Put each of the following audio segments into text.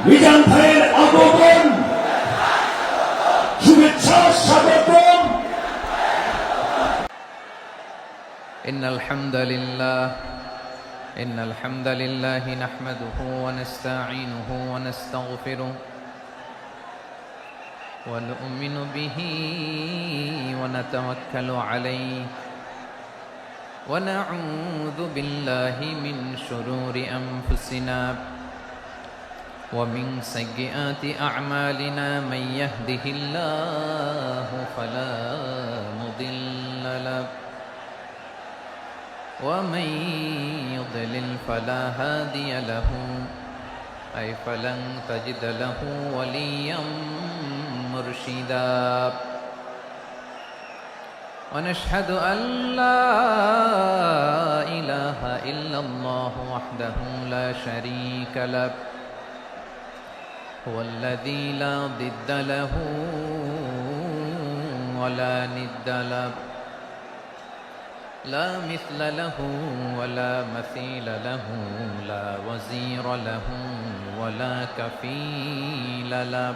মিজান ভাইয়ের আগমন শুভেচ্ছা স্বাগতম। إن الحمد لله نحمده ونستعينه ونستغفره ونؤمن به ونتوكل عليه ونعوذ بالله من شرور أنفسنا ومن سيئات أعمالنا من يهده الله فلا مضل له ومن يضلل فلا هادي له أي فلن تجد له وليا مرشدا ونشهد أن لا إله إلا الله وحده لا شريك له هو الذي لا ضد له ولا ند له لا مثل له ولا مثيل له لا وزير له ولا كفيل له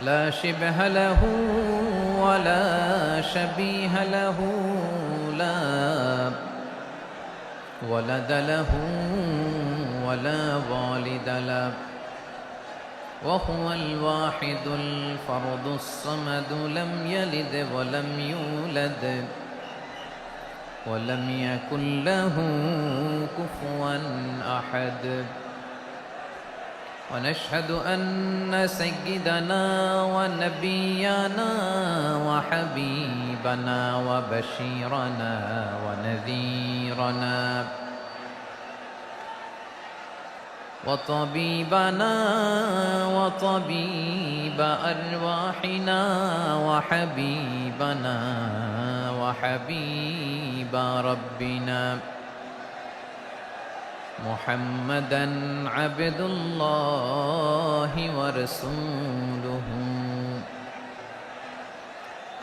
لا شبه له ولا شبيه له لا ولد له ولا والد له وهو الواحد الفرد الصمد لم يلد ولم يولد ولم يكن له كفوا أحد ونشهد أن سيدنا ونبينا وحبيبنا وبشيرنا ونذيرنا وطبيبنا وطبيب أرواحنا وحبيبنا وحبيب ربنا محمدا عبد الله ورسوله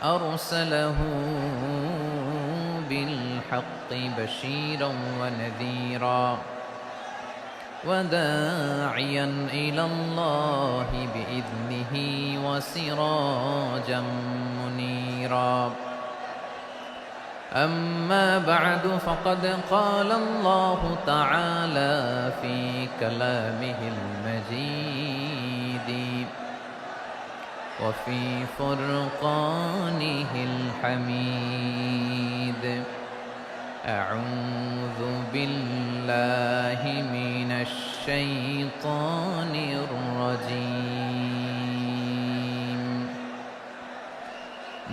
أرسله بالحق بشيرا ونذيرا وداعيا إلى الله بإذنه وسراجا منيرا أما بعد فقد قال الله تعالى في كلامه المجيد وفي فرقانه الحميد أعوذ بالله من الشيطان الرجيم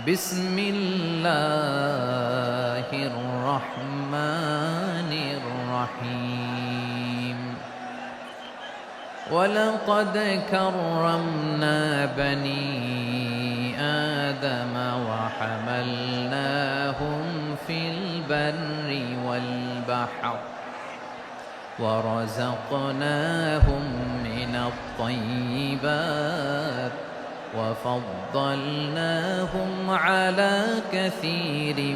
بسم الله الرحمن الرحيم ولقد كرمنا بني آدم وحملناهم في البر والبحر ورزقناهم من الطيبات وفضلناهم على كثير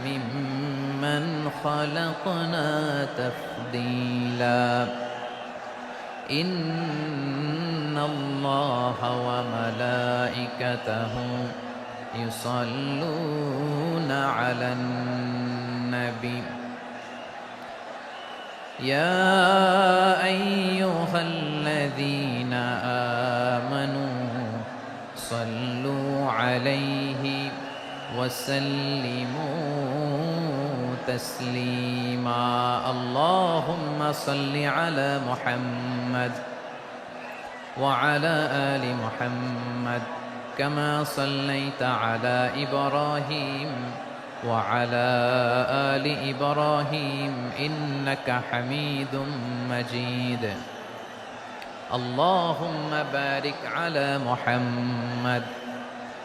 ممن خلقنا تفضيلا إن الله وملائكته يصلون على النبي يا أيها الذين آمنوا صلوا عليه وسلموا تسليما اللهم صل على محمد وعلى آل محمد كما صليت على إبراهيم وعلى آل إبراهيم إنك حميد مجيد اللهم بارك على محمد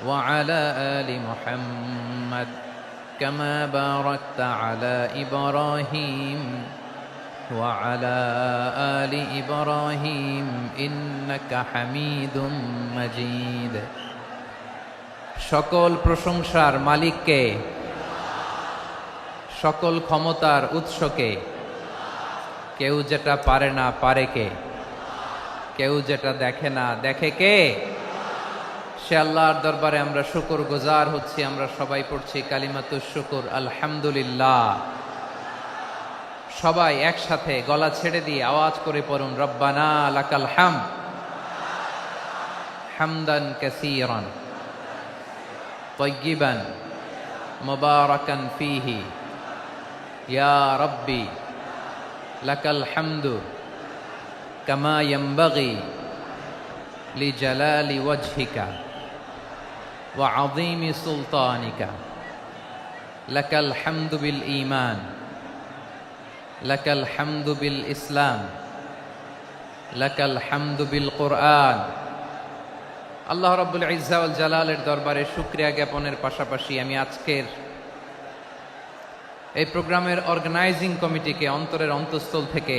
وعلى آل محمد كما باركت على إبراهيم وعلى آل إبراهيم إنك حميد مجيد সকল প্রশংসার মালিককে, সকল ক্ষমতার উৎসকে। কেউ যেটা পারে না পারে কে, কেউ যেটা দেখে না দেখে কে? সে আল্লাহর দরবারে আমরা শুকর গুজার হচ্ছি। আমরা সবাই পড়ছি কালিমাতুশ শুকর, আলহামদুলিল্লাহ। সবাই একসাথে গলা ছেড়ে দিয়ে আওয়াজ করে পড়ুন, রব্বানা লাকাল হামদ হামদান কাসীরান তাইয়িবান মুবারাকান ফীহি ইয়া রাব্বি লাকাল হামদু কামা ইয়ানবাগি লিজালালি ওয়াজহিকা ওয়া আযীমি সুলতানিকা লাকাল হামদু বিল ঈমান লাকাল হামদু বিল ইসলাম লাকাল হামদু বিল কুরআন। আল্লাহ রাব্বুল ইজ্জা ওয়াল জালালের দরবারে শুকরিয়া জ্ঞাপনের পাশাপাশি আমি আজকের এই প্রোগ্রামের অর্গানাইজিং কমিটিকে অন্তরের অন্তঃস্থল থেকে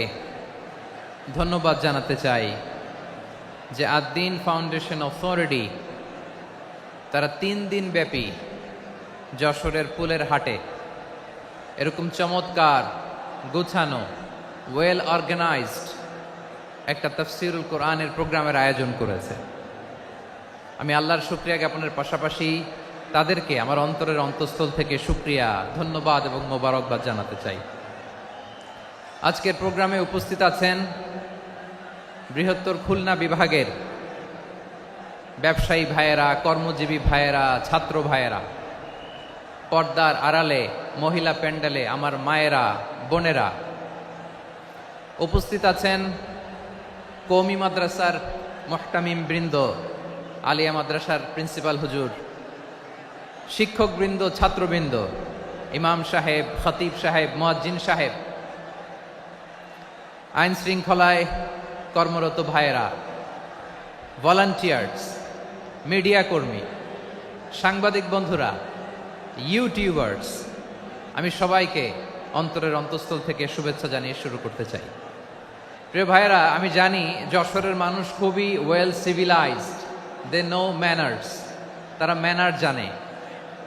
ধন্যবাদ জানাতে চাই যে আদ-দ্বীন ফাউন্ডেশন অথরিটি তারা 3 দিন ব্যাপী যশোরের পুলের হাটে এরকম চমৎকার, গুছানো, ওয়েল অর্গানাইজড একটা তাফসীরুল কোরআনের প্রোগ্রামের আয়োজন করেছে। আমি আল্লাহর শুকরিয়া জ্ঞাপনের পাশাপাশি তাদেরকে আমার অন্তরের অন্তঃস্থল থেকে শুকরিয়া, ধন্যবাদ এবং মোবারকবাদ জানাতে চাই। আজকের প্রোগ্রামে উপস্থিত আছেন বৃহত্তর খুলনা বিভাগের ব্যবসায়ী ভাইয়েরা, কর্মজীবী ভাইয়েরা, ছাত্র ভাইয়েরা, পর্দার আড়ালে, মহিলা প্যান্ডেলে আমার মায়েরা, বোনেরা। উপস্থিত আছেন কওমি মাদ্রাসার মুহতামিম বৃন্দ, আলিয়া মাদ্রাসার প্রিন্সিপাল হুজুর, শিক্ষকবৃন্দ, ছাত্রবৃন্দ, ইমাম সাহেব, খতিব সাহেব, মুয়াজ্জিন সাহেব, আইন শৃঙ্খলায় কর্মরত ভাইয়েরা, ভলান্টিয়ার্স, মিডিয়া কর্মী, সাংবাদিক বন্ধুরা, ইউটিউবার্স, আমি সবাইকে অন্তরের অন্তঃস্থল থেকে শুভেচ্ছা জানিয়ে শুরু করতে চাই। প্রিয় ভাইয়েরা, আমি জানি যশোরের মানুষ খুবই well civilised, they know manners. তারা ম্যানার জানে,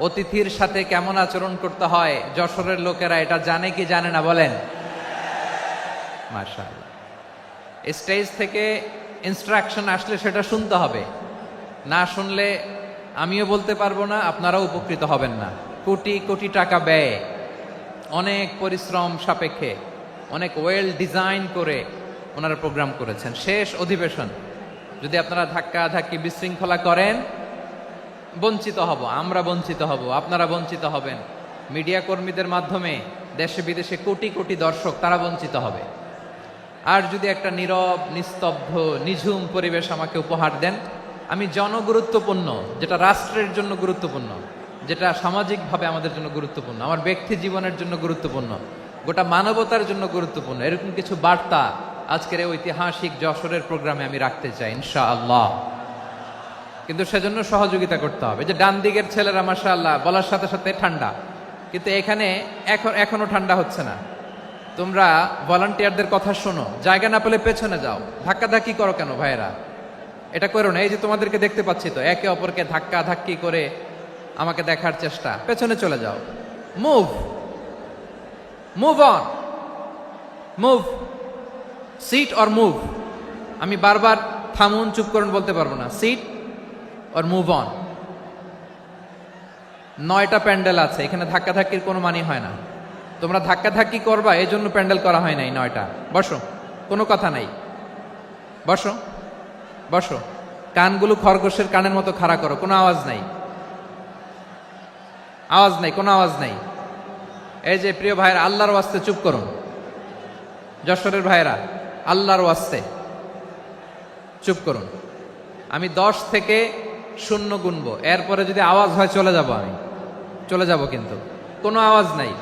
অতিথির সাথে কেমন আচরণ করতে হয় যশোরের লোকেরা এটা জানে কি জানে না বলেন? মাশাআল্লাহ। স্টেজ থেকে ইনস্ট্রাকশন আসলে সেটা শুনতে হবে, না শুনলে আমিও বলতে পারবো না, আপনারাও উপকৃত হবেন না। কোটি কোটি টাকা ব্যয়, অনেক পরিশ্রম সাপেক্ষে, অনেক ওয়েল ডিজাইন করে ওনারা প্রোগ্রাম করেছেন। শেষ অধিবেশন যদি আপনারা ধাক্কা ধাক্কি বিশৃঙ্খলা করেন, বঞ্চিত হব, আমরা বঞ্চিত হব, আপনারা বঞ্চিত হবেন। মিডিয়া কর্মীদের মাধ্যমে দেশে বিদেশে কোটি কোটি দর্শক তারা বঞ্চিত হবে। আর যদি একটা নীরব, নিস্তব্ধ, নিঝুম পরিবেশ আমাকে উপহার দেন, আমি জনগুরুত্বপূর্ণ, যেটা রাষ্ট্রের জন্য গুরুত্বপূর্ণ, যেটা সামাজিকভাবে আমাদের জন্য গুরুত্বপূর্ণ, আমার ব্যক্তি জীবনের জন্য গুরুত্বপূর্ণ, গোটা মানবতার জন্য গুরুত্বপূর্ণ, এরকম কিছু বার্তা আজকের এই ঐতিহাসিক যশোরের প্রোগ্রামে আমি রাখতে চাই ইনশাআল্লাহ। কিন্তু সেজন্য সহযোগিতা করতে হবে। যে ডান দিকের ছেলেরা মাশাআল্লাহ বলার সাথে সাথে ঠান্ডা, কিন্তু এখানে এখনো ঠান্ডা হচ্ছে না। তোমরা ভলান্টিয়ারদের কথা শোনো, জায়গা না পেলে পেছনে যাও। ধাক্কাধাক্কি করো কেন ভাইয়েরা? এটা করো না। এই যে তোমাদেরকে দেখতে পাচ্ছি তো, একে অপরকে ধাক্কা ধাক্কি করে আমাকে দেখার চেষ্টা, পেছনে চলে যাও। Move move on, move, sit or move. আমি বারবার থামুন, চুপ করুন বলতে পারবো না। Sit or move on. 9টা প্যান্ডেল আছে, এখানে ধাক্কাধাক্কির কোনো মানে হয় না। তোমরা ধাক্কাধাক্কি করবা, এই জন্য প্যান্ডেল করা হয় নাই 9টা। বসো, কোনো কথা নাই, বসো বসো। কানগুলো খরগোশের কানের মতো খাড়া করো, কোনো আওয়াজ নাই, আওয়াজ নাই, কোনো আওয়াজ নাই। এই যে প্রিয় ভাইয়েরা, আল্লাহর ওয়াস্তে চুপ করুন। যশোরের ভাইয়েরা, আল্লাহর ওয়াস্তে চুপ করুন। আমি 10 থেকে 0 গুনবো, এরপরে যদি আওয়াজ হয় চলে যাব, আমি চলে যাব, কিন্তু কোনো আওয়াজ নাই।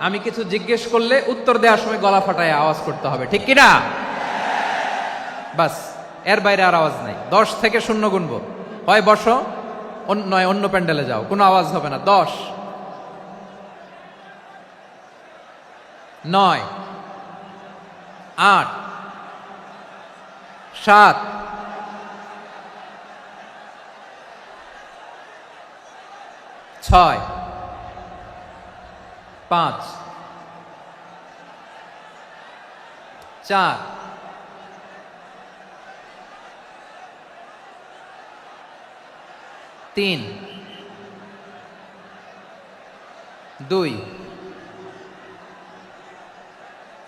আমি কিছু জিজ্ঞেস করলে উত্তর দেওয়ার সময় গলা ফাটায় আওয়াজ করতে হবে, ঠিক কিনা? বাস, এর বাইরে আর আওয়াজ নাই। 10 থেকে 0 গুনবো, হয় বসো, নয় অন্য প্যান্ডেলে যাও, কোনো আওয়াজ হবে না। 10, 9, 8 7 6 5 4 3 2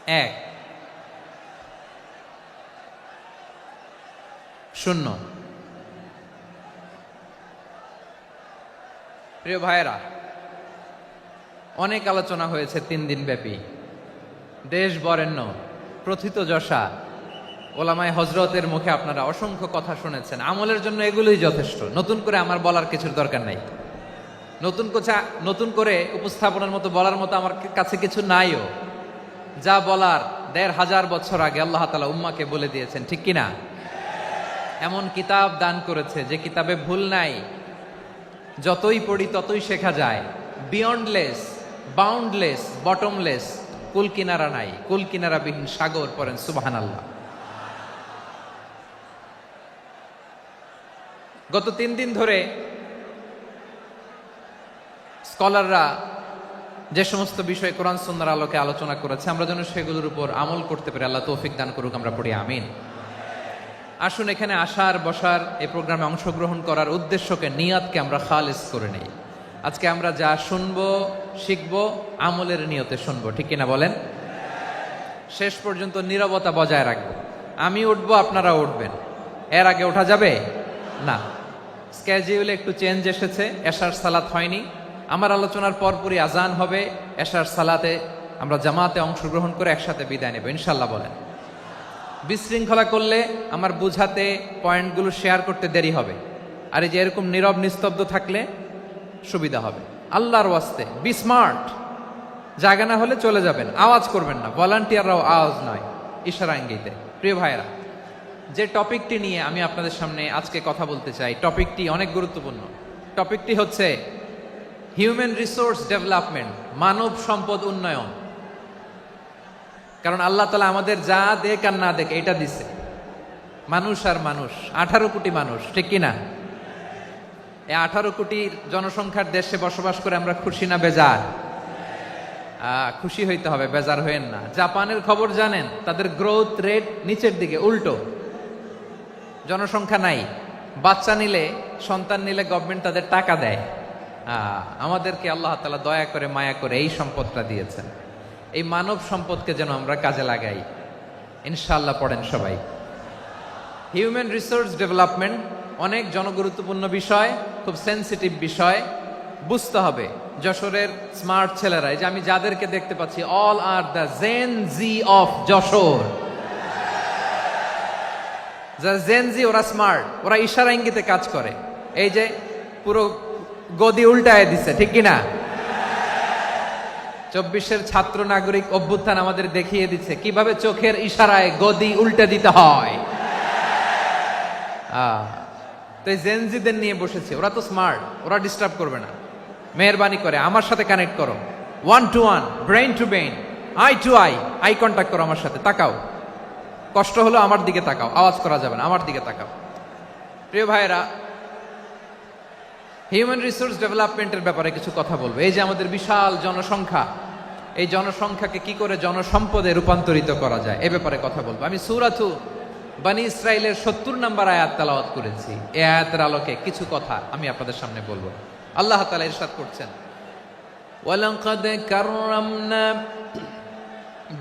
1 0। প্রিয় ভাইয়েরা, অনেক আলোচনা হয়েছে 3 দিন ব্যাপী। দেশ বরেণ্য প্রথিতযশা ওলামায়ে হযরতের মুখে আপনারা অসংখ্য কথা শুনেছেন। আমলের জন্য এগুলোই যথেষ্ট, নতুন করে আমার বলার কিছুর দরকার নাই। নতুন করে উপস্থাপনের মতো বলার মতো আমার কাছে কিছু নাইও। যা বলার ১৫০০ বছর আগে আল্লাহ তাআলা উম্মাকে বলে দিয়েছেন, ঠিক কিনা? এমন কিতাব দান করেছে যে কিতাবে ভুল নাই, যতই পড়ি ততই শেখা যায়। বিয়ন্ডলেস, বাউন্ডলেস, বটমলেস, কুল কিনারা নাই, কুল কিনারাবিহীন সাগর। পড়েন সুবহানাল্লাহ। গত 3 দিন ধরে স্কলাররা যে সমস্ত বিষয়ে কোরআন সুন্নাহর আলোকে আলোচনা করেছে, আমরা যেন সেগুলোর উপর আমল করতে পারি। আল্লাহ তৌফিক দান করুক, আমরা পড়ি আমিন। আসুন, এখানে আসার বসার এই প্রোগ্রামে অংশগ্রহণ করার উদ্দেশ্যকে, নিয়াতকে আমরা খালিস করে নেই। আজকে আমরা যা শুনবো শিখবো আমলের নিয়তে শুনবো, ঠিক কিনা বলেন? শেষ পর্যন্ত নীরবতা বজায় রাখবো। আমি উঠবো, আপনারা উঠবেন। এর আগে ওঠা যাবে না। স্কেডিউলে একটু চেঞ্জ এসেছে, এশার সালাত হয়নি। আমার আলোচনার পরপরই আজান হবে। এশার সালাতে আমরা জামাতে অংশগ্রহণ করে একসাথে বিদায় নেব ইনশাল্লাহ। বলেন, বিশৃঙ্খলা করলে আমার বুঝাতে, পয়েন্টগুলো শেয়ার করতে দেরি হবে। আর এই যে এরকম নীরব নিস্তব্ধ থাকলে সুবিধা হবে। আল্লাহর ওয়াস্তে বি স্মার্ট। জায়গা না হলে চলে যাবেন, আওয়াজ করবেন না। ভলান্টিয়াররাও আওয়াজ নয়, ইশারা ইঙ্গিতে। প্রিয় ভাইয়েরা, যে টপিকটি নিয়ে আমি আপনাদের সামনে আজকে কথা বলতে চাই, টপিকটি অনেক গুরুত্বপূর্ণ। টপিকটি হচ্ছে হিউম্যান রিসোর্স ডেভেলপমেন্ট, মানব সম্পদ উন্নয়ন। কারণ আল্লাহ তাআলা আমাদের যা দেখ আর না দেখ এটা দিছে। মানুষ আর মানুষ, 18 কোটি মানুষ, ঠিক কিনা? এই 18 কোটি জনসংখ্যার দেশে বসবাস করে আমরা খুশি না বেজার? খুশি হইতে হবে, বেজার হইেন না। জাপানের খবর জানেন? তাদের গ্রোথ রেট নিচের দিকে, উল্টো। জনসংখ্যা নাই, বাচ্চা নিলে, সন্তান নিলে গভর্নমেন্ট তাদের টাকা দেয়। আমাদেরকে আল্লাহ তাআলা দয়া করে, মায়া করে এই সম্পদটা দিয়েছেন। এই মানব সম্পদকে যেন আমরা কাজে লাগাই ইনশাআল্লাহ। পড়েন সবাই। হিউম্যান রিসোর্স ডেভেলপমেন্ট অনেক জনগুরুত্বপূর্ণ বিষয়, খুব সেন্সিটিভ বিষয়। বুঝতে হবে যশোরের স্মার্ট ছেলেরা, এই যে আমি যাদেরকে দেখতে পাচ্ছি, all are the Gen Z of Jessore. যারা জেন জি, ওরা স্মার্ট, ওরা ইশারা ইঙ্গিতে কাজ করে। এই যে পুরো গদি উল্টায় দিছে, ঠিক কিনা? 24-এর ছাত্র নাগরিক অভ্যুত্থান আমাদের দেখিয়ে দিচ্ছে কিভাবে চোখের ইশারায় গদি উল্টে দিতে হয়। তো এই জেনজিদের নিয়ে বসেছে, ওরা তো স্মার্ট, ওরা ডিস্টার্ব করবে না। মেহরবানি করে আমার সাথে কানেক্ট করো, 1 to 1, brain to brain, eye to eye contact করো আমার সাথে। তাকাও, কষ্ট হলো আমার দিকে তাকাও, আওয়াজ করা যাবে না, আমার দিকে তাকাও। প্রিয় ভাইয়েরা, হিউম্যান রিসোর্স ডেভেলপমেন্টের ব্যাপারে কিছু কথা বলবো। এই যে আমাদের বিশাল জনসংখ্যা, এই জনসংখ্যাকে কি করে জনসম্পদে রূপান্তরিত করা যায় এ ব্যাপারে কথা বলবো। আমি সূরাতু বনী ইসরাইলের 70 নম্বর আয়াত তেলাওয়াত করেছি। এই আয়াতের আলোকে কিছু কথা আমি আপনাদের সামনে বলবো। আল্লাহ তাআলা ইরশাদ করছেন, ওয়ালাকাদ কাররামনা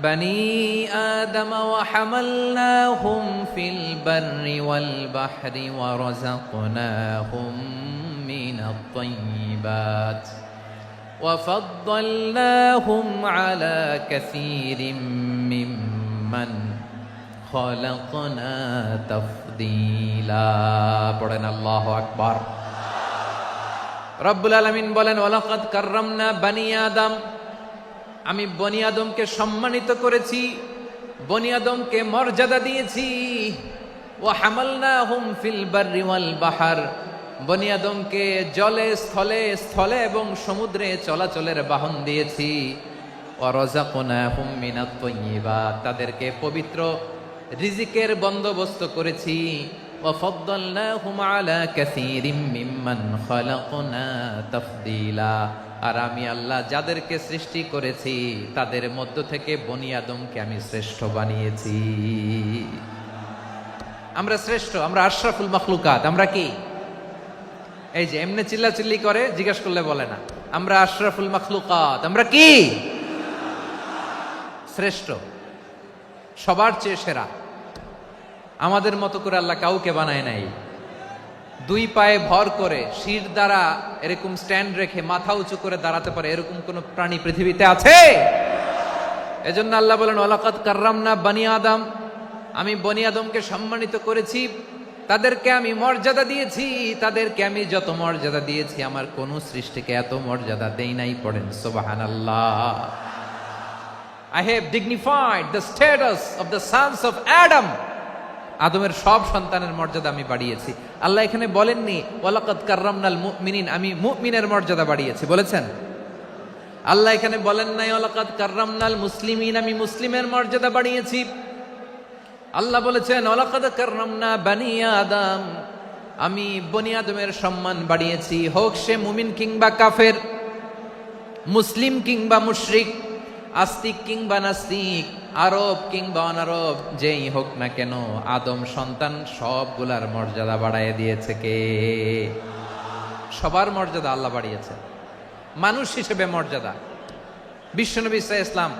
বনী আদম ওয়া হামালনাহুম ফিল বাররি ওয়াল বাহরি ওয়া রাযাকনাহুম মিনাত তাইয়্যিবাত ওয়া ফাদ্দালনাহুম আলা কাসীরিম মিম্মান খালাকনা তাফদীলা। পড়েন আল্লাহু আকবার। রব্বুল আলামিন বলেন, ওয়ালাকাদ কাররামনা বনী আদম, আমি বনী আদমকে সম্মানিত করেছি, বনী আদমকে মর্যাদা দিয়েছি। ওয়া হামালনাহুম ফিল বাররি ওয়াল বাহর, বনী আদমকে জলে স্থলে এবং সমুদ্রে চলাচলের বাহন দিয়েছি। ওয়া রাযাকনাহুম মিনাত তাইয়্যিবাত, তাদেরকে পবিত্র রিজিকের বন্দোবস্ত করেছি। ওয়া ফাদ্দালনাহুম আলা কাসীরিম মিম্মান খালাকনা তাফদীলা, আর আমি আল্লাহ যাদেরকে সৃষ্টি করেছি তাদের মধ্য থেকে বনি আদমকে আমি শ্রেষ্ঠ বানিয়েছি। আমরা শ্রেষ্ঠ, আমরা আশরাফুল মাখলুকাত। আমরা কি এই যে এমনি চিল্লাচিল্লি করে জিজ্ঞাসা করলে বলে না, আমরা আশরাফুল মাখলুকাত। আমরা কি শ্রেষ্ঠ, সবার চেয়ে সেরা। আমাদের মতো করে আল্লাহ কাউকে বানায় নাই। দুই পায়ে ভর করে শির দ্বারা এরকম স্ট্যান্ড রেখে মাথা উঁচু করে দাঁড়াতে পারে এরকম কোন প্রাণী পৃথিবীতে আছে? এজন্য আল্লাহ বলেন ওয়ালাকাদ কাররামনা বানি আদম, আমি বনি আদমকে সম্মানিত করেছি, তাদেরকে আমি মর্যাদা দিয়েছি। তাদেরকে আমি যত মর্যাদা দিয়েছি আমার কোন সৃষ্টিকে এত মর্যাদা দেই নাই। পড়েন সুবহানাল্লাহ। I have dignified the status of the sons of Adam. আদমের সব সন্তানের মর্যাদা আমি বাড়িয়েছি। আল্লাহ এখানে বলেননি ওয়ালাকাদ কাররামনাল মুমিনিন, আমি মুমিনের মর্যাদা বাড়িয়েছি, বলেছেন? আল্লাহ এখানে বলেন নাই ওয়ালাকাদ কাররামনাল মুসলিমিন, আমি মুসলিমের মর্যাদা বাড়িয়েছি। আল্লাহ বলেছেন ওয়ালাকাদ কাররামনা বানি আদম, আমি বনি আদমের সম্মান বাড়িয়েছি। হোক সে মুমিন কিংবা কাফের, মুসলিম কিংবা মুশরিক, আস্তিক কিংবা নাস্তিক, আরব কিংবা অনারব, যেই হোক না কেন আদম সন্তান সবগুলার মর্যাদা বাড়ায় দিয়েছে কে? সবার মর্যাদা আল্লাহ বাড়িয়েছে। মানুষ হিসেবে মর্যাদা। বিশ্বনবী সাল্লাল্লাহু আলাইহি ওয়াসাল্লাম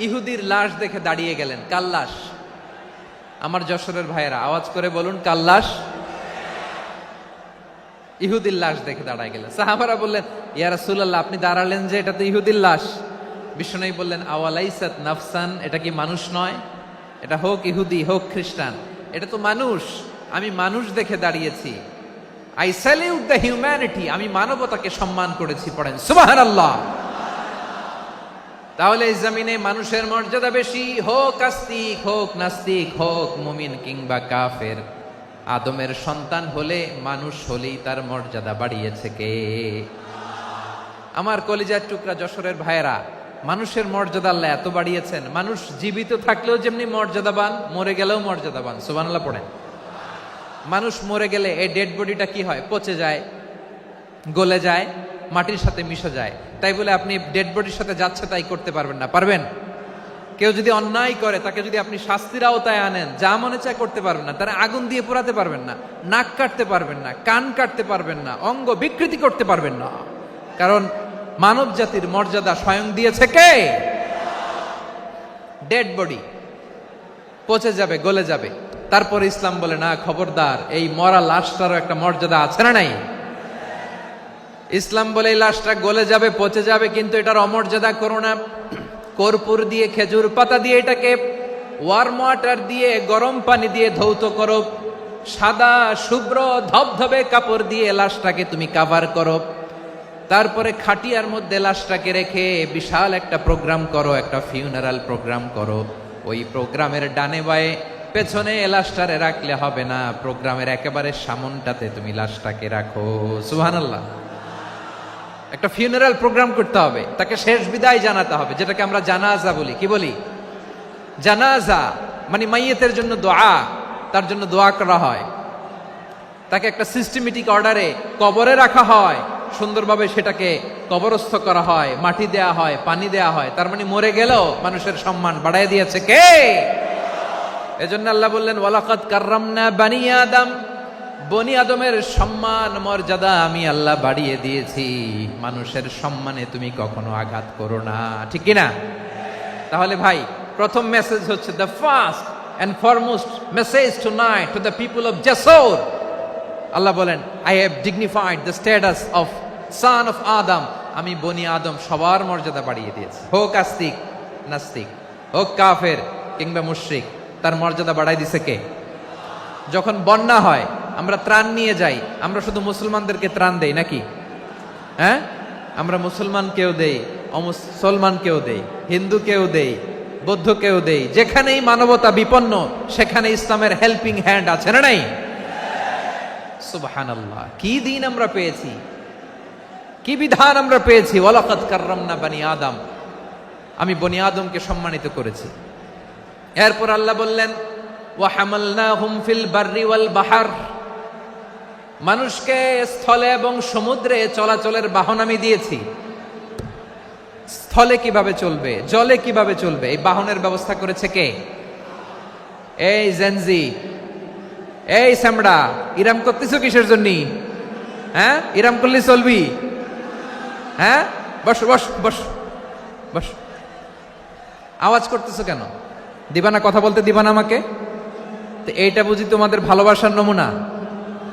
ইহুদির লাশ দেখে দাঁড়িয়ে গেলেন। কার লাশ? আমার যশোরের ভাইয়েরা আওয়াজ করে বলুন, কার লাশ? ইহুদির লাশ দেখে দাঁড়ায় গেলেন। সাহাবারা বললেন ইয়া রাসূলুল্লাহ, আপনি দাঁড়ালেন যে, এটা তো ইহুদির লাশ। বিশ্বনবী বললেন আওয়ালাইসাত নাফসান, এটা কি মানুষ নয়? এটা হোক ইহুদি হোক খ্রিস্টান, এটা তো মানুষ। আমি মানুষ দেখে দাঁড়িয়েছি। আই স্যালিউট দ্য হিউম্যানিটি, আমি মানবতাকে সম্মান করেছি। পড়েন সুবহানাল্লাহ। তাহলে এই জমিনে মানুষের মর্যাদা বেশি, হোক আস্তিক হোক নাস্তিক, হোক মুমিন কিংবা কাফের। আদমের সন্তান হলে, মানুষ হলেই তার মর্যাদা বাড়িয়েছে কে? আমার কলিজার টুকরা যশোরের ভাইয়েরা, মানুষের মর্যাদা আল্লাহ এত বাড়িয়েছেন, মানুষ জীবিত থাকলেও যেমনি মর্যাদাবান, মরে গেলেও মর্যাদাবান। সুবহানাল্লাহ পড়েন। মানুষ মরে গেলে এই ডেড বডিটা কি হয়? পচে যায়, গলে যায়, মাটির সাথে মিশে যায়। তাই বলে আপনি ডেড বডির সাথে যাচ্ছে তাই করতে পারবেন না। পারবেন? কেউ যদি অন্যায় করে তাকে যদি আপনি শাস্তির আওতায় আনেন, যা মনে চায় করতে পারবেন না। তারা আগুন দিয়ে পোড়াতে পারবেন না, নাক কাটতে পারবেন না, কান কাটতে পারবেন না, অঙ্গ বিকৃতি করতে পারবেন না। কারণ মানব জাতির মর্যাদা স্বয়ং দিয়েছে কে? ডেড বডি পচে যাবে, গলে যাবে। তারপর ইসলাম বলে না, খবরদার, এই মরা লাশটারও একটা মর্যাদা আছে না নাই? ইসলাম বলে এই লাশটা গলে যাবে, পচে যাবে, কিন্তু এটার অমর্যাদা করো না। কর্পূর দিয়ে, খেজুর পাতা দিয়ে, এটাকে ওয়ার্ম ওয়াটার দিয়ে, গরম পানি দিয়ে ধৌত করো। সাদা শুভ্র ধবধবে কাপড় দিয়ে লাশটাকে তুমি কাভার করো। তারপরে খাটিয়ার মধ্যে লাশটাকে রেখে বিশাল একটা প্রোগ্রাম করো, একটা ফিউনারাল প্রোগ্রাম করো। ওই প্রোগ্রামের ডানে বায়ে পেছনে লাশটারে রাখলে হবে না, প্রোগ্রামের একেবারে সামনটাতে তুমি লাশটাকে রাখো। সুবহানাল্লাহ। একটা ফিউনারাল প্রোগ্রাম করতে হবে, তাকে শেষ বিদায় জানাতে হবে, যেটাকে আমরা জানাজা বলি। কি বলি? জানাজা মানে মাইয়েতের জন্য দোয়া, তার জন্য দোয়া করা হয়। তাকে একটা সিস্টেমেটিক অর্ডারে কবরে রাখা হয়, সুন্দরভাবে সেটাকে কবরস্থ করা হয়, মাটি দেয়া হয়, পানি দেয়া হয়। তার মানে মরে গেলেও মানুষের সম্মান বাড়ায় দিয়েছে কে? এজন্য আল্লাহ বললেন ওয়ালাকাদ কাররামনা বানি আদম, বনি আদমের সম্মান মর্যাদা আমি আল্লাহ বাড়িয়ে দিয়েছি। মানুষের সম্মানে তুমি কখনো আঘাত করো না, ঠিক কি না? তাহলে ভাই, প্রথম মেসেজ হচ্ছে the first and foremost message tonight to the people of Jessore. আল্লাহ বলেন I have dignified the status of son of Adam, আমি বনি আদম সবার মর্যাদা বাড়িয়ে দিয়েছি। হোক আস্তিক নাস্তিক, হোক কাফের কিংবা মুশরিক, তার মর্যাদা বাড়াই দিছে কে? যখন বন্যা হয় আমরা ত্রাণ নিয়ে যাই, আমরা শুধু মুসলমানদেরকে ত্রাণ দেই নাকি? হ্যাঁ, আমরা মুসলমানকেও দেই, অমুসলমানকেও দেই, হিন্দুকেও দেই, বৌদ্ধকেও দেই। যেখানেই মানবতা বিপন্ন সেখানে ইসলামের হেল্পিং হ্যান্ড আছে না নাই? সুবহানাল্লাহ। কি দিন আমরা পেয়েছি, কি বিধান আমরা পেয়েছি। ওয়ালাকাদ কাররামনা বানি আদম। আমি বনি আদমকে সম্মানিত করেছি। এরপর আল্লাহ বললেন ওয়া হামালনাহুম ফিল বাররি ওয়াল বাহর, মানুষকে স্থলে এবং সমুদ্রে চলাচলের বাহন আমি দিয়েছি। স্থলে কিভাবে চলবে, জলে কিভাবে চলবে, এই বাহনের ব্যবস্থা করেছে কে? এই জেনজি, এই স্যামড়া, ইরাম করতেছো কিসের জন্য? হ্যাঁ, ইরাম করলে চলবি? হ্যাঁ, বস বস বস বস, আওয়াজ করতেছো কেন? দিবা না, কথা বলতে দিবা না আমাকে? তো এইটা বুঝি তোমাদের ভালোবাসার নমুনা?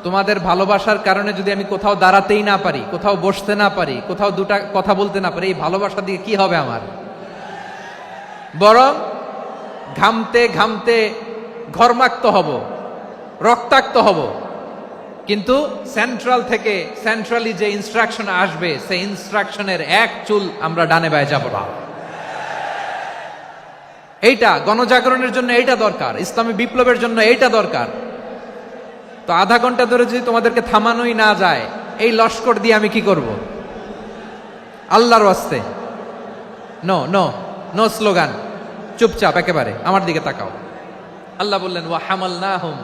তোমাদের ভালোবাসার কারণে যদি আমি কোথাও দাঁড়াতেই না পারি, কোথাও বসতে না পারি, কোথাও দুটা কথা বলতে না পারি, এই ভালোবাসা দিয়ে কি হবে আমার? বরং ঘামতে ঘামতে ঘর্মাক্ত হব, রক্তাক্ত হব। কিন্তু সেন্ট্রাল থেকে, সেন্ট্রালি যে ইনস্ট্রাকশন আসবে, সেই ইনস্ট্রাকশনের এক চুল আমরা ডানে বায়ে যাব না। এইটা গণজাগরণের জন্য এইটা দরকার, ইসলামী বিপ্লবের জন্য এইটা দরকার। তো আধা ঘন্টা ধরে যদি তোমাদেরকে থামানোই না যায়, এই লস্কর দিয়ে আমি কি করব? আল্লাহর ওয়াস্তে নো নো নো স্লোগান, চুপচাপ একেবারে আমার দিকে তাকাও। আল্লাহ বললেন ওয়া হামালনাহুম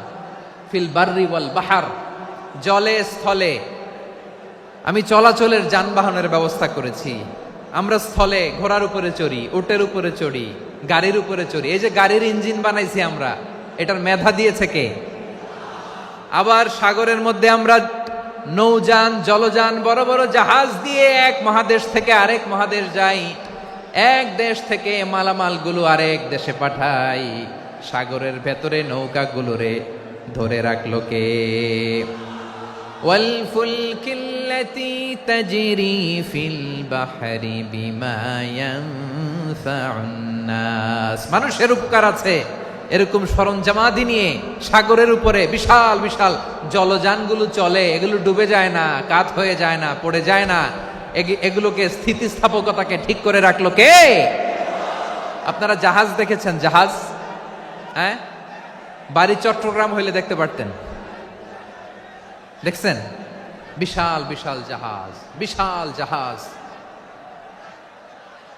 ফিল বাররি ওয়াল বাহর, জলে স্থলে আমি চলাচলের যানবাহনের ব্যবস্থা করেছি। আমরা স্থলে ঘোড়ার উপরে চড়ি, উটের উপরে চড়ি, গাড়ির উপরে চড়ি। এই যে গাড়ির ইঞ্জিন বানাইছি আমরা, এটার মেধা দিয়েছে কে? আবার সাগরের মধ্যে আমরা নৌযান, জলযান, বড় বড় জাহাজ দিয়ে এক মহাদেশ থেকে আরেক মহাদেশ যাই, এক দেশ থেকে মালামালগুলো আরেক দেশে পাঠাই। সাগরের ভেতরে নৌকাগুলোরে ধরে রাখলো কে? ওয়াল ফুলকিল্লাতী তাজরি ফিল বাহরি বিমা ইয়ানফাউন নাস, মানুষের উপকার আছে এরকম সরঞ্জামাদি নিয়ে সাগরের উপরে বিশাল বিশাল জলযানগুলো চলে। এগুলো ডুবে যায় না, কাত হয়ে যায় না, পড়ে যায় না। এগুলোকে স্থিতিস্থাপকতাকে ঠিক করে রাখলো কে? আপনারা জাহাজ দেখেছেন? জাহাজ, হ্যাঁ, বাড়ি চট্টগ্রাম হইলে দেখতে পারতেন। দেখছেন? বিশাল বিশাল জাহাজ, বিশাল জাহাজ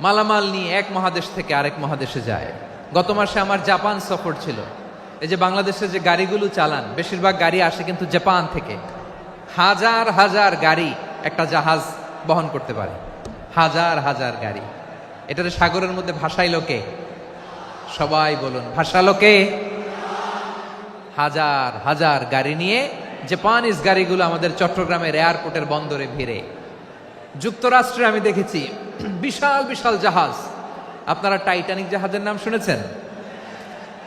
মালামাল নিয়ে এক মহাদেশ থেকে আরেক মহাদেশে যায়। গত মাসে আমার জাপান সফর ছিল। এই যে বাংলাদেশে যে গাড়িগুলো চালান, বেশিরভাগ গাড়ি আসে কিন্তু জাপান থেকে। হাজার হাজার গাড়ি একটা জাহাজ বহন করতে পারে, হাজার হাজার গাড়ি। এটারে সাগরের মধ্যে ভাসাইলো কে? সবাই বলুন, ভাসালো কে? হাজার হাজার গাড়ি নিয়ে জাপানিজ গাড়িগুলো আমাদের চট্টগ্রামের এয়ারপোর্টের বন্দরে ভিড়ে। যুক্তরাষ্ট্রে আমি দেখেছি বিশাল বিশাল জাহাজ। আপনারা টাইটানিক জাহাজের নাম শুনেছেন?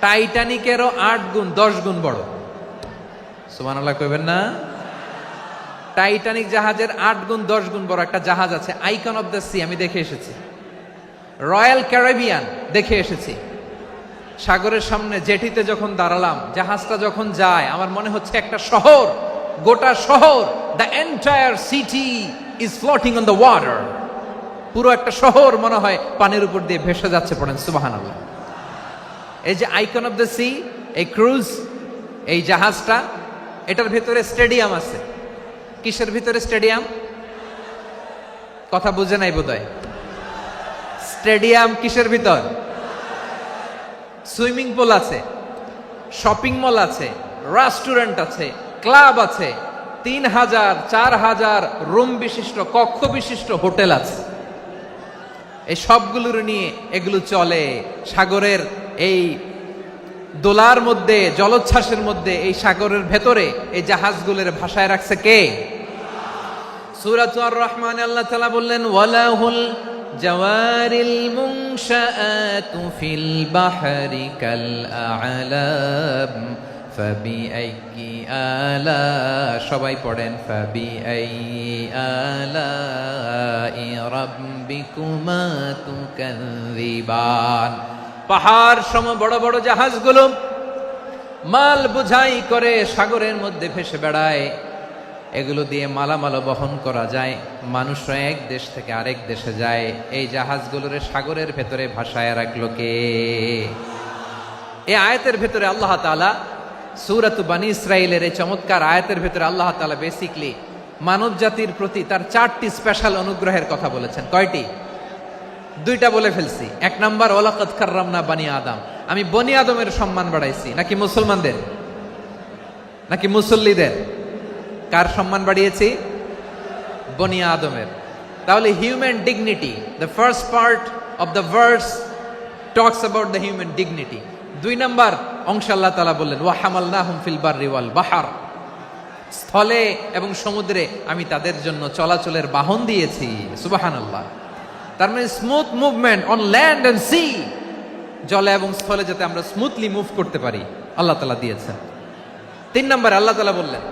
টাইটানিকেরও 8 গুণ 10 গুণ বড়। সুবহানাল্লাহ কইবেন না? টাইটানিক জাহাজের 8 গুণ 10 গুণ বড় একটা জাহাজ আছে, আইকন অফ দ্য সি, আমি দেখে এসেছি। রয়্যাল ক্যারিবিয়ান দেখে এসেছি। সাগরের সামনে জেটিতে যখন দাঁড়ালাম, জাহাজটা যখন যায়, আমার মনে হচ্ছে একটা শহর, গোটা শহর, the entire city is floating on the water. পুরো একটা শহর মনে হয় পানির উপর দিয়ে ভেসে যাচ্ছে। পড়েন সুবহানাল্লাহ। এই যে আইকন অফ দ্য সি, এই ক্রুজ, এই জাহাজটা, এটার ভিতরে স্টেডিয়াম আছে। কিসের ভিতরে স্টেডিয়াম? কথা বুঝে নাই বোধহয়। স্টেডিয়াম কিসের ভিতর? সুইমিং পুল আছে, শপিং মল আছে, রেস্টুরেন্ট আছে, ক্লাব আছে, 3000 4000 রুম বিশিষ্ট, কক্ষ বিশিষ্ট হোটেল আছে। এই সবগুলোর নিয়ে এগুলো চলে সাগরের এই দোলার মধ্যে, জলোচ্ছ্বাসের মধ্যে, এই সাগরের ভেতরে এই জাহাজগুলোর ভাষায় রাখছে কে? সূরাতুর রহমানে আল্লাহ তাআলা বললেন ওয়ালাহুল জাওয়ারিল মুনশাআতু ফিল বাহরি কাল আ'লাম ফাবিআইয়ি আলা, সবাই পড়েন ফাবিআইয়ি আলাই রাব্বিকুমা তুকাযযিবান। পাহাড় সম বড় বড় জাহাজগুলো মাল বোঝাই করে সাগরের মধ্যে ভেসে বেড়ায়। এগুলো দিয়ে মালামাল বহন করা যায়, মানুষরা এক দেশ থেকে আরেক দেশে যায়। এই জাহাজগুলোরে সাগরের ভেতরে ভাসায় রাখলো কে? এই আয়াতের ভেতরে আল্লাহ তাআলা সূরাতু বানী ইসরাঈলের এই চমৎকার আয়াতের ভেতরে আল্লাহ তাআলা বেসিকলি মানব জাতির প্রতি তার 4টি স্পেশাল অনুগ্রহের কথা বলেছেন। কয়টি? দুইটা বলে ফেলছি। এক নাম্বার ওয়ালাকাদ কাররামনা বানি আদম, আমি বনি আদমের সম্মান বাড়াইছি। নাকি মুসলমানদের, নাকি মুসল্লিদের? কার সম্মান বাড়িয়েছি? বনি আদমের। তাহলে human dignity, the first part of the verse talks about the human dignity. দুই নাম্বার অংশ আল্লাহ তাআলা বললেন ওয়া হামালনাহুম ফিল বাররি ওয়াল বাহর, স্থলে এবং সমুদ্রে আমি তাদের জন্য চলাচলের বাহন দিয়েছি। সুবহানাল্লাহ। তার মানে smooth movement on land and sea, জলে এবং স্থলে যাতে আমরা স্মুথলি মুভ করতে পারি আল্লাহ তাআলা দিয়েছেন। তিন নম্বর আল্লাহ তাআলা বললেন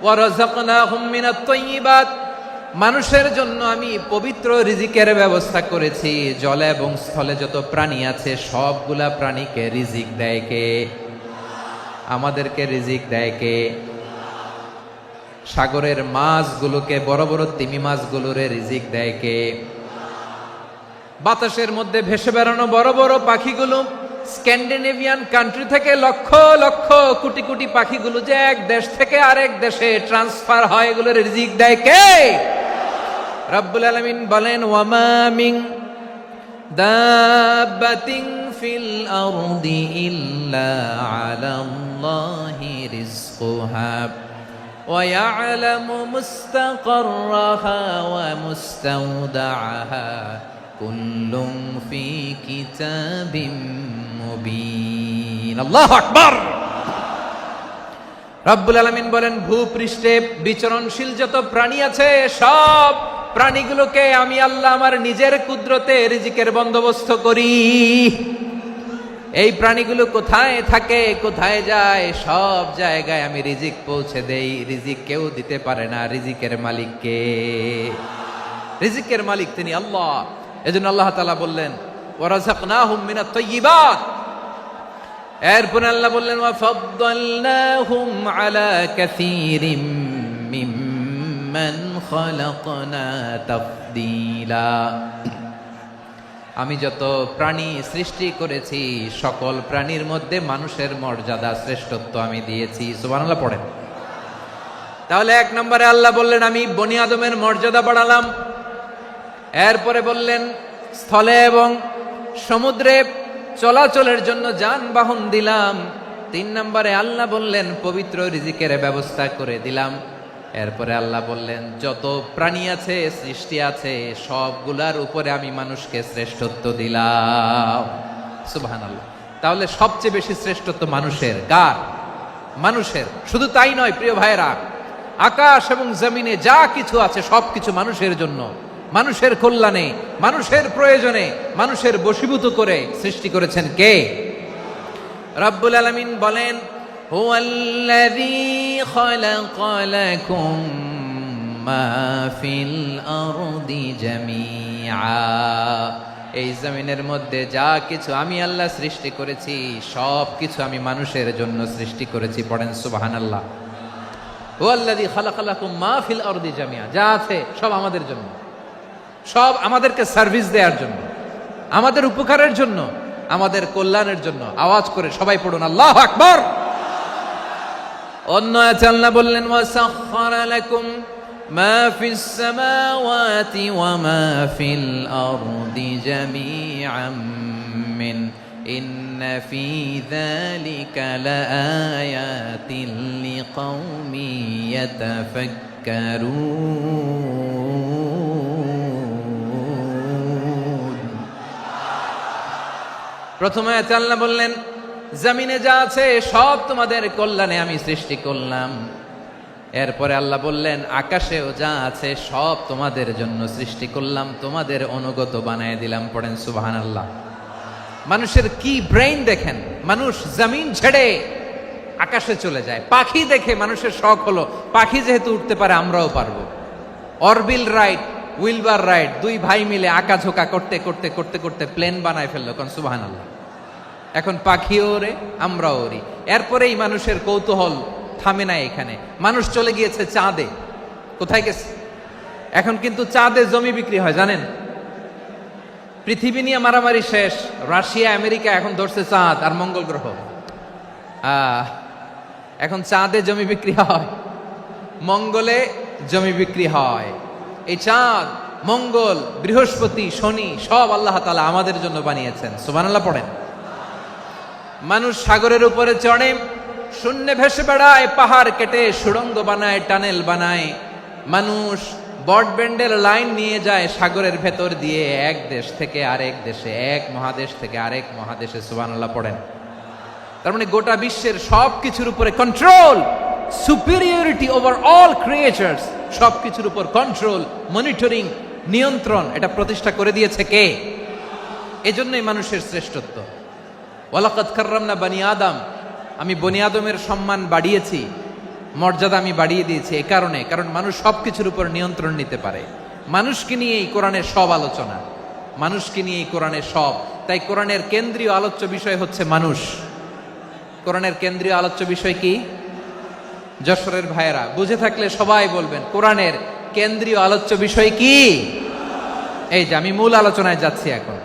ওয়া রাযাকনাহুম মিনাত তাইয়্যিবাত, মানুষের জন্য আমি পবিত্র রিজিকের ব্যবস্থা করেছি। জলে এবং স্থলে যত প্রাণী আছে সবগুলা প্রাণীকে রিজিক দেয় কে? আমাদেরকে রিজিক দেয় কে? সাগরের মাছগুলোকে, বড় বড় তিমি মাছগুলোরে রিজিক দেয় কে? বাতাসের মধ্যে ভেসে বেড়ানো বড় বড় পাখিগুলো, স্ক্যান্ডিনেভিয়ান কান্ট্রি থেকে লক্ষ লক্ষ কোটি কোটি পাখিগুলো যে এক দেশ থেকে আরেক দেশে ট্রান্সফার হয়, এগুলোর রিজিক দেয় কে? রব্বুল আলামিন বলেন ওয়ামা মিন দাব্বাতিন ফিল আরদি ইল্লা আলাল্লাহি রিজকুহা ওয়া ইয়ালামু মুস্তাকাররাহা ওয়া মুস্তাওদাআহা কুল্লুম ফি কিতাবিম মুবিন। আল্লাহু আকবার। রব্বুল আলামিন বলেন ভূপৃষ্ঠে বিচরণশীল যত প্রাণী আছে সব প্রাণীগুলোকে আমি আল্লাহ আমার নিজের কুদরতে রিজিকের বন্দোবস্ত করি। এই প্রাণীগুলো কোথায় থাকে, কোথায় যায়, সব জায়গায় আমি রিজিক পৌঁছে দেই। রিজিক কেউ দিতে পারে না, রিজিকের মালিক কে? রিজিকের মালিক তিনি আল্লাহ। এজন্য আল্লাহ তাআলা বললেন ওয়া রাযাকনাহুম মিনাত তাইয়্যিবাত। এরপর আল্লাহ বললেন ওয়া ফাদ্দালনাহুম আলা কাসীরিম মিম্মান খালাকনা তাফদীলা। আমি যত প্রাণী সৃষ্টি করেছি সকল প্রাণীর মধ্যে মানুষের মর্যাদা, শ্রেষ্ঠত্ব আমি দিয়েছি। সুবহানাল্লাহ পড়েন। তাহলে এক নম্বরে আল্লাহ বললেন আমি বনি আদমের মর্যাদা বাড়ালাম। এরপরে বললেন স্থলে এবং সমুদ্রে চলাচলের জন্য যানবাহন দিলাম। তিন নম্বরে আল্লাহ বললেন পবিত্র রিজিকের ব্যবস্থা করে দিলাম। এরপরে আল্লাহ বললেন যত প্রাণী আছে, সৃষ্টি আছে, সবগুলার উপরে আমি মানুষকে শ্রেষ্ঠত্ব দিলাম। সুবহানাল্লাহ। তাহলে সবচেয়ে বেশি শ্রেষ্ঠত্ব মানুষের। কার? মানুষের। শুধু তাই নয় প্রিয় ভাইরা, আকাশ এবং জমিনে যা কিছু আছে সবকিছু মানুষের জন্য, মানুষের কল্যাণে, মানুষের প্রয়োজনে, মানুষের বশীভূত করে সৃষ্টি করেছেন কে? রব্বুল আলামিন বলেন হুয়াল্লাযী খালাকা লাকুম মা ফিল আরদি জামিআ। এই জমিনের মধ্যে যা কিছু আমি আল্লাহ সৃষ্টি করেছি সব কিছু আমি মানুষের জন্য সৃষ্টি করেছি। পড়েন সুবহানাল্লাহ। হুয়াল্লাযী খালাকা লাকুম মা ফিল আরদি জামিআ, যা আছে সব আমাদের জন্য, সব আমাদেরকে সার্ভিস দেওয়ার জন্য, আমাদের উপকারের জন্য, আমাদের কল্যাণের জন্য। আওয়াজ করে সবাই পড়ুন আল্লাহু আকবার। অন্য আয়াতে আল্লাহ বললেন ওয়াসাখখারা লাকুম মা ফিস সামাওয়াতি ওয়া মা ফিল আরদি জামিআম মিন ইন্না ফি যালিকা লাআয়াতিন লিকাউমি ইয়াতাফাক্কারুন। প্রথমে আয়াতে আল্লাহ বললেন জমিনে যা আছে সব তোমাদের কল্যাণে আমি সৃষ্টি করলাম। এরপরে আল্লাহ বললেন আকাশেও যা আছে সব তোমাদের জন্য সৃষ্টি করলাম, তোমাদের অনুগত বানায় দিলাম। পড়েন সুবহানাল্লাহ। মানুষের কি ব্রেইন দেখেন, মানুষ জমিন ছেড়ে আকাশে চলে যায়। পাখি দেখে মানুষের শখ হলো পাখি যেহেতু উঠতে পারে আমরাও পারবো। অরবিল রাইট, উইলবার রাইট, দুই ভাই মিলে আঁকাঝোঁকা করতে করতে করতে করতে প্লেন বানায় ফেললো। কোন সুবহানাল্লাহ। এখন পাখিও ওরে, আমরাও ওরি। এরপরেই মানুষের কৌতূহল থামে না এখানে। মানুষ চলে গিয়েছে চাঁদে। কোথায় গেছে? এখন কিন্তু চাঁদে জমি বিক্রি হয় জানেন। পৃথিবী নিয়ে মারামারি শেষ, রাশিয়া আমেরিকা এখন ধরছে চাঁদ আর মঙ্গল গ্রহ। এখন চাঁদে জমি বিক্রি হয়, মঙ্গলে জমি বিক্রি হয়। এই চাঁদ মঙ্গল, বৃহস্পতি, শনি সব আল্লাহ তাআলা আমাদের জন্য বানিয়েছেন। সুবহানাল্লাহ পড়েন। মানুষ সাগরের উপরে চড়ে, শূন্যে ভেসে বেড়ায়, পাহাড় কেটে সুড়ঙ্গ বানায়, টানেল বানায়। মানুষ ব্রডব্যান্ডের লাইন নিয়ে যায় সাগরের ভেতর দিয়ে, এক দেশ থেকে আরেক দেশে, এক মহাদেশ থেকে আরেক মহাদেশে। সুবহানাল্লাহ পড়েন। তার মানে গোটা বিশ্বের সব কিছুর উপরে control, superiority over all creatures, সব কিছুর উপর কন্ট্রোল, মনিটরিং, নিয়ন্ত্রণ, এটা প্রতিষ্ঠা করে দিয়েছে কে? এজন্যই মানুষের শ্রেষ্ঠত্ব। ওয়ালাকাদ কাররামনা বানি আদম, আমি বনি আদমের সম্মান বাড়িয়েছি, মর্যাদা আমি বাড়িয়ে দিয়েছি এই কারণে, কারণ মানুষ সব কিছুর উপর নিয়ন্ত্রণ নিতে পারে। মানুষকে নিয়ে এই কোরআনের সব আলোচনা, মানুষকে নিয়ে এই কোরআনের সব। তাই কোরআনের কেন্দ্রীয় আলোচ্য বিষয় হচ্ছে মানুষ। কোরআনের কেন্দ্রীয় আলোচ্য বিষয় কি? যশোরের ভাইয়েরা বুঝে থাকলে সবাই বলবেন, কোরআনের কেন্দ্রীয় আলোচ্য বিষয় কি? এই যে আমি মূল আলোচনায় যাচ্ছি এখন।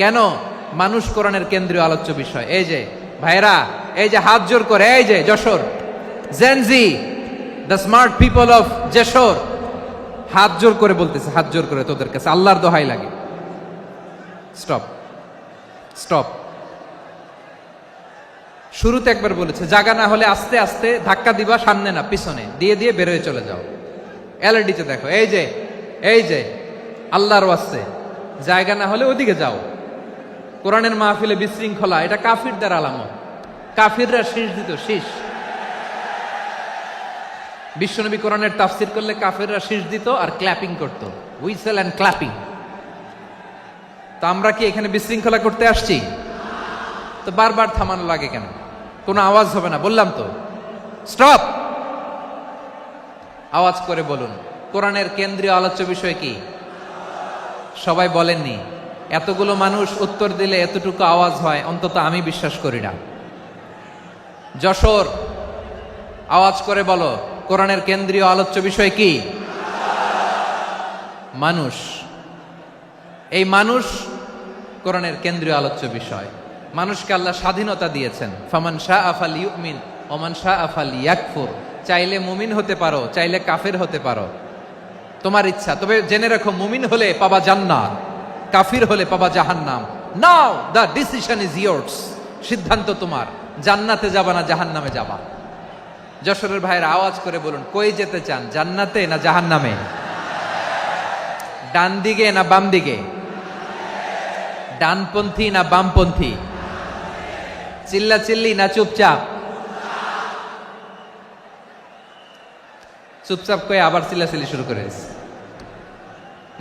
কেন মানুষ কোরআনের কেন্দ্রীয় আলোচ্য বিষয়? এই যে ভাইয়েরা, এই যে হাত জোর করে, এই যে Jessore Gen Z, the smart people of Jessore, হাত জোর করে বলতেছে, হাত জোর করে তোদের কাছে আল্লাহর দোহাই লাগে, স্টপ স্টপ। শুরুতে একবার বলেছে জায়গা না হলে আস্তে আস্তে ধাক্কা দিবা, সামনে না পিছনে, দিয়ে দিয়ে বেরোয় চলে যাও। এলইডিতে দেখো, এই যে আল্লাহর ওয়াস্তে জায়গা না হলে ওদিকে যাও। কোরআনের মাহফিলে বিশৃঙ্খলা, এটা কাফিরদের আলামত। কাফিররা শীষ দিত, শীষ। বিশ্বনবী কোরআনের তাফসির করলে কাফিররা শীষ দিত আর ক্ল্যাপিং করত, হুইসেল এন্ড ক্ল্যাপিং। তো আমরা কি এখানে বিশৃঙ্খলা করতে আসছি? তো বারবার থামানো লাগে কেন? কোনো আওয়াজ হবে না, বললাম তো, স্টপ। আওয়াজ করে বলুন, কোরআনের কেন্দ্রীয় আলোচ্য বিষয় কি? সবাই বলেননি। এতগুলো মানুষ উত্তর দিলে এতটুকু আওয়াজ হয়, অন্তত আমি বিশ্বাস করি না। যশোর, আওয়াজ করে বলো, কোরআনের কেন্দ্রীয় আলোচ্য বিষয় কি? মানুষ। এই মানুষ কোরআনের কেন্দ্রীয় আলোচ্য বিষয়। মানুষকে আল্লাহ স্বাধীনতা দিয়েছেন। ফামান শাআ ফালইউমিন ওয়া মান শাআ ফালইয়াকফুর। চাইলে মুমিন হতে পারো, চাইলে কাফের হতে পারো, তোমার ইচ্ছা। তবে জেনে রাখো, মুমিন হলে পাবা জান্নাত, কাফির হলে পাবা জাহান্নাম। নাও দ্য ডিসিশন ইজ ইয়ার্স। সিদ্ধান্ত তোমার, জান্নাতে যাবা না জাহান্নামে যাবা। যশোরের ভাইয়ের আওয়াজ করে বলুন, কই যেতে চান, জান্নাতে না জাহান্নামে? ডান দিকে না বাম দিকে? ডানপন্থী না বামপন্থী? চিল্লা চিল্লি না চুপচাপ? চুপচাপ কয়ে আবার চিল্লাচিল্লি শুরু করেছে।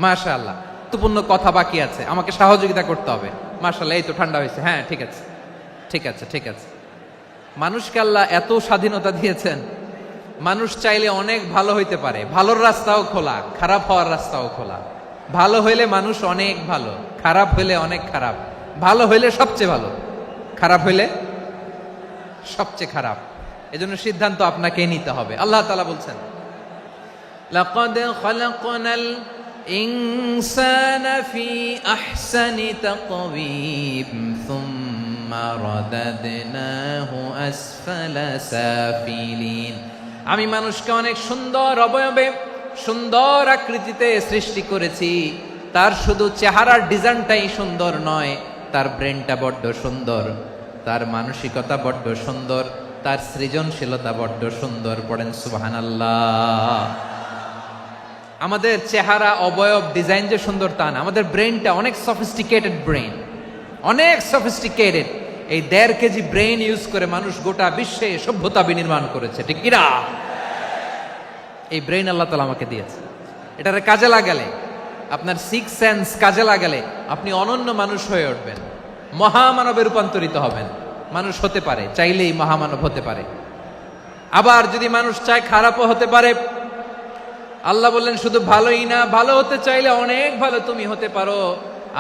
মাশাআল্লাহ, গুরুত্বপূর্ণ কথা বাকি আছে, আমাকে সহযোগিতা করতে হবে। মাশাআল্লাহ, এই তো ঠান্ডা হয়েছে। হ্যাঁ, ঠিক আছে ঠিক আছে ঠিক আছে। মানুষকে আল্লাহ এত স্বাধীনতা দিয়েছেন, মানুষ চাইলে অনেক ভালো হইতে পারে। ভালোর রাস্তাও খোলা, খারাপ হওয়ার রাস্তাও খোলা। ভালো হইলে মানুষ অনেক ভালো, খারাপ হইলে অনেক খারাপ। ভালো হইলে সবচেয়ে ভালো, খারাপ হইলে সবচেয়ে খারাপ। এজন্য সিদ্ধান্ত আপনাকে নিতে হবে। আল্লাহ তাআলা বলছেন, লাকাদ খালাকনাল ইনসানা ফি আহসানি তাকওয়িম সুম্মা রাদাদনাহু আসফালা সাফিলিন। আমি মানুষকে অনেক সুন্দর অবয়বে, সুন্দর আকৃতিতে সৃষ্টি করেছি। তার শুধু চেহারার ডিজাইনটাই সুন্দর নয়, তার ব্রেনটা বড্ড সুন্দর, তার মানসিকতা বড্ড সুন্দর, তার সৃজনশীলতা বড্ড সুন্দর। পড়েন সুবহানাল্লাহ। আমাদের চেহারা, অবয়ব, ডিজাইন যে সুন্দর তা না, আমাদের ব্রেনটা অনেক সফিস্টিকেটেড ব্রেন, অনেক সফিস্টিকেটেড। এই 1.5 কেজি ব্রেন ইউজ করে মানুষ গোটা বিশ্বে সভ্যতা বিনির্মাণ করেছে, ঠিক কিনা? এই ব্রেন আল্লাহ তাআলা আমাকে দিয়েছে। এটারে কাজে লাগালে, আপনার 6 সেন্স কাজে লাগালে আপনি অনন্য মানুষ হয়ে উঠবেন, মহামানবে রূপান্তরিত হবেন। মানুষ হতে পারে, চাইলেই মহামানব হতে পারে। আবার যদি মানুষ চায় খারাপও হতে পারে। আল্লাহ বললেন শুধু ভালোই না, ভালো হতে চাইলে অনেক ভালো তুমি হতে পারো,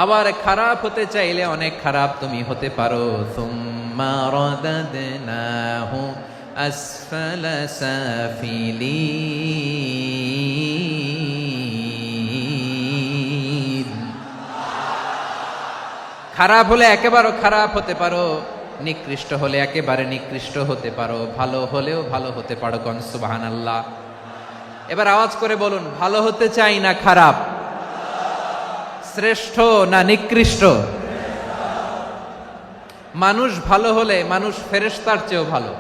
আবার খারাপ হতে চাইলে অনেক খারাপ তুমি হতে পারো। সুম্মা রাদাদনাহু আসফালা সাফিলিন। খারাপ হলে একেবারে খারাপ হতে পারো, নিকৃষ্ট হলে একেবারে নিকৃষ্ট হতে পারো, ভালো হলেও ভালো হতে পারো। কোন সুবহানাল্লাহ। এবার আওয়াজ করে বলুন, ভালো হতে চাই না খারাপ? শ্রেষ্ঠ না নিকৃষ্ট? মানুষ ভালো হলে মানুষ ফেরেশতার চেয়েও ভালো,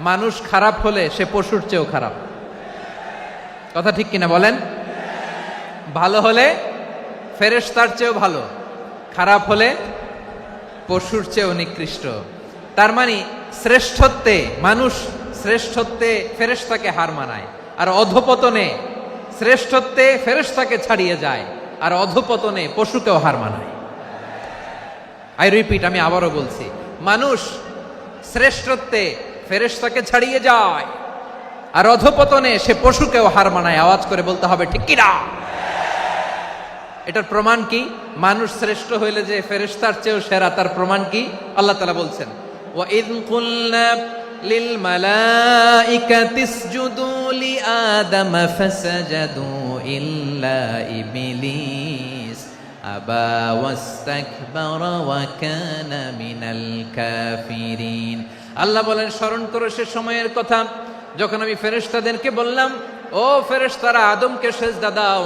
মানুষ খারাপ হলে সে পশুর চেয়েও খারাপ। কথা ঠিক কিনা বলেন? ভালো হলে ফেরেশতার চেয়েও ভালো, খারাপ হলে পশুর চেয়েও নিকৃষ্ট। তার মানে শ্রেষ্ঠত্বে মানুষ শ্রেষ্ঠত্বে ফেরেশতাকে হার মানায়, আর অধপতনে শ্রেষ্ঠত্বে ফেরেশতাকে ছাড়িয়ে যায়, আর অধপতনে পশুকেও হার মানায়। আই রিপিট, আমি আবারও বলছি, মানুষ শ্রেষ্ঠত্বে ফেরেশতাকে ছাড়িয়ে যায়, আর অধপতনে সে পশুকেও হার মানায়। আওয়াজ করে বলতে হবে ঠিক কিনা? এটার প্রমাণ কি? মানুষ শ্রেষ্ঠ হইলে যে ফেরেশতার চেয়েও সেরা, তার প্রমাণ কি? আল্লাহ তাআলা বলছেন, ওয়া ইয কুলনা লিল মালাইকাতি ইসজুদু লিআদাম ফাসাজাদু ইল্লা ইবলিস আবা ওয়াস্তাকবারা ওয়া কানা মিনাল কাফিরিন। আল্লাহ বলেন, স্মরণ করো সে সময়ের কথা যখন আমি ফেরেশতাদেরকে বললাম, ও ফেরেশতারা আদমকে সেজদা দাও।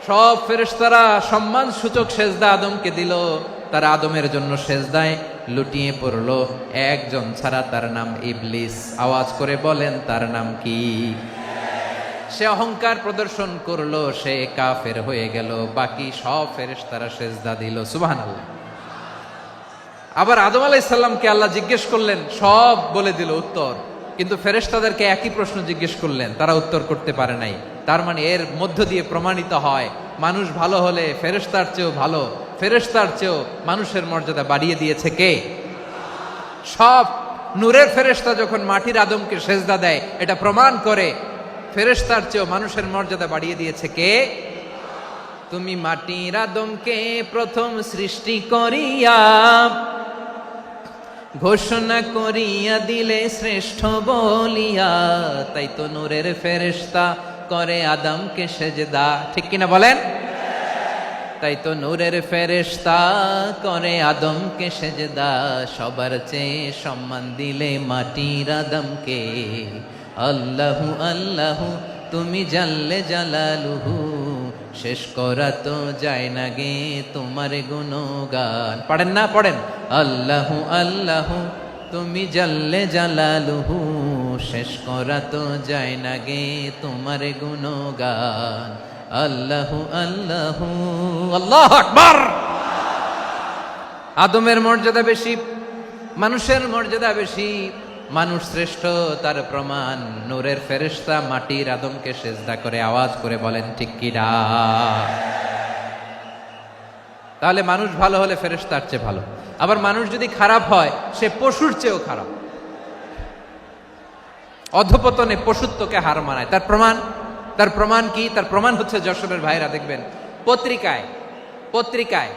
সব ফেরেশতারা সম্মান সূচক সেজদা আদমকে দিল, তারা আদমের জন্য সেজদায় লুটিয়ে পড়লো, একজন ছাড়া, তার নাম ইবলিস। আওয়াজ করে বলেন তার নাম কি? সে অহংকার প্রদর্শন করলো, সে কাফের হয়ে গেল, বাকি সব ফেরেশতারা সেজদা দিল। সুবহানাল্লাহ। আবার আদম আলাইহিস সালামকে আল্লাহ জিজ্ঞেস করলেন, সব বলে দিল উত্তর, কিন্তু ফেরেশতাদেরকে একই প্রশ্ন জিজ্ঞেস করলেন, তারা উত্তর করতে পারে নাই। তার মানে এর মধ্য দিয়ে প্রমাণিত হয়, মানুষ ভালো হলে ফেরেশতার চেয়েও ভালো, ফেরেশতার চেয়েও মানুষের মর্যাদা বাড়িয়ে দিয়েছে কে? সব নূরের ফেরেশতা যখন মাটির আদমকে সেজদা দেয়, এটা প্রমাণ করে ফেরেশতার চেয়েও মানুষের মর্যাদা বাড়িয়ে দিয়েছে কে? তুমি মাটির আদমকে প্রথম সৃষ্টি করিয়া ঘোষণা করিয়া দিলে শ্রেষ্ঠ বলিয়া, তাই তো নূরের ফেরেশতা করে আদমকে সেজদা। ঠিক কিনা বলেন? তাই তো নূরের ফেরেশতা করে আদমকে সেজদা, সবার চেয়ে সম্মান দিলে মাটির আদমকে। আল্লাহু আল্লাহু তুমি জাল্লে জালালুহু, শেষ করা তো যায় না গে তোমার গুণগান। পড়েন না? পড়েন। আল্লাহু আল্লাহু তুমি জাল্লে জালালুহু, শেষ করা তো যায় না গে তোমার গুণগান। আল্লাহু আল্লাহু আল্লাহু আকবার। আদমের মর্যাদা বেশি, মানুষের মর্যাদা বেশি, মানুষ শ্রেষ্ঠ, তার প্রমাণ নূরের ফেরেশতা মাটির আদমকে সেজদা করে। আওয়াজ করে বলেন ঠিক কিনা? তাহলে মানুষ ভালো হলে ফেরেশতার চেয়ে ভালো, আবার মানুষ যদি খারাপ হয় সে পশুর চেয়েও খারাপ। অধপতনে পশুত্বকে হার মানায়। তার প্রমাণ? তার প্রমাণ কি? তার প্রমাণ হচ্ছে, যশোরের ভাইরা দেখবেন পত্রিকায়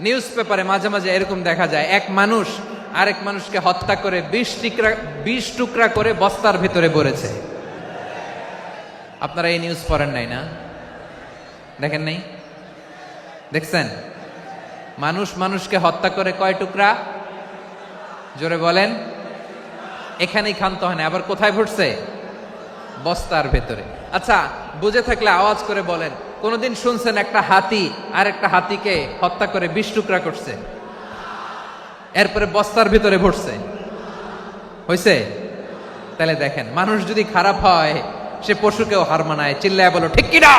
নিউজ পেপারে মাঝে মাঝে এরকম দেখা যায়, এক মানুষ আরেক মানুষকে হত্যা করে 20 টুকরা করে বস্তার ভিতরে ভরেছে। আপনারা এই নিউজ পড়েন নাই না? দেখেন নাই? দেখছেন? মানুষ মানুষকে হত্যা করে কয় টুকরা? জোরে বলেন। এখানেই ক্ষান্ত হয় না, আবার কোথায় ভরছে? বস্তার ভেতরে। আচ্ছা, বুঝে থাকলে আওয়াজ করে বলেন, কোনদিন শুনছেন একটা হাতি আর একটা হাতিকে হত্যা করে 20 টুকরা করছে, এরপরে বস্তার ভিতরে ভরছে? হইছে? তাহলে দেখেন, মানুষ যদি খারাপ হয় সে পশুকেও হার মানায়। চিল্লায় বলো ঠিক কিনা?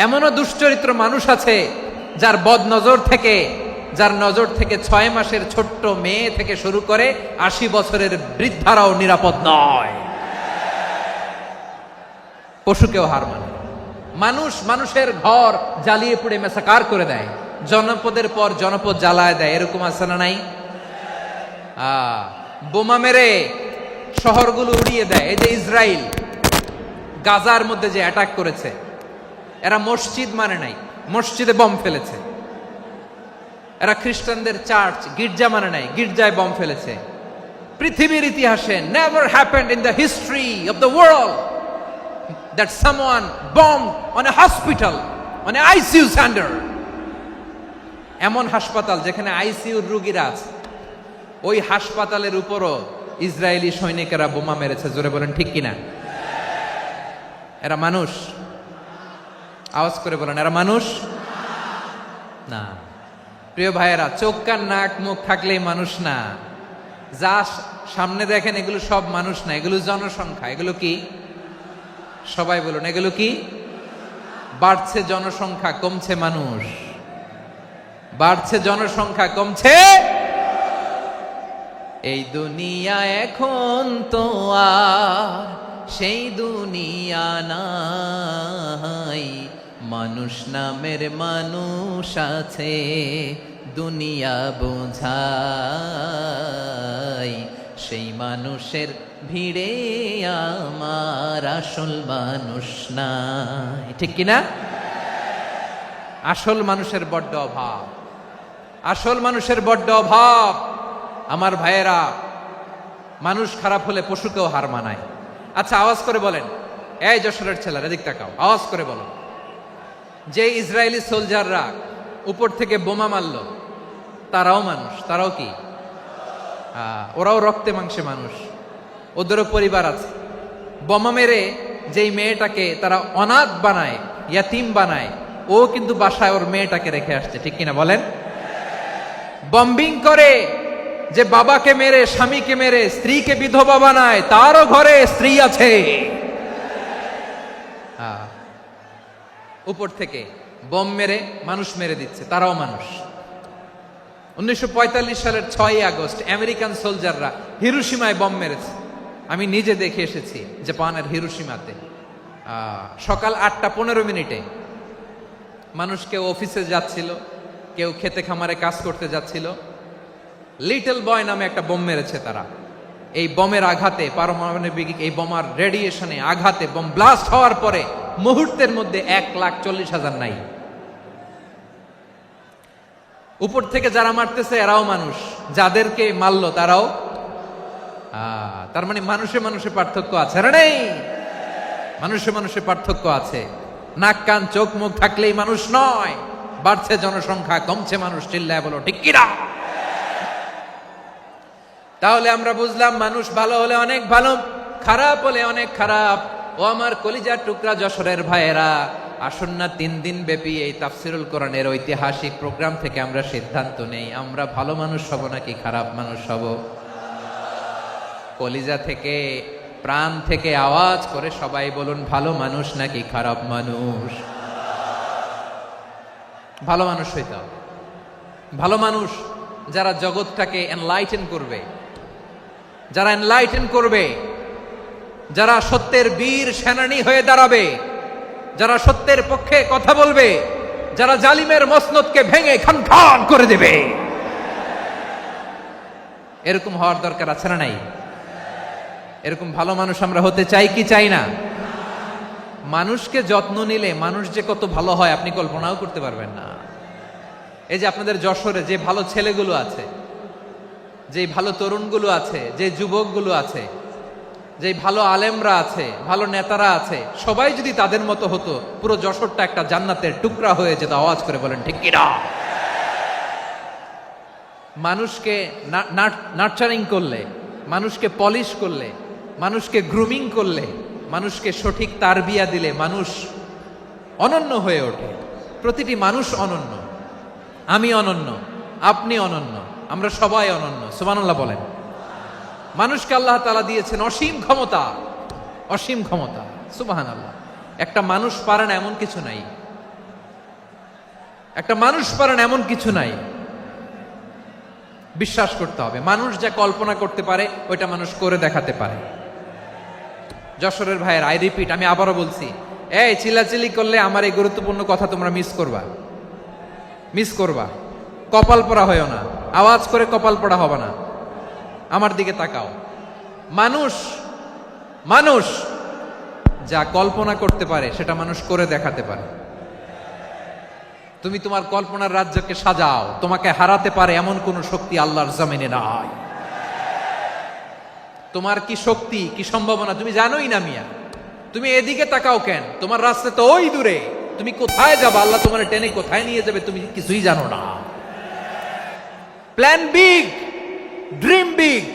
এমনও দুশ্চরিত্র মানুষ আছে যার যার নজর থেকে 6 মাসের ছোট্ট মেয়ে থেকে শুরু করে 80 বছরের বৃদ্ধারাও নিরাপদ নয়। পশুকেও হার মানে। মানুষ মানুষের ঘর জ্বালিয়ে পুড়ে মেসাকার করে দেয়, জনপদের পর জনপদ জ্বালায় দেয়। এরকম আছে না নাই? বোমা মেরে শহরগুলো উড়িয়ে দেয়। এই যে ইসরায়েল গাজার মধ্যে যে অ্যাটাক করেছে, এরা মসজিদ মানে নাই, মসজিদে বম ফেলেছে। এরা খ্রিস্টানদের চার্চ গির্জা মানে নাই, গির্জায় বম ফেলেছে। পৃথিবীর ইতিহাসে never happened in the history of the world that someone bombed on a hospital, on a ICU center. এমন হাসপাতাল যেখানে আইসিইউর রোগীরা আছে, ওই হাসপাতালের উপরও ইসরায়েলি সৈনিকেরা বোমা মেরেছে। জোরে বলেন ঠিক কিনা? এরা মানুষ। আওয়াজ করে বলেন, এরা মানুষ না। প্রিয় ভাইয়েরা, চোখ কান নাক মুখ থাকলেই মানুষ না। যা সামনে দেখেন এগুলো সব মানুষ না, এগুলো জনসংখ্যা। এগুলো কি? সবাই বলুন, এগুলো কি? বাড়ছে জনসংখ্যা, কমছে মানুষ। বাড়ছে জনসংখ্যা, কমছে। এই দুনিয়া এখন তো আর সেই দুনিয়া নাই, মানুষ নামের মানুষ আছে দুনিয়া বোঝাই, সেই মানুষের ভিড়ে আমার আসল মানুষ নাই। ঠিক কিনা? আসল মানুষের বড্ড অভাব, আসল মানুষের বড্ড অভাব। আমার ভাইয়েরা, মানুষ খারাপ হলে পশুকেও হার মানায়। আচ্ছা, আওয়াজ করে বলেন, এই যশোরের ছেলেরা এদিক তাকাও, আওয়াজ করে বলো, যে ইসরায়েলি সোলজাররা উপর থেকে বোমা মারলো তারাও মানুষ? তারাও কি? ওরাও রক্তে মাংসে মানুষ, ওদেরও পরিবার আছে। বোমা মেরে যেই মেয়েটাকে তারা অনাথ বানায়, ইয়াতিম বানায়, ও কিন্তু বাসায় ওর মেয়েটাকে রেখে আসছে। ঠিক কিনা বলেন? বম্বিং করে যে বাবাকে মেরে, স্বামীকে মেরে স্ত্রীকে বিধবা বানায়, তারও ঘরে স্ত্রী আছে। উপর থেকে বোম মেরে মানুষ মেরে দিচ্ছে, তারাও মানুষ। 1945 সালের 6 আগস্ট আমেরিকান সোলজাররা হিরোশিমায় বোম মেরেছে। আমি নিজে দেখে এসেছি জাপানের হিরোশিমাতে। সকাল 8:15 মানুষ কেউ অফিসে যাচ্ছিল, কেউ খেতে খামারে কাজ করতে যাচ্ছিল। লিটল বয় নামে একটা বোম মেরেছে তারা। এই বোমের আঘাতে, পারমাণবিক এই বোমার রেডিয়েশনে আঘাতে, বোম ব্লাস্ট হওয়ার পরে মুহূর্তের মধ্যে 1,40,000 নাই। উপর থেকে যারা মারতেছে এরাও মানুষ, যাদেরকে মারলো তারাও। তার মানে মানুষে মানুষে পার্থক্য আছে না? নেই? মানুষে মানুষে পার্থক্য আছে। নাক কান চোখ মুখ থাকলেই মানুষ নয়। বাড়ছে জনসংখ্যা, কমছে মানুষ। চিল্লায় বলো ঠিক কিনা? তাহলে আমরা বুঝলাম, মানুষ ভালো হলে অনেক ভালো, খারাপ হলে অনেক খারাপ। ও আমার কলিজার টুকরা যশোরের ভাইয়েরা, আসুন না 3 দিন ব্যাপী এই তাফসিরুল কোরআনের ঐতিহাসিক প্রোগ্রাম থেকে আমরা সিদ্ধান্ত নেই, আমরা ভালো মানুষ হব নাকি খারাপ মানুষ হব। কলিজা থেকে, প্রাণ থেকে আওয়াজ করে সবাই বলুন, ভালো মানুষ নাকি খারাপ মানুষ? ভালো মানুষ হইতে হবে। ভালো মানুষ যারা জগৎটাকে এনলাইটেন করবে, যারা এনলাইটেন করবে, যারা সত্যের বীর সেনানী হয়ে দাঁড়াবে, যারা সত্যের পক্ষে কথা বলবে, যারা জালিমের মসনদকে ভেঙে খান খান করে দেবে। এরকম হওয়ার দরকার আছে না নাই? এরকম ভালো মানুষ আমরা হতে চাই কি চাই না? মানুষকে যত্ন নিলে মানুষ যে কত ভালো হয় আপনি কল্পনাও করতে পারবেন না। এই যে আপনাদের যশোরে যে ভালো ছেলেগুলো আছে, যে ভালো তরুণগুলো আছে, যে যুবকগুলো আছে, যে ভালো আলেমরা আছে, ভালো নেতারা আছে, সবাই যদি তাদের মতো হতো, পুরো যশোরটা একটা জান্নাতের টুকরা হয়ে যেত। আওয়াজ করে বলেন ঠিক কিনা? মানুষকে নার্চারিং করলে, মানুষকে পলিশ করলে, মানুষকে গ্রুমিং করলে, মানুষকে সঠিক তারবিয়া দিলে মানুষ অনন্য হয়ে ওঠে। প্রতিটি মানুষ অনন্য। আমি অনন্য, আপনি অনন্য, আমরা সবাই অনন্য। সুবহানাল্লাহ বলেন। মানুষকে আল্লাহ তাআলা দিয়েছেন অসীম ক্ষমতা, অসীম ক্ষমতা। সুবহানাল্লাহ। একটা মানুষ পারে না এমন কিছু নাই, একটা মানুষ পারে না এমন কিছু নাই। বিশ্বাস করতে হবে, মানুষ যা কল্পনা করতে পারে ওইটা মানুষ করে দেখাতে পারে। যশোরের ভাইয়ের, আই রিপিট, আমি আবারও বলছি, এই চিল্লাচিল্লি করলে আমার এই গুরুত্বপূর্ণ কথা তোমরা মিস করবা, মিস করবা। কপাল পড়া হয়েও না, আওয়াজ করে কপাল পড়া হবে না। আমার দিকে তাকাও। মানুষ, মানুষ যা কল্পনা করতে পারে সেটা মানুষ করে দেখাতে পারে। তুমি তোমার কল্পনার রাজ্যকে সাজাও, তোমাকে হারাতে পারে এমন কোন শক্তি আল্লাহর জমিনে নাই। তোমার কি শক্তি, কি সম্ভাবনা তুমি জানোই না মিয়া। তুমি এদিকে তাকাও কেন? তোমার রাস্তা তো ওই দূরে। তুমি কোথায় যাবে, আল্লাহ তোমার টেনে কোথায় নিয়ে যাবে তুমি কিছুই জানো না। Plan big, dream big.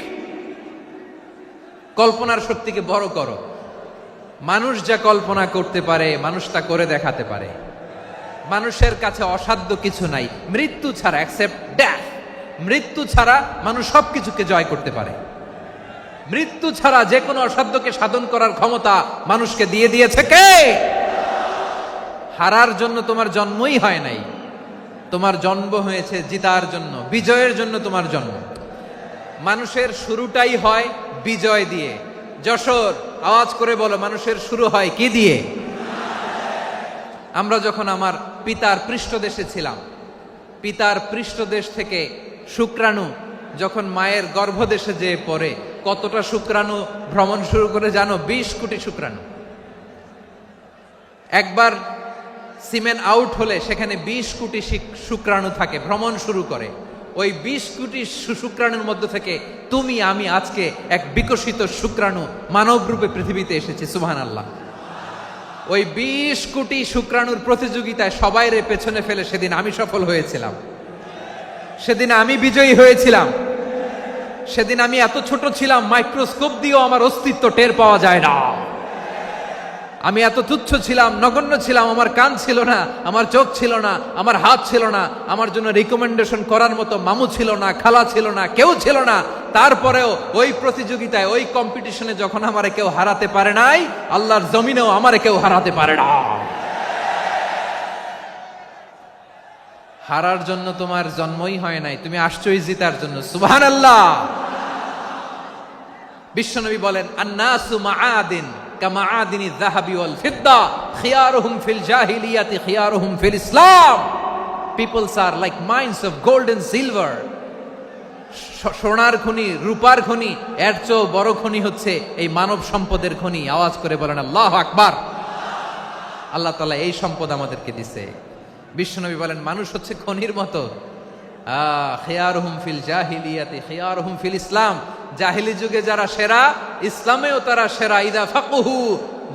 কল্পনার শক্তিকে বড় করো। মানুষ যা কল্পনা করতে পারে মানুষ তা করে দেখাতে পারে। মানুষের কাছে অসাধ্য কিছু নাই মৃত্যু ছাড়া, অ্যাকসেপ্ট ডেথ। মৃত্যু ছাড়া মানুষ সবকিছুকে জয় করতে পারে। মৃত্যু ছাড়া যে কোনো অসাধ্যকে সাধন করার ক্ষমতা মানুষকে দিয়ে দিয়েছে কে? হারার জন্য তোমার জন্মই হয় নাই, তোমার জন্ম হয়েছে জিতার জন্য, বিজয়ের জন্য তোমার জন্ম। মানুষের শুরুটাই হয় বিজয় দিয়ে। যশোর, আওয়াজ করে বলো, মানুষের শুরু হয় কি দিয়ে? আমরা যখন আমার পিতার পৃষ্ঠদেশে ছিলাম, পিতার পৃষ্ঠদেশ থেকে শুক্রাণু যখন মায়ের গর্ভদেশে যেয়ে পড়ে, কতটা শুক্রাণু ভ্রমণ শুরু করে জানো? 20 কোটি শুক্রাণু। একবার সিমেন আউট হলে সেখানে 20 কোটি শুক্রাণু থাকে, ভ্রমণ শুরু করে। ওই 20 কোটি শুক্রাণুর মধ্য থেকে তুমি আমি আজকে এক বিকশিত শুক্রাণু মানব রূপে পৃথিবীতে এসেছি। সুবহানাল্লাহ। ওই 20 কোটি শুক্রাণুর প্রতিযোগিতায় সবাইরে পেছনে ফেলে সেদিন আমি সফল হয়েছিলাম, সেদিন আমি বিজয়ী হয়েছিলাম। সেদিন আমি এত ছোট ছিলাম, মাইক্রোস্কোপ দিয়েও আমার অস্তিত্ব টের পাওয়া যায় না। আমি এত তুচ্ছ ছিলাম, নগণ্য ছিলাম। আমার কান ছিল না, আমার চোখ ছিল না, আমার হাত ছিল না, আমার জন্য রিকমেন্ডেশন করার মতো মামু ছিল না, খালা ছিল না, কেউ ছিল না। তারপরেও ওই প্রতিযোগিতায়, ওই কম্পিটিশনে যখন আমারে কেউ হারাতে পারে নাই, আল্লাহর জমিনেও আমারে কেউ হারাতে পারে না। হারার জন্য তোমার জন্মই হয় নাই, তুমি আসছোই জিতার জন্য। সুবহানাল্লাহ। বিশ্বনবী বলেন, আন্নাসু মাআদিন কামাআদিনি যাহাবি ওয়াল ফিদ্দা খিয়ারুহুম ফিল জাহিলিয়াতি খিয়ারুহুম ফিল ইসলাম। Peoples are like mines of gold and silver. সোনার খনি, রূপার খনি, এর চেয়েও বড় খনি হচ্ছে এই মানব সম্পদের খনি। আওয়াজ করে বলেন আল্লাহু আকবার। আল্লাহ তাআলা এই সম্পদ আমাদেরকে দিছে। বিশ্বনবী বলেন, মানুষ হচ্ছে খনির মতো। খিয়ারুহুম ফিল জাহিলিয়াতি খিয়ারুহুম ফিল ইসলাম। জাহিলি যুগে যারা সেরা, ইসলামেও তারা সেরা। ইদা ফাকুহু,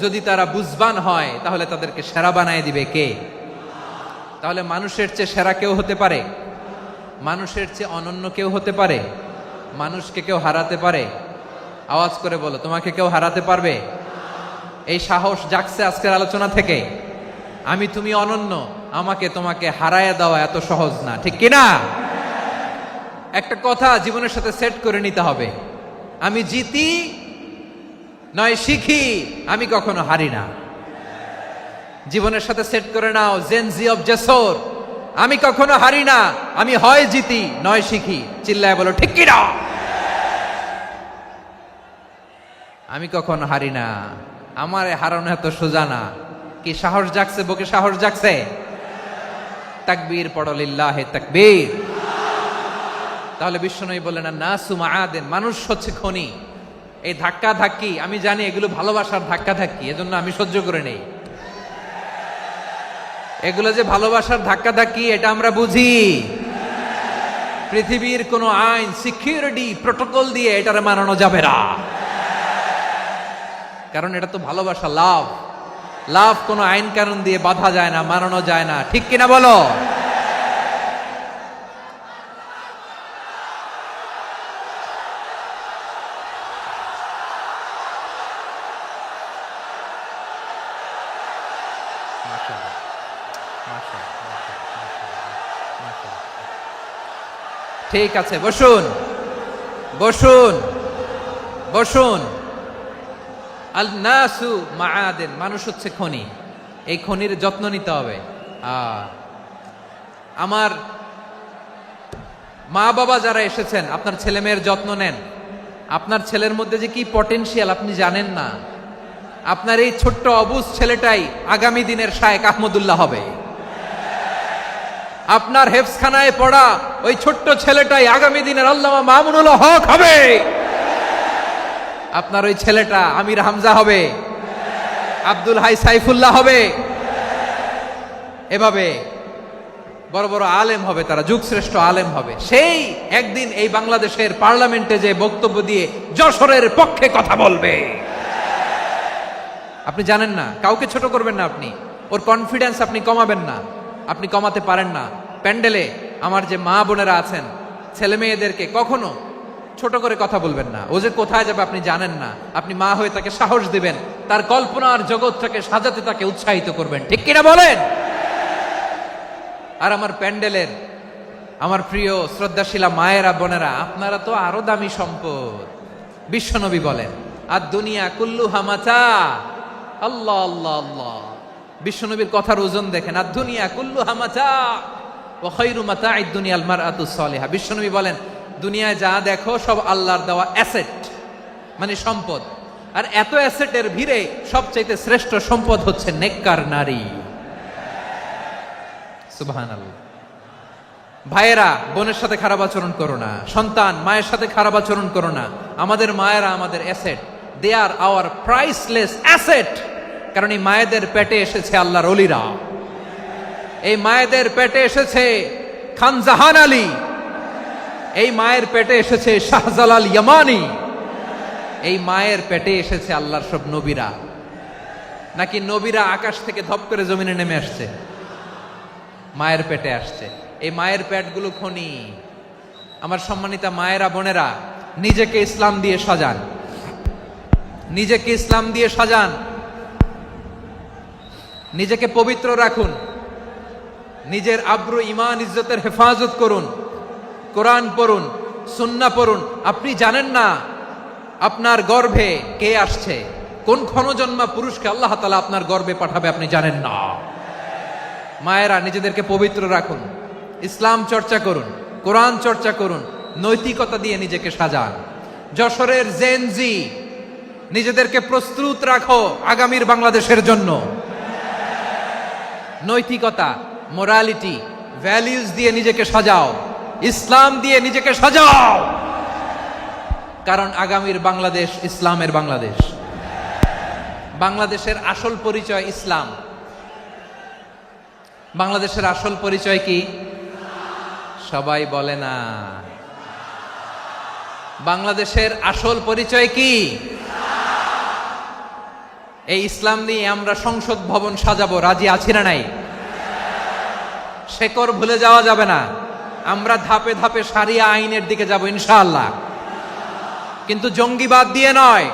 যদি তারা বুঝবান হয় তাহলে তাদেরকে সেরা বানায় দিবে কে? তাহলে মানুষের চেয়ে সেরা কেউ হতে পারে? মানুষের চেয়ে অনন্য কেউ হতে পারে? মানুষকে কেউ হারাতে পারে? আওয়াজ করে বলো, তোমাকে কেউ হারাতে পারবে? এই সাহস জাগছে আজকের আলোচনা থেকে। আমি তুমি অনন্য, আমাকে তোমাকে হারায় দেওয়া এত সহজ না, ঠিক কিনা? একটা কথা জীবনের সাথে সেট করে নিতে হবে, আমি জিতি নয় শিখি, আমি কখনো হারি না। জীবনের সাথে সেট করে নাও, জেনজি অফ যশোর, আমি কখনো হারি না, আমি হয় জিতি নয় শিখি। চিল্লায় বলো ঠিক কিনা? আমি কখনো হারি না, আমার হারানো এত সোজা না। কি সাহস জাগছে? বুকে সাহস জাগছে? তাকবীর পড়ো, লিল্লাহে তাকবীর। তাহলে বিশ্বনবী বললেন, নাসু মাআদিন, মানুষ হচ্ছে খনি। এই ধাক্কা ধাক্কি আমি জানি এগুলো ভালোবাসার ধাক্কা ধাক্কি, এজন্য আমি সহ্য করে নেই। এগুলো যে ভালোবাসার ধাক্কা ধাক্কি এটা আমরা বুঝি। পৃথিবীর কোন আইন, সিকিউরিটি প্রটোকল দিয়ে এটারে মানানো যাবে না, কারণ এটা তো ভালোবাসা, লাভ। লাভ কোনো আইন কানুন দিয়ে বাধা যায় না, মানানো যায় না, ঠিক কিনা বলো? ঠিক আছে, বসুন বসুন বসুন। আল নাসু মাআদিন, মানুষ হচ্ছে খনি। এই খনির যত্ন নিতে হবে। আমার মা বাবা যারা এসেছেন, আপনার ছেলে মেয়ের যত্ন নেন। আপনার ছেলের মধ্যে যে কি পটেনশিয়াল আপনি জানেন না। আপনার এই ছোট্ট অবুজ ছেলেটাই আগামী দিনের শায়েখ আহমদুল্লাহ হবে। আপনার হেফজখানায় পড়া ওই ছোট্ট ছেলেটাই আগামী দিনের আল্লামা মামুনুল হক হবে। আপনার ওই ছেলেটা আমির হামজা হবে, আব্দুল হাই সাইফুল্লাহ হবে। এভাবে বড় বড় আলেম হবে, তারা যুগশ্রেষ্ঠ আলেম হবে। সেই একদিন এই বাংলাদেশের পার্লামেন্টে যে বক্তব্য দিয়ে যশোরের পক্ষে কথা বলবে। আপনি জানেন না, কাউকে ছোট করবেন না আপনি। ওর কনফিডেন্স আপনি কমাবেন না, আপনি কমাতে পারেন না। প্যান্ডেলে আমার যে মা বোনেরা আছেন, ছেলে মেয়েদেরকে কখনো ছোট করে কথা বলবেন না। ও যে কোথায় যাবে আপনি জানেন না। আপনি মা হয়ে তাকে সাহস দিবেন, তার কল্পনার জগৎটাকে সাজাতে তাকে উৎসাহিত করবেন, ঠিক কিনা বলেন? আর আমার প্যান্ডেলের আমার প্রিয় শ্রদ্ধাশীলা মায়েরা বোনেরা, আপনারা তো আরো দামি সম্পদ। বিশ্বনবী বলেন, আর দুনিয়া কুল্লুহা মাতা। আল্লাহ আল্লাহ আল্লাহ, বিশ্বনবীর কথার ওজন দেখেন। আর দুনিয়া কুল্লুহা মাতা ওয়া খায়রু মাতা'আদ দুনিয়া আল মারআতুস সালিহা। বিশ্বনবী বলেন, দুনিয়ায় যা দেখো সব আল্লাহর দেওয়া অ্যাসেট, মানে সম্পদ। আর এত অ্যাসেটের ভিড়ে সবচাইতে শ্রেষ্ঠ সম্পদ হচ্ছে নেককার নারী। সুবহানাল্লাহ। ভাইয়েরা বোনের সাথে খারাপ আচরণ করো না, সন্তান মায়ের সাথে খারাপ আচরণ করো না। আমাদের মায়েরা আমাদের asset, they are our priceless asset. কারণ এই মায়েদের পেটে এসেছে আল্লাহর ওলিরা, এই মায়েদের পেটে এসেছে খান জাহান আলী, এই মায়ের পেটে এসেছে শাহজালাল ইয়ামানি, এই মায়ের পেটে এসেছে আল্লাহর সব নবীরা। নাকি নবীরা আকাশ থেকে ধপ করে জমিনে নেমে আসছে? মায়ের পেটে আসছে। এই মায়ের পেটগুলো খনি। আমার সম্মানিতা মায়েরা বোনেরা, নিজেকে ইসলাম দিয়ে সাজান, নিজেকে ইসলাম দিয়ে সাজান, নিজেকে পবিত্র রাখুন, নিজের আব্রু ইমান ইজ্জতের হেফাজত করুন, কোরআন পড়ুন, সুন্নাহ পড়ুন। আপনি জানেন না আপনার গর্ভে কে আসছে, কোন ক্ষণজন্মা পুরুষকে আল্লাহ তাআলা আপনার গর্ভে পাঠাবে আপনি জানেন না। মায়েরা নিজেদেরকে পবিত্র রাখুন, ইসলাম চর্চা করুন, কোরআন চর্চা করুন, নৈতিকতা দিয়ে নিজেকে সাজান। যশোরের জেনজি, নিজেদেরকে প্রস্তুত রাখো আগামীর বাংলাদেশের জন্য। নৈতিকতা, মোরালিটি, ভ্যালিউজ দিয়ে নিজেকে সাজাও, ইসলাম দিয়ে নিজেকে সাজাও। কারণ আগামীর বাংলাদেশ ইসলামের বাংলাদেশ। বাংলাদেশের আসল পরিচয় ইসলাম। বাংলাদেশের আসল পরিচয় কি? সবাই বলে না। বাংলাদেশের আসল পরিচয় কি? এই ইসলাম নিয়ে আমরা সংসদ ভবন সাজাবো, রাজি আছি না নাই? শেকড় ভুলে যাওয়া যাবে না। আমরা ধাপে ধাপে শারিয়া আইনের দিকে যাব ইনশাআল্লাহ, কিন্তু জঙ্গিবাদ দিয়ে নয়,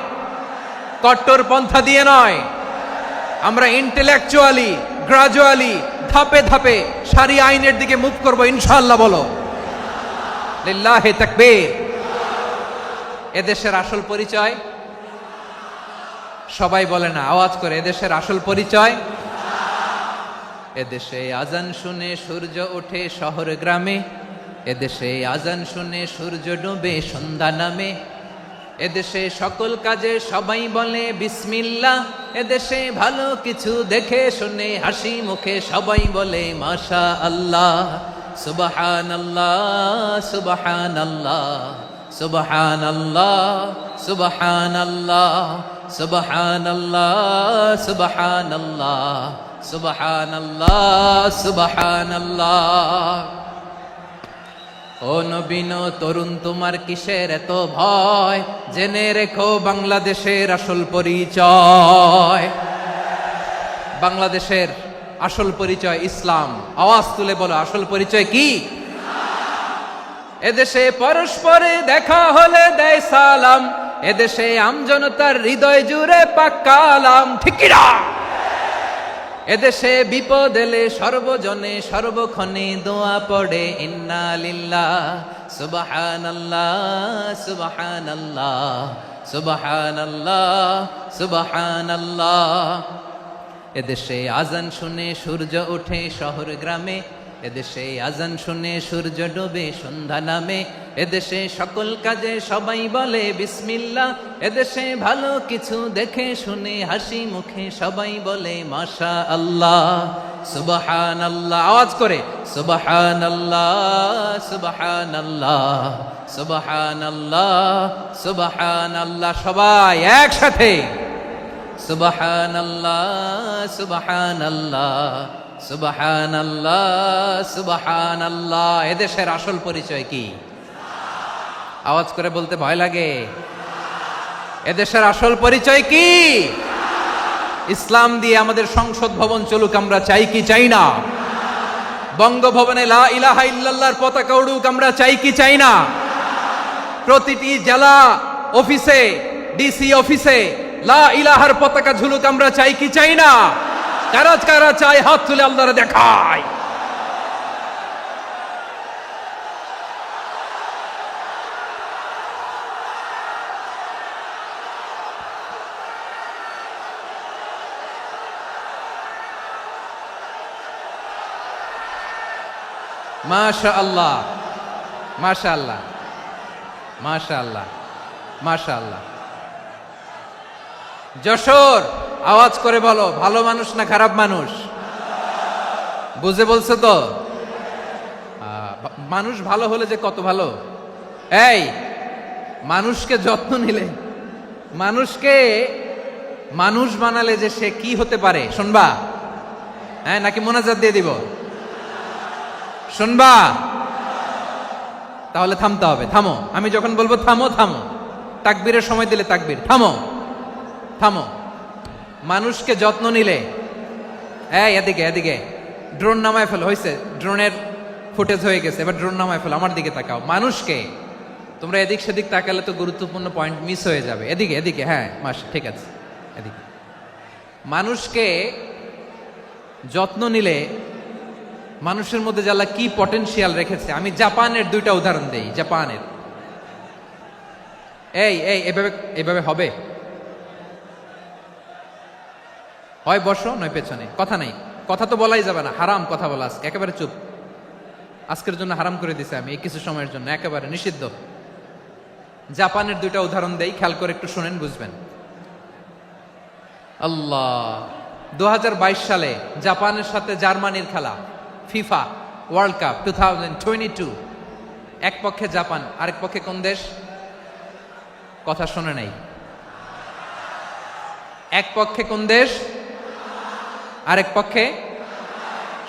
কট্টরপন্থা দিয়ে নয়। আমরা ইন্টেলেকচুয়ালি, গ্রাজুয়ালি, ধাপে ধাপে শারিয়া আইনের দিকে মুভ করব ইনশাআল্লাহ। বলো লিল্লাহি তাকবীর। এদেশের আসল পরিচয় সবাই বলে না, আওয়াজ করে, এদেশের আসল পরিচয়। এদেশে আজান শুনে সূর্য ওঠে শহর গ্রামে, এদেশে আজান শুনে সূর্য ডুবে সন্ধ্যা নামে, এদেশে সকল কাজে সবাই বলে বিসমিল্লাহ, এদেশে ভালো কিছু দেখে শুনে হাসি মুখে সবাই বলে মাশা আল্লাহ। সুবহানাল্লাহ সুবহানাল্লাহ সুবহানাল্লাহ সুবহানাল্লাহ সুবহানাল্লাহ সুবহানাল্লাহ সুবহানাল্লাহ সুবহানাল্লাহ। ও নবীন তরুণ, তোমার কিসের এত ভয়? জেনে রেখো বাংলাদেশের আসল পরিচয়। বাংলাদেশের আসল পরিচয় ইসলাম। আওয়াজ তুলে বলো, আসল পরিচয় কি? এদেশে পরস্পরে দেখা হলে দেয় সালাম, এদেশে আমজনতার হৃদয় জুড়ে পাক্কা আলাম। ঠিক কি না? এদেশে বিপদ এলে সর্বজনে সর্বক্ষণে দোয়া পড়ে ইন্না লিল্লাহ সুবহানাল্লাহ সুবহানাল্লাহ সুবহানাল্লাহ সুবহানাল্লাহ। এদেশে আজান শুনে সূর্য ওঠে শহর গ্রামে, এদেশে আজান শুনে সূর্য ডোবে সন্ধ্যা নামে, এদেশে সকল কাজে সবাই বলে বিসমিল্লাহ, এদেশে ভালো কিছু দেখে শুনে হাসি মুখে সবাই বলে মাশা আল্লাহ সুবহানাল্লাহ। আওয়াজ করে সুবহানাল্লাহ সুবহানাল্লাহ সুবহানাল্লাহ সুবহানাল্লাহ। সবাই একসাথে সুবহানাল্লাহ সুবহানাল্লাহ সুবহানাল্লাহ সুবহানাল্লাহ। এদেশের আসল পরিচয় কি? আওয়াজ করে বলতে ভয় লাগে। এদেশের আসল পরিচয় কি? ইসলাম দিয়ে আমাদের সংসদ ভবন চলুক, আমরা চাই কি চাই না? বঙ্গভবনে লা ইলাহা ইল্লাল্লাহর পতাকা উড়ুক, আমরা চাই কি চাই না? প্রতিটি জেলা অফিসে, ডিসি অফিসে লা ইলাহার পতাকা ঝুলুক, আমরা চাই কি চাই না? কারা কারা চাই হাত তুলে আল্লাহরে দেখায়। মাশাআল্লাহ, মাশাআল্লাহ, মাশাআল্লাহ, মাশাআল্লাহ। যশোর, আওয়াজ করে বলো, ভালো মানুষ না খারাপ মানুষ? বুঝে বলছো তো? মানুষ ভালো হলে যে কত ভালো। এই মানুষকে যত্ন নিলে, মানুষকে মানুষ বানালে যে সে কি হতে পারে শুনবা? হ্যাঁ, নাকি মোনাজাত দিয়ে দিব? শুনবা? তাহলে থামতে হবে। থামো, আমি যখন বলবো থামো থামো, তাকবীরের সময় দিলে তাকবীর, থামো থামো। মানুষকে যত্ন নিলে, এই এদিকে এদিকে, ড্রোন নামায় ফেলো। হয়েছে, ড্রোনের ফুটেজ হয়ে গেছে, এবার ড্রোন নামায় ফেলো। আমার দিকে তাকাও। মানুষকে, তোমরা এদিক সেদিক তাকালে তো গুরুত্বপূর্ণ পয়েন্ট মিস হয়ে যাবে। এদিকে এদিকে, হ্যাঁ ঠিক আছে, এদিকে। মানুষকে যত্ন নিলে মানুষের মধ্যে যারা কি পটেনশিয়াল রেখেছে। আমি জাপানের দুইটা উদাহরণ দেই। জাপানের, এই এই এভাবে এভাবে হবে, হয় বসো নয় পেছনে, কথা নাই, কথা তো বলাই যাবে না, হারাম কথা বলা। আজকে একেবারে চুপ, আজকের জন্য হারাম করে দিছে আমি, এই কিছু সময়ের জন্য একেবারে নিষিদ্ধ। জাপানের দুইটা উদাহরণ দেই, খেয়াল করে একটু শুনেন, বুঝবেন। আল্লাহ, 2022 সালে জাপানের সাথে জার্মানির খেলা, ফিফা ওয়ার্ল্ড কাপ 2022। এক পক্ষে জাপান, আরেক পক্ষে কোন দেশ? কথা শোনে নাই। এক পক্ষে কোন দেশ? আরেক পক্ষে?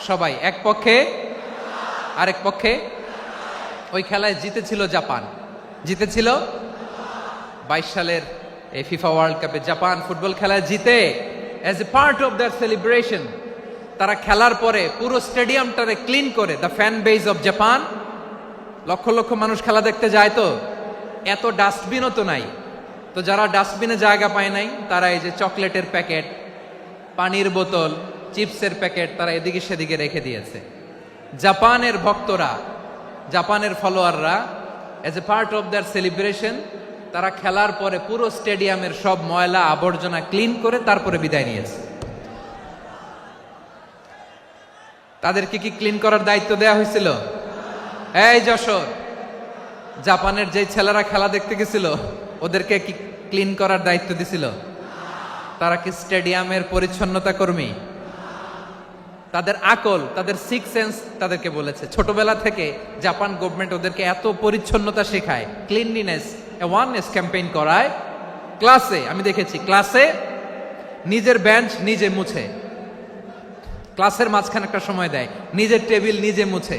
সবাই। এক পক্ষে, আরেক পক্ষে। ওই খেলায় জিতেছিল জাপান, জিতেছিল 22 সালের এই ফিফা ওয়ার্ল্ড কাপে। জাপান ফুটবল খেলায় জিতে, as a part of that celebration তারা খেলার পরে পুরো স্টেডিয়ামটারে ক্লিন করে। The fan base of Japan, lakh lakh মানুষ খেলা দেখতে যায়, তো এত ডাস্টবিনও তো নাই। তো যারা ডাস্টবিনে জায়গা পায় নাই, তারা এই যে চকলেটের প্যাকেট, পানির বোতল, চিপসের প্যাকেট তারা এদিকে সেদিকে রেখে দিয়েছে। জাপানের ভক্তরা, জাপানের ফলোয়াররা, as a part of that celebration তারা খেলার পরে পুরো স্টেডিয়ামের সব ময়লা আবর্জনা ক্লিন করে তারপরে বিদায় নিয়েছে। তাদেরকে কি ক্লিন করার দায়িত্ব দেয়া হয়েছিল? এই যশোর, জাপানের যে ছেলেরা খেলা দেখতে গেছিল ওদেরকে কি ক্লিন করার দায়িত্ব দিছিল? তারা কি স্টেডিয়ামের পরিচ্ছন্নতা কর্মী? তাদের আকল, তাদের সিক্স সেন্স তাদেরকে বলেছে। ছোটবেলা থেকে জাপান গভর্নমেন্ট ওদেরকে এত পরিচ্ছন্নতা শেখায়, ক্লিনলিনেস অ্যাওয়ারনেস ক্যাম্পেইন করায়। ক্লাসে আমি দেখেছি, ক্লাসে নিজের বেঞ্চ নিজে মুছে, ক্লাসের মাঝখানে একটা সময় দেয়, নিজের টেবিল নিজে মুছে,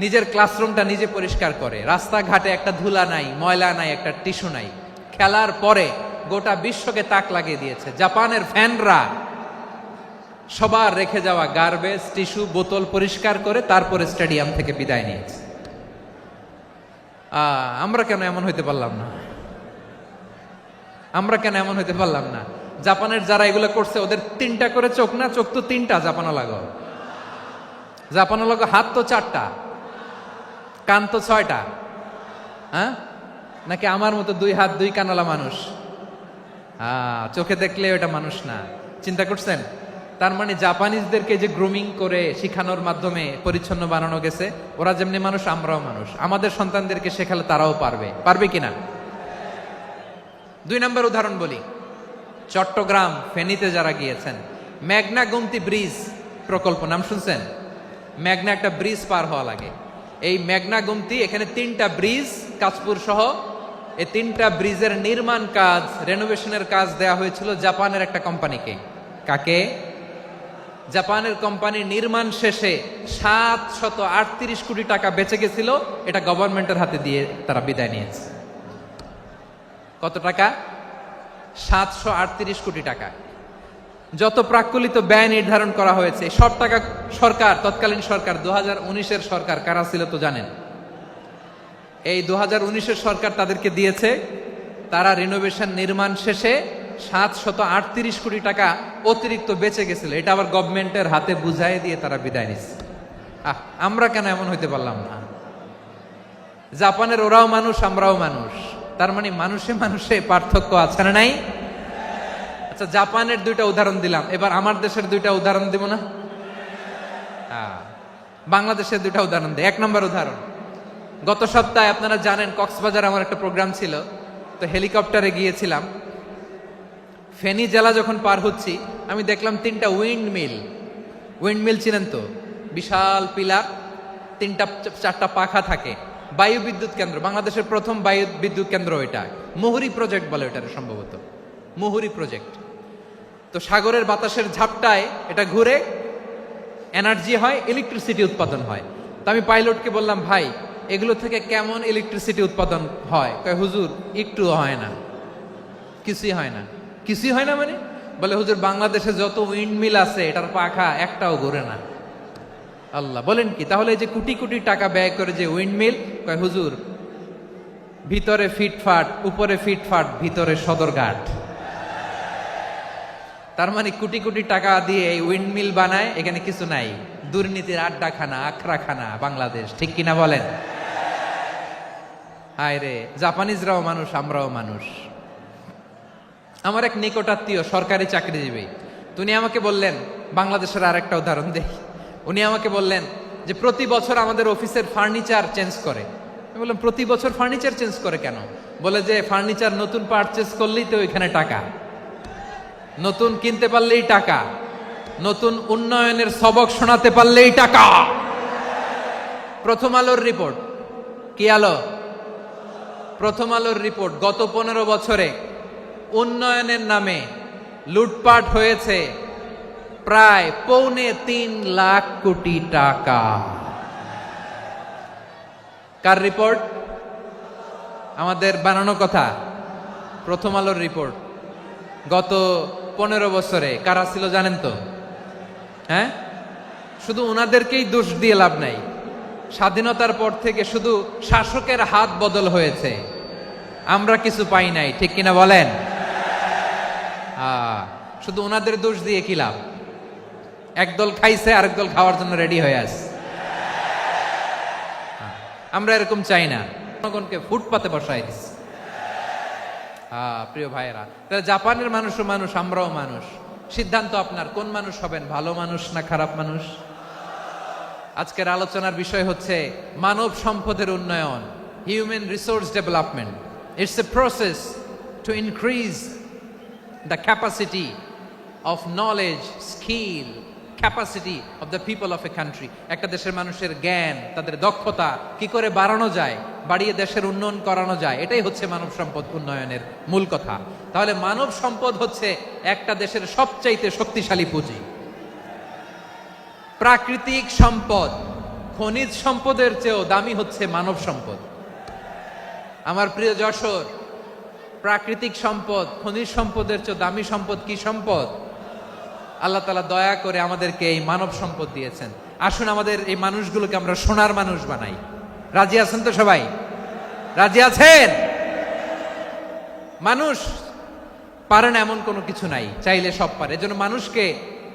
নিজের ক্লাসরুমটা নিজে পরিষ্কার করে। রাস্তাঘাটে একটা ধুলা নাই, ময়লা নাই, একটা টিস্যু নাই। খেলার পরে গোটা বিশ্বকে তাক লাগিয়ে দিয়েছে। জাপানের ফ্যানরা সবার রেখে যাওয়া গার্বেজ, টিস্যু, বোতল পরিষ্কার করে তারপরে স্টেডিয়াম থেকে বিদায় নিয়েছে। আমরা কেন এমন হইতে পারলাম না? আমরা কেন এমন হইতে পারলাম না? জাপানের যারা এগুলো করছে ওদের 3টা করে চোখ না? চোখ তো 3টা, জাপানো লাগো। জাপানো লাগো হাত তো 4টা, কান তো 6টা। হ্যাঁ, নাকি আমার মতো 2 হাত 2 কানওয়ালা মানুষ? চোখে দেখলে ওটা মানুষ না। চিন্তা করছেন? তার মানে জাপানিজদেরকে যে গ্রুমিং করে শিখানোর মাধ্যমে পরিচ্ছন্ন বানানো গেছে। ওরা যেমনি মানুষ, আমরাও মানুষ। আমাদের সন্তানদেরকে শেখালে তারাও পারবে। পারবে কিনা? 2 নম্বর উদাহরণ বলি। চট্টগ্রাম ফেনীতে যারা গিয়েছেন, মেঘনা গুমতি ব্রিজ প্রকল্প নাম শুনছেন? মেঘনা একটা ব্রিজ পার হওয়া লাগে। এই মেঘনা গুমতি, এখানে 3টা ব্রিজ, কাঁচপুর সহ এই 3টা ব্রিজের নির্মাণ কাজ, রেনোভেশনের কাজ দেয়া হয়েছিল জাপানের একটা কোম্পানিকে। কাকে? জাপানের কোম্পানি। নির্মাণ শেষে 738 কোটি টাকা বেঁচে গেছিল, এটা গভর্নমেন্টের হাতে দিয়ে তারা বিদায় নিয়েছে। কত টাকা? 738 কোটি টাকা। যত প্রাক্কলিত ব্যয় নির্ধারণ করা হয়েছে সব টাকা সরকার, তৎকালীন সরকার 2019-এর সরকার, কারা ছিল তো জানেন? এই 2019-এর সরকার তাদেরকে দিয়েছে। তারা রিনোভেশন নির্মাণ শেষে 738 কোটি টাকা অতিরিক্ত বেঁচে গেছিল, এটা আবার গভর্নমেন্টের হাতে বুঝাই দিয়ে তারা বিদায় নিচ্ছে। আমরা কেন এমন হইতে পারলাম না? জাপানের ওরাও মানুষ, আমরাও মানুষ। তার মানে মানুষে মানুষে পার্থক্য আছে না নাই? আচ্ছা, জাপানের 2টা উদাহরণ দিলাম, এবার আমার দেশের 2টা উদাহরণ দিব না? বাংলাদেশের দুটা উদাহরণ দেয়। 1 নম্বর উদাহরণ, গত সপ্তাহে আপনারা জানেন কক্সবাজার আমার একটা প্রোগ্রাম ছিল, তো হেলিকপ্টারে গিয়েছিলাম। ফেনী জেলা যখন পার হচ্ছি আমি দেখলাম 3টা উইন্ডমিল চিনেন তো, বিশাল পিলার, 3টা-4টা পাখা থাকে, বায়ু বিদ্যুৎ কেন্দ্র, বাংলাদেশের প্রথম বায়ু বিদ্যুৎ কেন্দ্র এটা, মুহুরী প্রজেক্ট বলে এটার সম্ভবত, মুহুরী প্রজেক্ট। তো সাগরের বাতাসের ঝাপটায় এটা ঘুরে এনার্জি হয়, ইলেকট্রিসিটি উৎপাদন হয়। তো আমি পাইলটকে বললাম, ভাই এগুলো থেকে কেমন ইলেকট্রিসিটি উৎপাদন হয়? কয় হুজুর একটু হয় না, কিছুই হয় না। কিছুই হয় না মানে? বলে হুজুর বাংলাদেশে যত উইন্ডমিল আছে এটার পাখা একটাও ঘুরে না। আল্লাহ, বলেন কি? তাহলে এই যে কোটি কোটি টাকা ব্যয় করে যে উইন্ডমিল, কয় হুজুর ভিতরে ফিটফাট, উপরে ফিটফাট, ভিতরে সদরঘাট। তার মানে কোটি কোটি টাকা দিয়ে এই উইন্ডমিল বানায়, এখানে কিছু নাই, দুর্নীতির আড্ডাখানা, আখড়াখানা বাংলাদেশ, ঠিক কিনা বলেন? হায় রে, জাপানিজরাও মানুষ, আমরাও মানুষ। আমার এক নিকটাত্মীয় সরকারি চাকরিজীবী, উনি আমাকে বললেন, বাংলাদেশের আরেকটা উদাহরণ দেখি, উনি আমাকে বললেন যে প্রতি বছর আমাদের অফিসের ফার্নিচার চেঞ্জ করে। আমি বললাম প্রতি বছর ফার্নিচার চেঞ্জ করে কেন? বলে যে ফার্নিচার নতুন পারচেজ করলেই তো ওইখানে টাকা, নতুন কিনতে পারলেই টাকা, নতুন উন্নয়নের সবক শোনাতে পারলেই টাকা। প্রথম আলোর রিপোর্ট, কি আলো? প্রথম আলোর রিপোর্ট, গত 15 বছরে উন্নয়নের নামে লুটপাট হয়েছে প্রায় 3.25 লাখ কোটি টাকা। কার রিপোর্ট? আমাদের বানানো কথা, প্রথম আলোর রিপোর্ট। গত 15 বছরে কারা ছিল জানেন তো? হ্যাঁ, শুধু ওনাদেরকেই দোষ দিয়ে লাভ নাই। স্বাধীনতার পর থেকে শুধু শাসকের হাত বদল হয়েছে, আমরা কিছু পাই নাই, ঠিক কিনা বলেন? শুধু ওনাদের দোষ দিয়ে কি লাভ? একদল খাইছে, আরেক দল খাওয়ার জন্য রেডি হয়ে আছে। আমরা এরকম চাই না, জনগণকে ফুটপাতে বসাই দিচ্ছে। প্রিয় ভাইয়েরা, তাহলে জাপানের মানুষও মানুষ, আমরাও মানুষ। সিদ্ধান্ত আপনার, কোন মানুষ হবেন, ভালো মানুষ না খারাপ মানুষ? আজকের আলোচনার বিষয় হচ্ছে মানব সম্পদের উন্নয়ন, human resource development. It's a process to increase the capacity of knowledge, skill, capacity of the people of a country. একটা দেশের মানুষের জ্ঞান, তাদের দক্ষতা কি করে বাড়ানো যায়, বাড়িয়ে দেশের উন্নয়ন করানো যায়, এটাই হচ্ছে মানব সম্পদ উন্নয়নের মূল কথা। তাহলে মানব সম্পদ হচ্ছে একটা দেশের সবচাইতে শক্তিশালী পুঁজি। প্রাকৃতিক সম্পদ, খনিজ সম্পদের চেয়েও দামি হচ্ছে মানব সম্পদ। আমার প্রিয় যশোর, প্রাকৃতিক সম্পদ, খনিজ সম্পদের চেয়ে দামি সম্পদ কি সম্পদ? আল্লাহ তাআলা দয়া করে আমাদেরকে এই মানব সম্পদ দিয়েছেন। আসুন আমাদের এই মানুষগুলোকে আমরা সোনার মানুষ বানাই। রাজি আছেন তো সবাই? রাজি আছেন? মানুষ পারে না এমন কোনো কিছু নাই, চাইলে সব পারে। এজন্য মানুষকে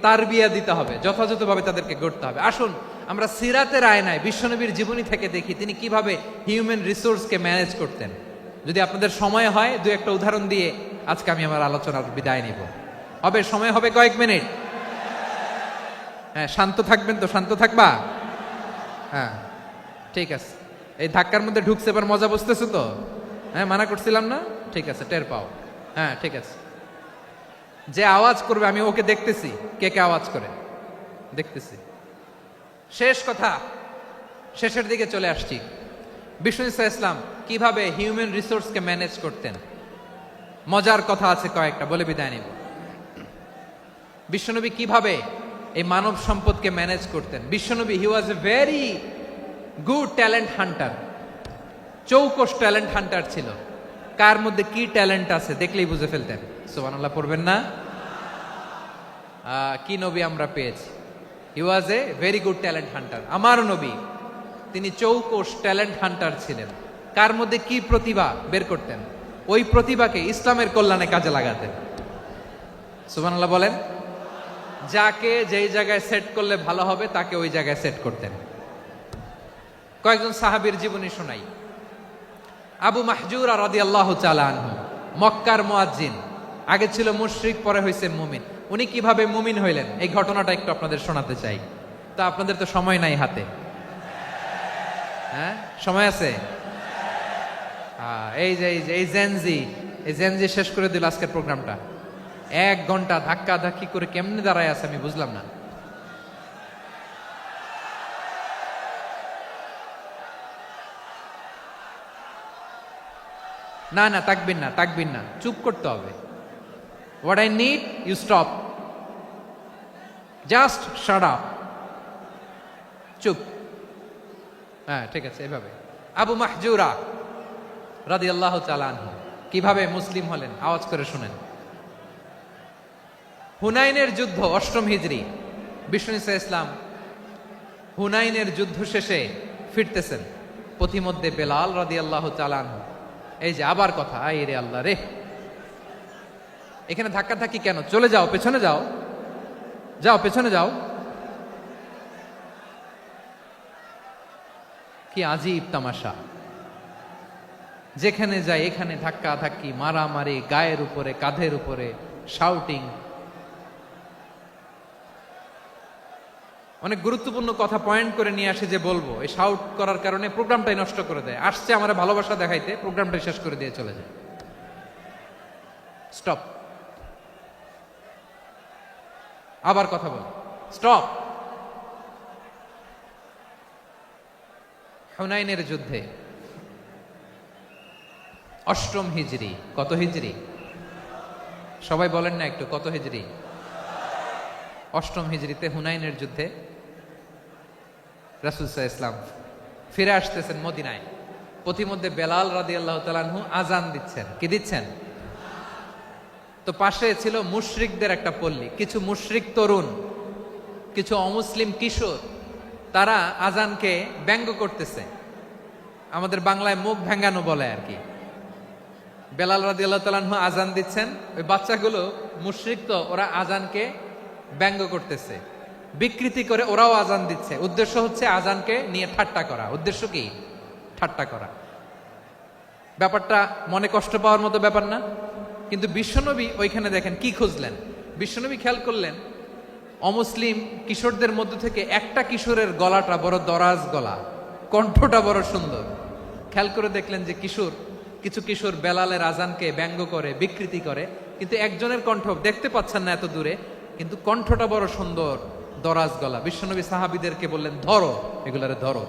তারবিয়া দিতে হবে, যথাযথভাবে তাদেরকে গড়তে হবে। আসুন আমরা সিরাতের আয়নায় বিশ্বনবীর জীবনী থেকে দেখি তিনি কিভাবে হিউম্যান রিসোর্সকে ম্যানেজ করতেন। যদি আপনাদের সময় হয়, 2-1টা উদাহরণ দিয়ে আজকে আমি আমার আলোচনার বিদায় নিব। হবে সময় হবে কয়েক মিনিট? হ্যাঁ, শান্ত থাকবেন তো? শান্ত থাকবা? হ্যাঁ, ঠিক আছে। এই ধাক্কার মধ্যে ঢুকছে, এবার মজা বুঝতেছো তো? হ্যাঁ, মানা করছিলাম না? ঠিক আছে, টের পাও। হ্যাঁ, ঠিক আছে। যে আওয়াজ করবে আমি ওকে দেখতেছি, কে কে আওয়াজ করে দেখতেছি। শেষ কথা, শেষের দিকে চলে আসছি। বিষ্ণু ইসলাম কিভাবে হিউম্যান রিসোর্সকে ম্যানেজ করতেন, মজার কথা আছে কয়েকটা, বলে বিদায় নিব। বিশ্বনবী কিভাবে এই মানব সম্পদকে ম্যানেজ করতেন। বিশ্বনবী, he was a very good talent hunter, চৌকস ট্যালেন্ট হান্টার ছিল। কার মধ্যে কি ট্যালেন্ট আছে দেখলেই বুঝে ফেলতেন। সুবহানাল্লাহ পড়বেন না? কি নবী আমরা পেয়েছি! He was a very good talent hunter. আমার নবী, তিনি চৌকস ট্যালেন্ট হান্টার ছিলেন। কার মধ্যে কি প্রতিভা বের করতেন, ওই প্রতিভাকে ইসলামের কল্যাণে কাজে লাগাতেন। সুবহানাল্লাহ বলেন। যাকে যেই জায়গায় সেট করলে ভালো হবে তাকে ওই জায়গায় সেট করতেন। কয়েকজন সাহাবীর জীবনী শোনাই। আবু মাহজুরা রাদিয়াল্লাহু তাআলা আনহু, মক্কার মুয়াজ্জিন, আগে ছিল মুশরিক, পরে হয়েছেন মুমিন। উনি কিভাবে মুমিন হইলেন এই ঘটনাটা একটু আপনাদের শোনাতে চাই। তা আপনাদের তো সময় নাই হাতে, হ্যাঁ সময় আছে? এই জেনজি শেষ করে দিল আজকের প্রোগ্রামটা। 1 ঘন্টা ধাক্কা ধাক্কি করে কেমনে দাঁড়ায় আছে আমি বুঝলাম না। না না তাকবির না, চুপ করতে হবে। What I need you stop, just shut up, চুপ। হ্যাঁ ঠিক আছে, এভাবে। আবু মাহজুরা রাদিয়াল্লাহু তাআলা আনহু কিভাবে মুসলিম হলেন আওয়াজ করে শুনেন। হুনাইনের যুদ্ধ 8ম হিজরি, বিষ্ণু ঈসা ইসলাম হুনাইনের যুদ্ধ শেষে ফিরতেছেন, পথিমধ্যে বেলাল রাদিয়াল্লাহু তাআলা আনহু, এই যে আবার কথা, আই রে আল্লাহ রে, এখানে ধাক্কা ধাক্কি কেন? চলে যাও, পেছনে যাও, যাও পেছনে যাও। কি আজীব তামাশা, যেখানে যায় এখানে ধাক্কা ধাক্কি, মারামারি, গায়ের উপরে কাঁধের উপরে শাউটিং। অনেক গুরুত্বপূর্ণ কথা পয়েন্ট করে নিয়ে আসে যে বলবো, এই শাউট করার কারণে প্রোগ্রামটাই নষ্ট করে দেয়। আসছে আমার ভালোবাসা দেখাইতে, প্রোগ্রামটাই শেষ করে দিয়ে চলে যায়। স্টপ, আবার কথা বল, স্টপ। হুনাইনের যুদ্ধে 8ম হিজরি, কত হিজরি সবাই বলেন না একটু, কত হিজরি? 8ম হিজরিতে হুনাইনের যুদ্ধে রাসূল সাল্লাল্লাহু আলাইহি ওয়াসাল্লাম ফিরে আসতেছেন মদিনায়। পথিমধ্যে বেলাল রাদিয়াল্লাহু তাআলা আনহু আজান দিচ্ছেন। কি দিচ্ছেন? তো পাশে ছিল মুশরিকদের একটা পল্লী, কিছু মুশরিক তরুণ, কিছু অমুসলিম কিশোর, তারা আজানকে ব্যঙ্গ করতেছে, আমাদের বাংলায় মুখ ভেঙ্গানো বলে আর কি। বেলাল রাদিয়াল্লাহু তাআলা আনহু আজান দিচ্ছেন, ওই বাচ্চাগুলো মুশরিক, তো ওরা আজানকে ব্যঙ্গ করতেছে, বিকৃতি করে ওরাও আজান দিচ্ছে। উদ্দেশ্য হচ্ছে আজানকে নিয়ে ঠাট্টা করা। উদ্দেশ্য কি? ঠাট্টা করা। ব্যাপারটা মনে কষ্ট পাওয়ার মতো ব্যাপার না? কিন্তু বিশ্বনবী ওইখানে দেখেন কি খুঁজলেন। বিশ্বনবী খেয়াল করলেন অমুসলিম কিশোরদের মধ্য থেকে একটা কিশোরের গলাটা বড় দরাজ গলা, কণ্ঠটা বড় সুন্দর। খেয়াল করে দেখলেন যে কিছু কিশোর বেলালের আজানকে ব্যঙ্গ করে, বিকৃতি করে, কিন্তু একজনের কণ্ঠ দেখতে পাচ্ছেন না এত দূরে, কিন্তু কণ্ঠটা বড় সুন্দর, দরাজ গলা। বিশ্বনবী সাহাবীদেরকে বললেন, ধরো এগুলারে, ধরো।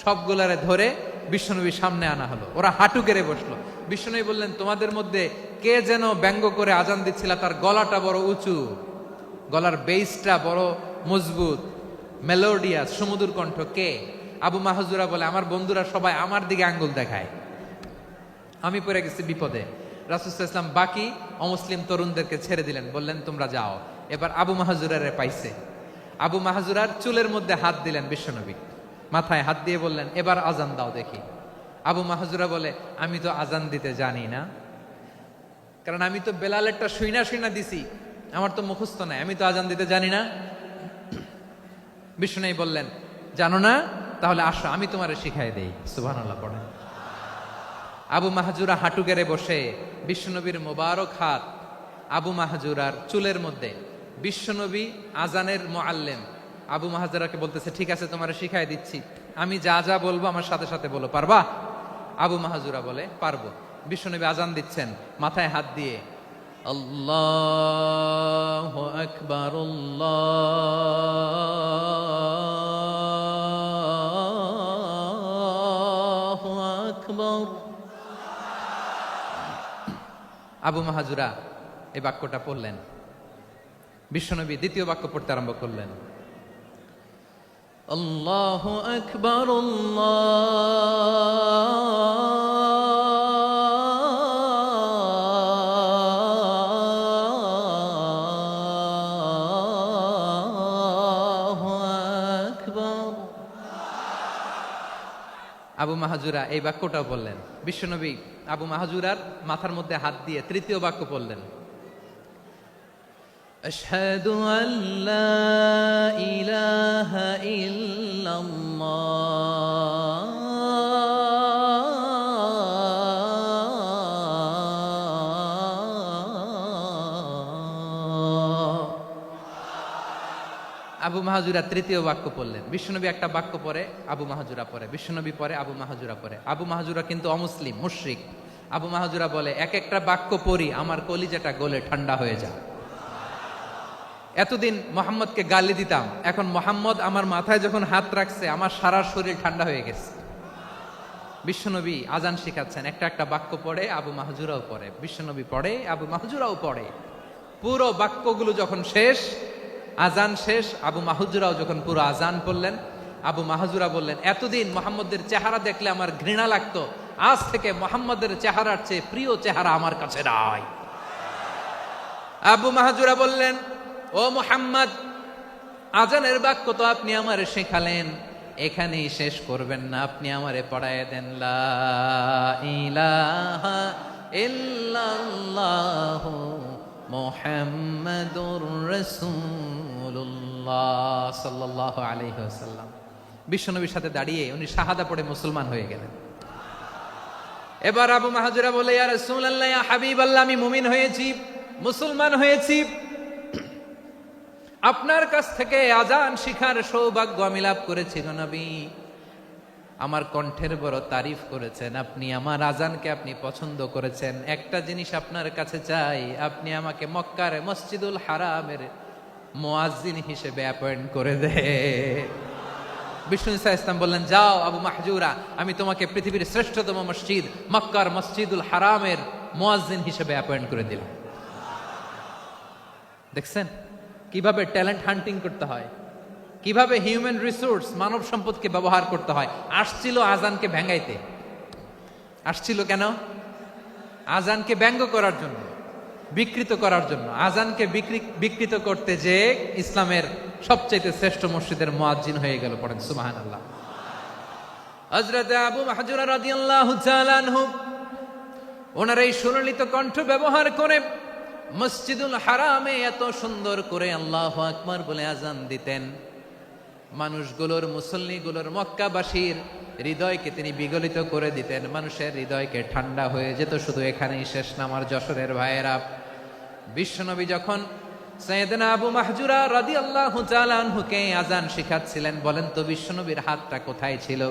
সবগুলারে ধরে বিশ্বনবীর সামনে আনা হলো, ওরা হাঁটু গেড়ে বসলো। বিশ্বনবী বললেন, তোমাদের মধ্যে কে যেন ব্যঙ্গ করে আজান দিচ্ছিল, তার গলাটা বড় উঁচু, গলার বেসটা বড় মজবুত, মেলোডিয়াস, সুমধুর কণ্ঠ, কে? আবু মাহজুরা বলে, আমার বন্ধুরা সবাই আমার দিকে আঙ্গুল দেখায়, আমি পড়ে গেছি বিপদে। রাসূল সাল্লাল্লাহু আলাইহি ওয়াসাল্লাম বাকি অমুসলিম তরুণদেরকে ছেড়ে দিলেন, বললেন তোমরা যাও। এবার আবু মাহজুরারে পাইছে। আবু মাহজুরার চুলের মধ্যে হাত দিলেন বিশ্বনবী, মাথায় হাত দিয়ে বললেন, এবার আজান দাও দেখি। আবু মাহজুরা বলে, আমি তো আজান দিতে জানি না, কারণ আমি তো বেলালেরটা শুইনা দিছি, আমার তো মুখস্থ নাই, আমি তো আজান দিতে জানি না। বিশ্বনবী বললেন, জানো না? তাহলে আসো, আমি তোমারে শিখাই দেই। সুবহানাল্লাহ পড়েন। আবু মাহজুরা হাঁটু গেড়ে বসে, বিশ্বনবীর মোবারক হাত আবু মাহজুরার চুলের মধ্যে। বিশ্বনবী আজানের মুআল্লিম আবু মাহজুরাকে বলতেছে, ঠিক আছে তোমারে শিখাই দিচ্ছি, আমি যা যা বলবো আমার সাথে সাথে বলো, পারবা? আবু মাহজুরা বলে, পারবো। বিশ্বনবী আজান দিচ্ছেন, মাথায় হাত দিয়ে, আল্লাহু আকবার, আল্লাহু আকবার। আবু মাহজুরা এই বাক্যটা পড়লেন। বিশ্বনবী দ্বিতীয় বাক্য পড়তে আরম্ভ করলেন, আল্লাহু আকবার, আল্লাহু আকবার। আবু মাহজুরা এই বাক্যটাও বললেন। বিশ্বনবী আবু মাহজুরার মাথার মধ্যে হাত দিয়ে তৃতীয় বাক্য বললেন, আশহাদু আল্লা ইলাহা ইল্লাল্লাহ আবু মাহাজুরা তৃতীয় বাক্য পড়লেন। বিশ্বনবী একটা বাক্য পরে আবু মাহাজুরা পরে, বিশ্বনবী পরে আবু মাহাজুরা পরে। আবু মাহাজুরা কিন্তু অমুসলিম, মুশরিক। আবু মাহাজুরা বলে, এক একটা বাক্য পড়ি আমার কলিজাটা গলে ঠান্ডা হয়ে যায়। এতদিন মোহাম্মদকে গালি দিতাম, এখন মোহাম্মদ আমার মাথায় যখন হাত রাখছে আমার সারা শরীর ঠান্ডা হয়ে গেছে। বিশ্বনবী আজান শিখাচ্ছেন, একটা একটা বাক্য পড়ে আবু মাহজুরাও পড়ে, বিশ্বনবী পড়ে আবু মাহজুরাও পড়ে। পুরো বাক্যগুলো যখন শেষ, আজান শেষ, আবু মাহজুরাও যখন পুরো আজান পড়লেন, আবু মাহজুরা বললেন, এতদিন মোহাম্মদের চেহারা দেখলে আমার ঘৃণা লাগতো, আজ থেকে মোহাম্মদের চেহারার চেয়ে প্রিয় চেহারা আমার কাছে নাই। আবু মাহজুরা বললেন, ও মুহাম্মদ, আজানের বাক্য তো আপনি আমারে শেখালেন, এখানেই শেষ করবেন না, আপনি আমারে পড়ায় দেন, লা ইলাহা ইল্লাল্লাহু মুহাম্মাদুর রাসূলুল্লাহ সাল্লাল্লাহু আলাইহি ওয়াসাল্লাম। বিশ্বনবীর সাথে দাঁড়িয়ে উনি শাহাদা পড়ে মুসলমান হয়ে গেলেন। এবার আবু মাহজুরা বলে, ইয়া রাসূলুল্লাহ, ইয়া হাবিবাল্লাহ, আমি মুমিন হয়েছি, মুসলমান হয়েছি, আপনার কাছ থেকে আজান শিখার সৌভাগ্য আমি লাভ করেছি গো নবী। আমার কণ্ঠের বড় তারিফ করেছেন, আপনি আমার আজানকে আপনি পছন্দ করেছেন। একটা জিনিস আপনার কাছে চাই, আপনি আমাকে মক্কার মসজিদুল হারামের মুয়াজ্জিন হিসেবে অ্যাপয়েন্ট করে দে। বিষ্ণু ইসা ইসলাম বললেন, যাও আবু মাহজুরা, আমি তোমাকে পৃথিবীর শ্রেষ্ঠতম মসজিদ মক্কার মসজিদুল হারামের মুয়াজ্জিন হিসেবে অ্যাপয়েন্ট করে দিলাম। দেখছেন কিভাবে ট্যালেন্ট হান্টিং করতে হয়, কিভাবে হিউম্যান রিসোর্স মানব সম্পদকে ব্যবহার করতে হয়। আসছিল আজানকে ভেঙ্গাইতে, আসছিল কেন? আজানকে ব্যঙ্গ করার জন্য, বিকৃত করার জন্য। আজানকে বিকৃত করতে যে ইসলামের সবচেয়ে শ্রেষ্ঠ মসজিদের মুয়াজ্জিন হয়ে গেল। পড়েন সুবহানাল্লাহ। হযরত আবু মাহজুরা রাদিয়াল্লাহু তাআলা আনহু ওনার এই সুললিত কণ্ঠ ব্যবহার করে মসজিদুল হারামে এত সুন্দর করে আল্লাহু আকবার বলে আজান দিতেন, মানুষগুলোর, মুসল্লিগুলোর, মক্কাবাসীর হৃদয়কে তিনি বিগলিত করে দিতেন, মানুষের হৃদয়কে ঠান্ডা হয়ে যেত। শুধু এখানেই শেষ না আমার যশোরের ভাইয়েরা। বিশ্বনবী যখন সাইয়েদনা আবু মাহজুরা রাদিয়াল্লাহু তাআলা আনহুকে আজান শিখাচ্ছিলেন, বলেন তো বিশ্বনবীর হাতটা কোথায় ছিল?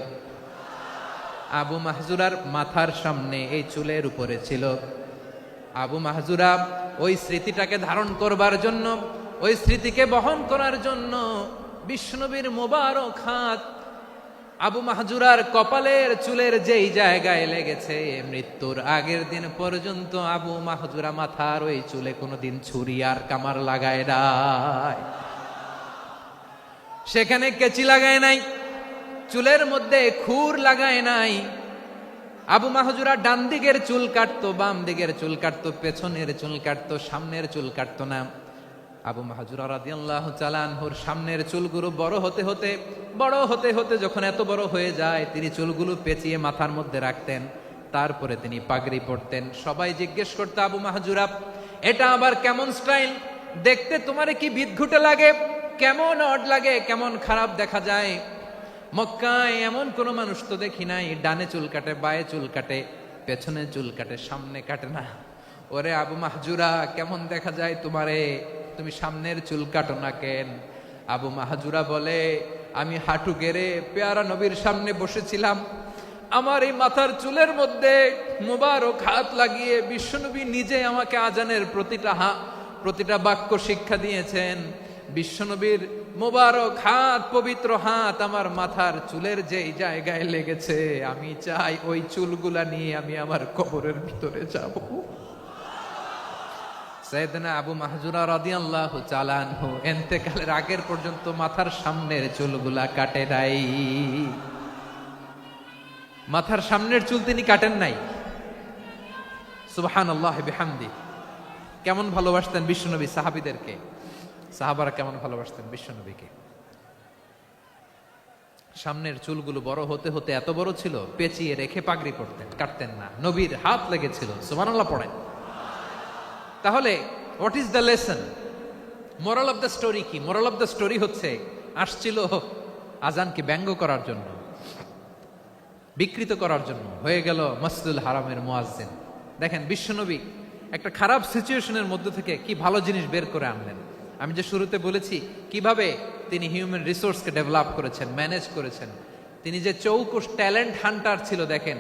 আবু মাহজুরার মাথার সামনে, এই চুলের উপরে ছিল। আবু মাহজুরা ওই স্মৃতিটাকে ধারণ করবার জন্য, ওই স্মৃতিকে বহন করার জন্য বিশ্বনবীর মোবারক হাত আবু মাহজুরার কপালের চুলের যেই জায়গায় লেগেছে, মৃত্যুর আগের দিন পর্যন্ত আবু মাহজুরা মাথার ওই চুলে কোনোদিন ছুরি আর কামার লাগায় নাই, সেখানে কেচি লাগায় নাই, চুলের মধ্যে খুর লাগায় নাই। আবু মাহজুরা ডান দিকের চুল কাটতো, বাম দিকের চুল কাটতো, পেছনের চুল কাটতো, সামনের চুল কাটতো না। আবু মাহজুরা রাদিয়াল্লাহু তাআলা আনহুর সামনের চুলগুলো বড় হতে হতে যখন এত বড় হয়ে যায়, তিনি চুলগুলো পেঁচিয়ে মাথার মধ্যে রাখতেন, তারপরে তিনি পাগড়ি পরতেন। সবাই জিজ্ঞেস করতো, আবু মাহজুরা, এটা আবার কেমন স্টাইল? দেখতে তোমারে কি বিদঘুটে লাগে, কেমন অড লাগে, কেমন খারাপ দেখা যায়। মক্কায় এমন কোন মানুষ তো দেখি নাই, ডানে চুল কাটে, বায়ে চুল কাটে, পেছনে চুল কাটে, সামনে কাটে না। ওরে আবু মাহজুরা, কেমন দেখা যায় তোমারে, তুমি সামনের চুল কাটো না কেন? আবু মাহজুরা বলে, আমি হাঁটু গেড়ে পেয়ারা নবীর সামনে বসেছিলাম, আমার এই মাথার চুলের মধ্যে মুবারক হাত লাগিয়ে বিশ্বনবী নিজে আমাকে আজানের প্রতিটা বাক্য শিক্ষা দিয়েছেন। বিশ্বনবীর মোবারক হাত, পবিত্র হাত আমার মাথার চুলের যেই জায়গায় লেগেছে, আমি চাই ওই চুলগুলা নিয়ে আমি আমার কবরের ভিতরে যাব। সাইয়েদনা আবু মাহজুরা রাদিয়াল্লাহু তাআলা আনহু ইন্তেকালের আগের পর্যন্ত মাথার সামনের চুলগুলা কাটে নাই। মাথার সামনের চুল তিনি কাটেন নাই। সুবহানাল্লাহি বিহামদি। কেমন ভালোবাসতেন বিশ্বনবী সাহাবীদেরকে, সাহাবারা কেমন ভালোবাসতেন বিশ্বনবীকে। সামনের চুলগুলো বড় হতে হতে এত বড় ছিল, পেঁচিয়ে রেখে পাগড়ি পরতেন, কাটতেন না। নবীর হাত লেগেছিল। সুবহানাল্লাহ পড়েন। তাহলে what is the lesson, moral of the story কি? মোরাল অফ দ্য স্টোরি হচ্ছে, আসছিল আজানকে ব্যঙ্গ করার জন্য, বিকৃত করার জন্য, হয়ে গেল মসজিদুল হারামের মুয়াজ্জিন। দেখেন বিশ্বনবী একটা খারাপ সিচুয়েশনের মধ্যে থেকে কি ভালো জিনিস বের করে আনলেন। আমি যে শুরুতে বলেছি কিভাবে তিনি হিউম্যান রিসোর্সকে ডেভেলপ করেছেন, ম্যানেজ করেছেন। তিনি যে চৌকুশ ট্যালেন্ট হান্টার ছিল দেখেন,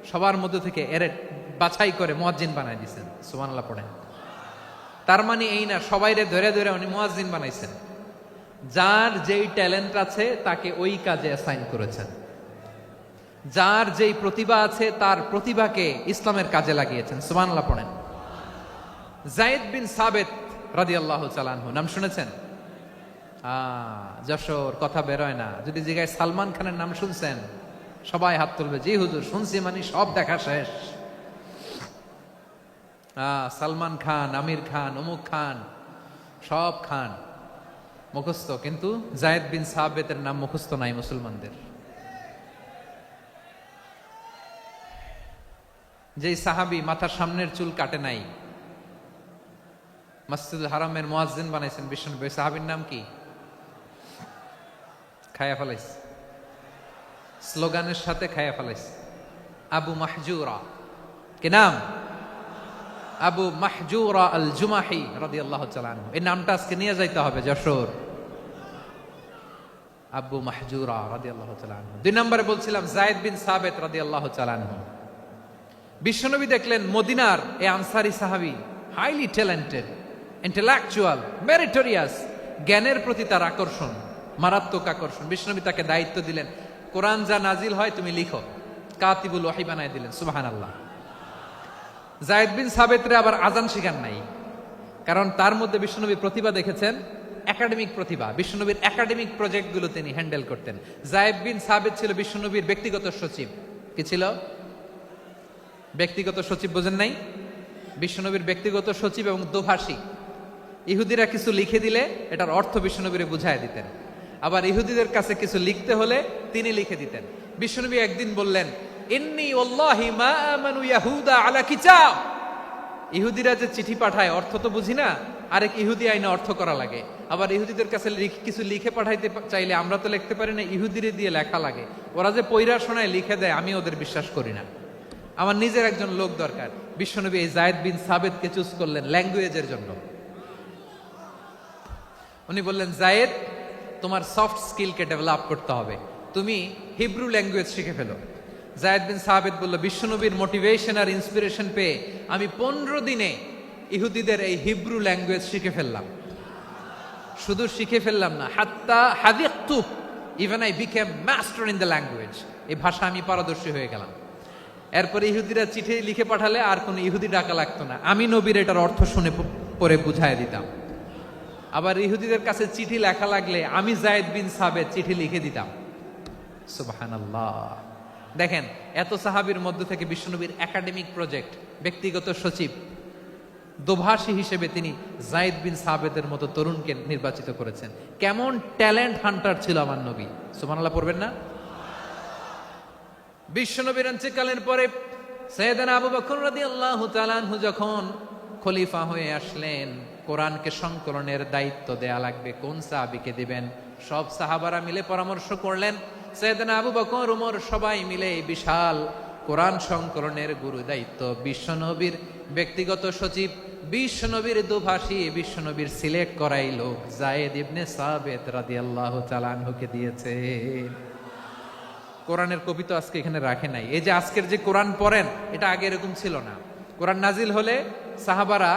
সবার মধ্যে থেকে এর বাছাই করে মুয়াজ্জিন বানাই দিয়েছেন। সুবহানাল্লাহ পড়েন। তার মানে এই না সবাইরে ধরে ধরে উনি মুয়াজ্জিন বানাইছেন। যার যেই ট্যালেন্ট আছে তাকে ওই কাজে অ্যাসাইন করেছেন। যার যেই প্রতিভা আছে তার প্রতিভাকে ইসলামের কাজে লাগিয়েছেন। সুবহানাল্লাহ পড়েন। যায়েদ বিন সাবেত রাদিয়াল্লাহু তাআলা আনহু নাম শুনেছেন? যশোর কথা বেরোয় না। যদি জিগায় সালমান খানের নাম শুনছেন, সবাই হাত তুলবে, জি হুজুর শুনছি, মানে সব দেখা শেষ। সালমান খান, আমির খান, অমুক খান, সব খান মুখস্থ, কিন্তু যায়েদ বিন সাবেতের নাম মুখস্থ নাই মুসলমানদের। যেই সাহাবী মাথার সামনের চুল কাটে নাই, মসজিদুল হারামের মুয়াজ্জিন বানাইছেন বিশ্বনবী, সাহাবীর নাম কি? খায়া ফেলাইস, স্লোগানের সাথে খায়া ফেলাইস। আবু মাহজুরা। কি নাম? আবু মাহজুরা আল জুমাহি রাদিয়াল্লাহু তাআলা আনহু। এই নামটা আজকে নিয়ে যাইতে হবে যশোর। আবু মাহজুরা রাদিয়াল্লাহু তাআলা আনহু। 2 নম্বরে বলছিলাম যায়েদ বিন সাবেত রাদিয়াল্লাহু তাআলা আনহু। বিশ্বনবী দেখলেন মদিনার এই আনসারী সাহাবী হাইলি ট্যালেন্টেড, ইন্টেলেকচুয়াল, মেরিটোরিয়াস, জ্ঞানের প্রতি তার আকর্ষণ, মারাত্মক আকর্ষণ। বিশ্বনবী তাকে দায়িত্ব দিলেন, কোরআন যা নাজিল হয় তুমি লিখো, কাতিবুল ওয়াহি বানায় দিলেন। সুবহানাল্লাহ। যায়েদ বিন সাবেতরে আবার আজান শিখান নাই, কারণ তার মধ্যে বিশ্বনবীর প্রতিভা দেখেছেন, একাডেমিক প্রতিভা। বিশ্বনবীর একাডেমিক প্রজেক্টগুলো তিনি হ্যান্ডেল করতেন। যায়েদ বিন সাবেত ছিল বিশ্বনবীর ব্যক্তিগত সচিব। কি ছিল? ব্যক্তিগত সচিব। বোঝেন নাই? বিশ্বনবীর ব্যক্তিগত সচিব এবং দোভাষী। ইহুদিরা কিছু লিখে দিলে এটার অর্থ বিশ্বনবীরে বুঝায় দিতেন, আবার ইহুদিদের কাছে কিছু লিখতে হলে তিনি লিখে দিতেন। বিশ্বনবী একদিন বললেন, ইন্নী ওয়াল্লাহি মা আমানু ইয়াহুদা আলা কিতাব। ইহুদিরা যে চিঠি পাঠায় অর্থ তো বুঝি না, আরেক ইহুদি আইনে অর্থ করা লাগে। আবার ইহুদিদের কাছে কিছু লিখে পাঠাইতে চাইলে আমরা তো লিখতে পারি না, ইহুদিরে দিয়ে লেখা লাগে। ওরা যে পয়রা শোনায় লিখে দেয়, আমি ওদের বিশ্বাস করি না, আমার নিজের একজন লোক দরকার। বিশ্বনবী এই যায়েদ বিন সাবেতকে চুজ করলেন ল্যাঙ্গুয়েজের জন্য। উনি বললেন, যায়েদ তোমার সফট স্কিলকে ডেভেলপ করতে হবে, তুমি হিব্রু ল্যাঙ্গুয়েজ শিখে ফেলো। যায়েদ বিন সাবেত বলল, বিশ্বনবীর মোটিভেশন আর ইন্সপিরেশন পেয়ে আমি 15 দিনে ইহুদিদের এই হিব্রু ল্যাঙ্গুয়েজ শিখে ফেললাম। শুধু শিখে ফেললাম না, হাত্তা হাদিকতু, even I became master in the language. এই ভাষা আমি পারদর্শী হয়ে গেলাম। এরপরে ইহুদিরা চিঠি লিখে পাঠালে আর কোনো ইহুদি ডাকা লাগতো না, আমি নবীর এটার অর্থ শুনে পরে বুঝায় দিতাম। আবার ইহুদিদের কাছে চিঠি লেখা লাগলে আমি যায়েদ বিন সাবেত চিঠি লিখে দিতাম। সুবহানাল্লাহ। দেখেন, এত সাহাবীর মধ্য থেকে বিশ্বনবীর একাডেমিক প্রজেক্ট, ব্যক্তিগত সচিব, দোভাষী হিসেবে তিনি যায়েদ বিন সাবেতের মতো তরুণকে নির্বাচিত করেছেন। কেমন ট্যালেন্ট হান্টার ছিল আমার নবী। সুবহানাল্লাহ পড়বেন না? বিশ্বনবীর ইন্তেকালের পরে সাইয়েদনা আবু বকর রাদিয়াল্লাহু তাআলা আনহু যখন খলিফা হয়ে আসলেন, কোরআনকে সংকলনের দায়িত্ব দেয়া লাগবে, কোন সাহাবীকে দিবেন? সব সাহাবারা মিলে পরামর্শ করলেন। সাইয়েদনা আবু বকর, ওমর সবাই মিলে এই বিশাল কোরআন সংকলনের গুরু দায়িত্ব বিশ্বনবীর ব্যক্তিগত সচিব, বিশ্বনবীর দোভাষী, বিশ্বনবীর সিলেক্ট করাই লোক যায়েদ ইবনে সাবেত রাদিয়াল্লাহু তাআলা আনহুকে দিয়েছে। কোরআনের কপি তো আজকে এখানে রাখে নাই। এই যে আজকের যে কোরআন পড়েন, এটা আগে এরকম ছিল না। কোরআন নাজিল হলে সাহাবারা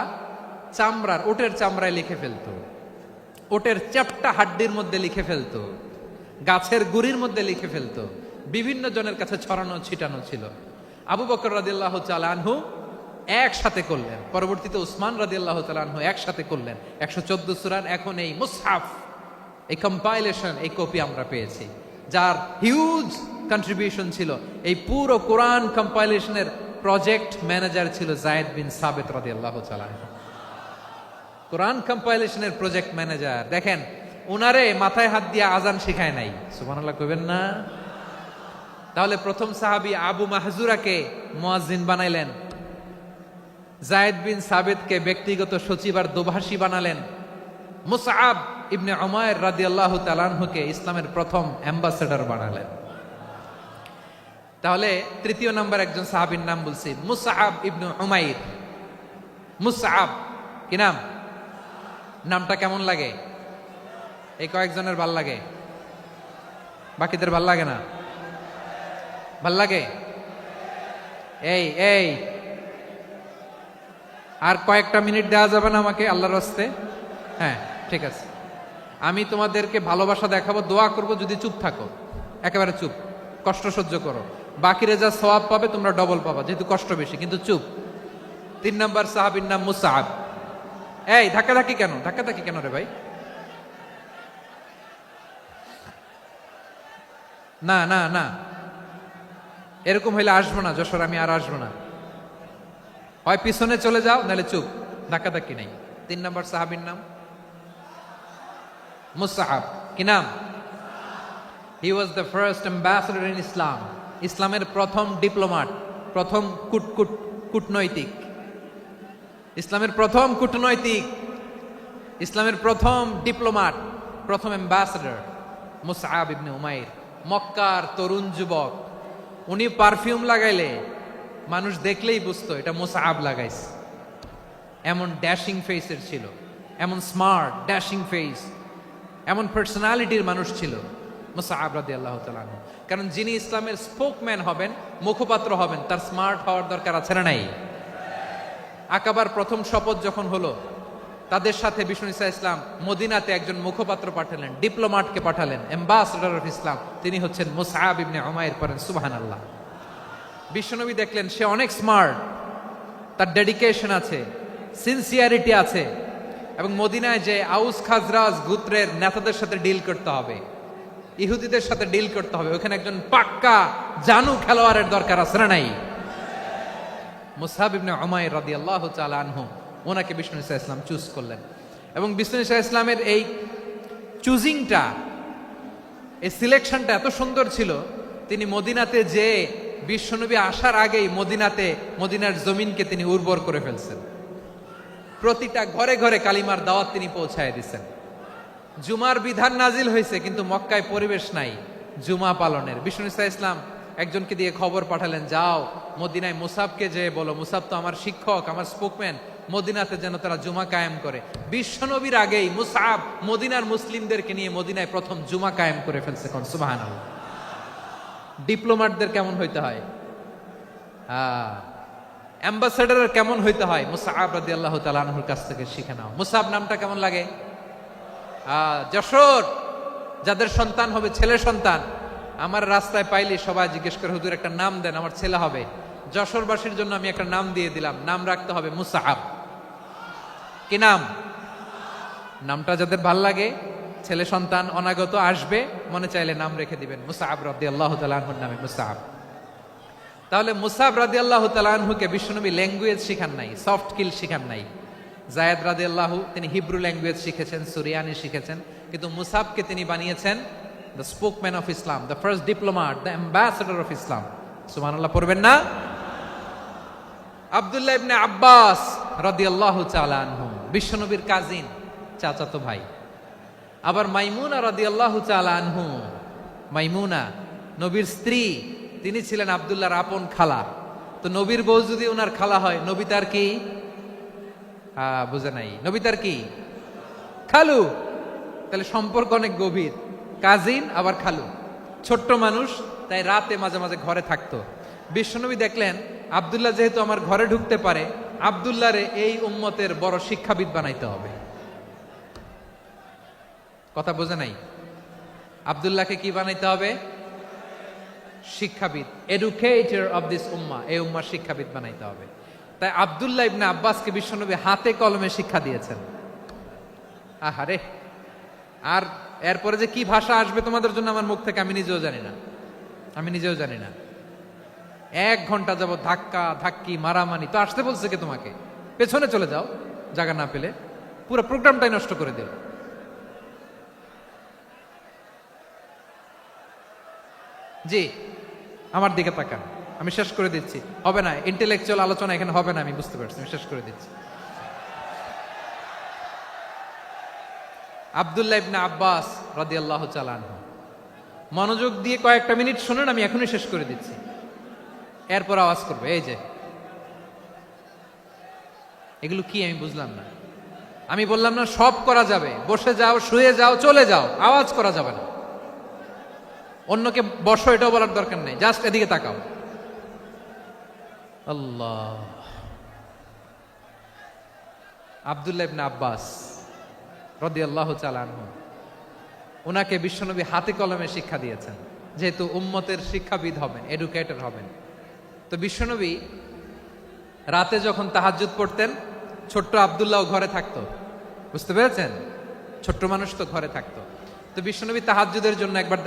চামড়ার, ওটের চামড়ায় লিখে ফেলতো, ওটের চ্যাপ্টা হাড্ডির মধ্যে লিখে ফেলতো, গাছের গুড়ির মধ্যে লিখে ফেলতো, বিভিন্ন জনের কাছে ছড়ানো ছিটানো ছিল। আবু বকর রাদিয়াল্লাহু তাআলা আনহু একসাথে করলেন, পরবর্তীতে উসমান রাদিয়াল্লাহু তাআলা আনহু একসাথে করলেন 114 সূরার। এখন এই মুসহাফ, এই কম্পাইলেশন, এই কপি আমরা পেয়েছি, যার হিউজ কন্ট্রিবিউশন ছিল। এই পুরো কোরআন কম্পাইলেশনের প্রজেক্ট ম্যানেজার ছিল যায়েদ বিন সাবেত রাদিয়াল্লাহু তাআলা। কোরআন কম্পাইলেশনের প্রজেক্ট ম্যানেজার। দেখেন, উনারে মাথায় হাত দিয়ে আজান শিখায় নাই। সুবহানাল্লাহ কইবেন না? তাহলে প্রথম সাহাবী আবু মাহজুরাকে মুয়াজ্জিন বানাইলেন, যায়েদ বিন সাবেতকে ব্যক্তিগত সচিব আর দোভাষী বানালেন, মুসআব ইবনে উমাইর রাদিয়াল্লাহু তাআলা আনহুকে ইসলামের প্রথম অ্যাম্বাসেডর বানালেন। তাহলে তৃতীয় নাম্বার একজন সাহাবীর নাম বলছি, মুসআব ইবনে উমাইর। মুসআব কি নাম? নামটা কেমন লাগে? এই কয়েকজনের ভাল লাগে, বাকিদের ভাল লাগে না? ভাল লাগে? এই এই আর কয়েকটা মিনিট দেওয়া যাবে না আমাকে আল্লাহর রাস্তে? হ্যাঁ, ঠিক আছে। আমি তোমাদেরকে ভালোবাসা দেখাবো, দোয়া করব যদি চুপ থাকো, একেবারে চুপ, কষ্ট সহ্য করো। বাকিরা যা সওয়াব পাবে তোমরা ডবল পাবা, যেহেতু কষ্ট বেশি, কিন্তু চুপ। 3 নম্বর সাহাবীর নাম মুসআব। এই ধাক্কাধাক্কি কেন? ধাক্কাধাক্কি কেন রে ভাই? না না না, এরকম হইলে আসবো না যশোর, আমি আর আসবো না। হয় পিছনে চলে যাও, নাহলে চুপ, ধাক্কাধাক্কি নাই। 3 নম্বর সাহাবীর নাম মুসআব। কি নাম? He was the first ambassador in Islam. ইসলামের প্রথম ডিপ্লোমাট, প্রথম কূটনৈতিক, ইসলামের প্রথম কূটনৈতিক, ইসলামের প্রথম ডিপ্লোমাট, প্রথম অ্যাম্বাসেডর মুসআব ইবনে উমাইর। মক্কার তরুণ যুবক, উনি পারফিউম লাগাইলে মানুষ দেখলেই বুঝতো এটা মুসআব লাগাইছে। এমন ড্যাশিং ফেসের ছিল, এমন স্মার্ট ড্যাশিং ফেস, এমন পার্সোনালিটির মানুষ ছিল মুসআব রাদিয়াল্লাহু তাআলা আনহু। কারণ যিনি ইসলামের স্পোকম্যান হবেন, মুখপাত্র হবেন, তার স্মার্ট হওয়ার দরকার আছে না নাই? আকাবার প্রথম শপথ যখন হলো, তাদের সাথে বিষ্ণু ঈসা ইসলাম মদিনাতে একজন মুখপাত্র পাঠালেন, ডিপ্লোমাটকে পাঠালেন, অ্যাম্বাসেডর অফ ইসলাম। তিনি হচ্ছেন মুসআব ইবনে উমাইর। পড়েন সুবহানাল্লাহ। বিশ্বনবী দেখলেন সে অনেক স্মার্ট, তার ডেডিকেশন আছে, সিনসিয়ারিটি আছে, এবং মদিনায় যে আউস খাজরাজ গোত্রের নেতাদের সাথে ডিল করতে হবে, ইহুদিদের সাথে ডিল করতে হবে, ওখানে একজন পাক্কা জানু খেলোয়াড়ের দরকার আছে না নাই? মুসআব ইবনে উমাইর রাদিয়াল্লাহু তাআলা আনহু, ওনাকে বিষ্ণু ঈসা ইসলাম চুজ করলেন। এবং বিষ্ণু ঈসা ইসলামের এই চুজিংটা, এই সিলেকশনটা এত সুন্দর ছিল, তিনি মদিনাতে যে বিশ্বনবী আসার আগেই মদিনার জমিনকে তিনি উর্বর করে ফেলছেন। প্রতিটা ঘরে ঘরে কালিমার দাওয়াত তিনি পৌঁছায় দিচ্ছেন। জুমার বিধান নাজিল হয়েছে, কিন্তু মক্কায় পরিবেশ নাই জুমা পালনের। বিষ্ণু ঈসা ইসলাম একজনকে দিয়ে খবর পাঠালেন, যাও মদিনায় মুসাবকে যে বলো, মুসাব তো আমার শিক্ষক, আমার স্পোকম্যান, মদিনাতে যেন তারা জুমা কায়েম করে। বিশ্বনবীর আগেই মুসআব মদিনার মুসলিমদেরকে নিয়ে মদিনায় প্রথম জুমা কায়েম করে ফেলছে। কোন সুবহানাল্লাহ। ডিপ্লোমাটদের কেমন হইতে হয়, অ্যাম্বাসেডারের কেমন হইতে হয়, মুসআব রাদিয়াল্লাহু তাআলা আনহুর কাছ থেকে শিখে নাও। মুসআব নামটা কেমন লাগে? যশোর যাদের সন্তান হবে, ছেলে সন্তান, আমার রাস্তায় পাইলে সবাই জিজ্ঞেস করে, হুজুর একটা নাম দেন, আমার ছেলে হবে। যশোরবাসীর জন্য আমি একটা নাম দিয়ে দিলাম, নাম রাখতে হবে মুসআব। কি নাম? নামটা যাদের ভাল লাগে, ছেলে সন্তান অনাগত আসবে, মনে চাইলে নাম রেখে দিবেন মুসআব রাদিয়াল্লাহু তাআলা আনহুর নামে মুসআব। তাহলে মুসআব রাদিয়াল্লাহু তাআলা আনহুকে বিশ্বনবী ল্যাঙ্গুয়েজ শিখান নাই, সফট স্কিল শিখান নাই। যায়েদ রাদিয়াল্লাহু, তিনি হিব্রু ল্যাঙ্গুয়েজ শিখেছেন, সুরিয়ানি শিখেছেন, কিন্তু মুসআবকে তিনি বানিয়েছেন the spokesman of Islam, the first diplomat, the ambassador of Islam. সুবহানাল্লাহ পড়বেন না? আব্দুল্লাহ ইবনে আব্বাস রাদিয়াল্লাহু তাআলা আনহু, বিশ্বনবীর কাজিন, চাচাতো ভাই। আবার মাইমুনা রাদিয়াল্লাহু তাআলা আনহু, মাইমুনা নবীর স্ত্রী, তিনি ছিলেন আব্দুল্লাহর আপন খালা। তো নবীর বউ যদি ওনার খালা হয়, নবী তার কি? বুঝে নাই, নবী তার কি? খালু। তাহলে সম্পর্ক অনেক গভীর, কাজিন আবার খালু। ছোট্ট মানুষ, তাই রাতে মাঝে মাঝে ঘরে থাকতো। বিশ্বনবী দেখলেন আব্দুল্লাহ যেহেতু আমার ঘরে ঢুকতে পারে, আব্দুল্লাহরে এই উম্মতের বড় শিক্ষাবিদ বানাইতে হবে। কথা বোঝে নাই? আব্দুল্লাহকে কি বানাইতে হবে? শিক্ষাবিদ, এডুকেটর অফ দিস উম্মাহ, এই উম্মার শিক্ষাবিদ বানাইতে হবে। তাই আব্দুল্লাহ ইবনে আব্বাসকে বিশ্বনবী হাতে কলমে শিক্ষা দিয়েছেন। আহারে, আর এরপরে যে কি ভাষা আসবে তোমাদের জন্য আমার মুখ থেকে আমি নিজেও জানি না, আমি নিজেও জানি না। 1 ঘন্টা যাবত ধাক্কা ধাক্কি মারামারি। তো আসতে বলছে কে তোমাকে? পেছনে চলে যাও, জায়গা না পেলে। পুরো প্রোগ্রামটাই নষ্ট করে দিল। জি, আমার দিকে তাকান, আমি শেষ করে দিচ্ছি। হবে না, ইন্টেলেকচুয়াল আলোচনা এখানে হবে না, আমি বুঝতে পারছি, আমি শেষ করে দিচ্ছি। আব্দুল্লাহ ইবনে আব্বাস রাদিয়াল্লাহু তাআলা আনহু, মনোযোগ দিয়ে কয়েকটা মিনিট শুনুন, আমি এখনই শেষ করে দিচ্ছি। এরপর আওয়াজ করবে, এই যে এগুলো কি আমি বুঝলাম না। আমি বললাম না সব করা যাবে, বসে যাও, শুয়ে যাও, চলে যাও, আওয়াজ করা যাবে না। অন্যকে বসো এটাও বলার দরকার নেই, জাস্ট এদিকে তাকাও। আল্লাহ। আব্দুল্লাহ ইবনে আব্বাস রাদিয়াল্লাহু তাআলা আনহু, ওনাকে বিশ্বনবী হাতে কলমে শিক্ষা দিয়েছেন, যেহেতু উম্মতের শিক্ষাবিদ হবেন, এডুকেটর হবেন। তো বিশ্বনবী রাতে যখন তাহাজ্জুদ পড়তেন, ছোট্ট আব্দুল্লাহ ঘরে থাকতো। বুঝতে পেরেছেন? ছোট্ট মানুষ তো ঘরে থাকতো। তো বিশ্বনবী তাহাজ্জুদের জন্য একবার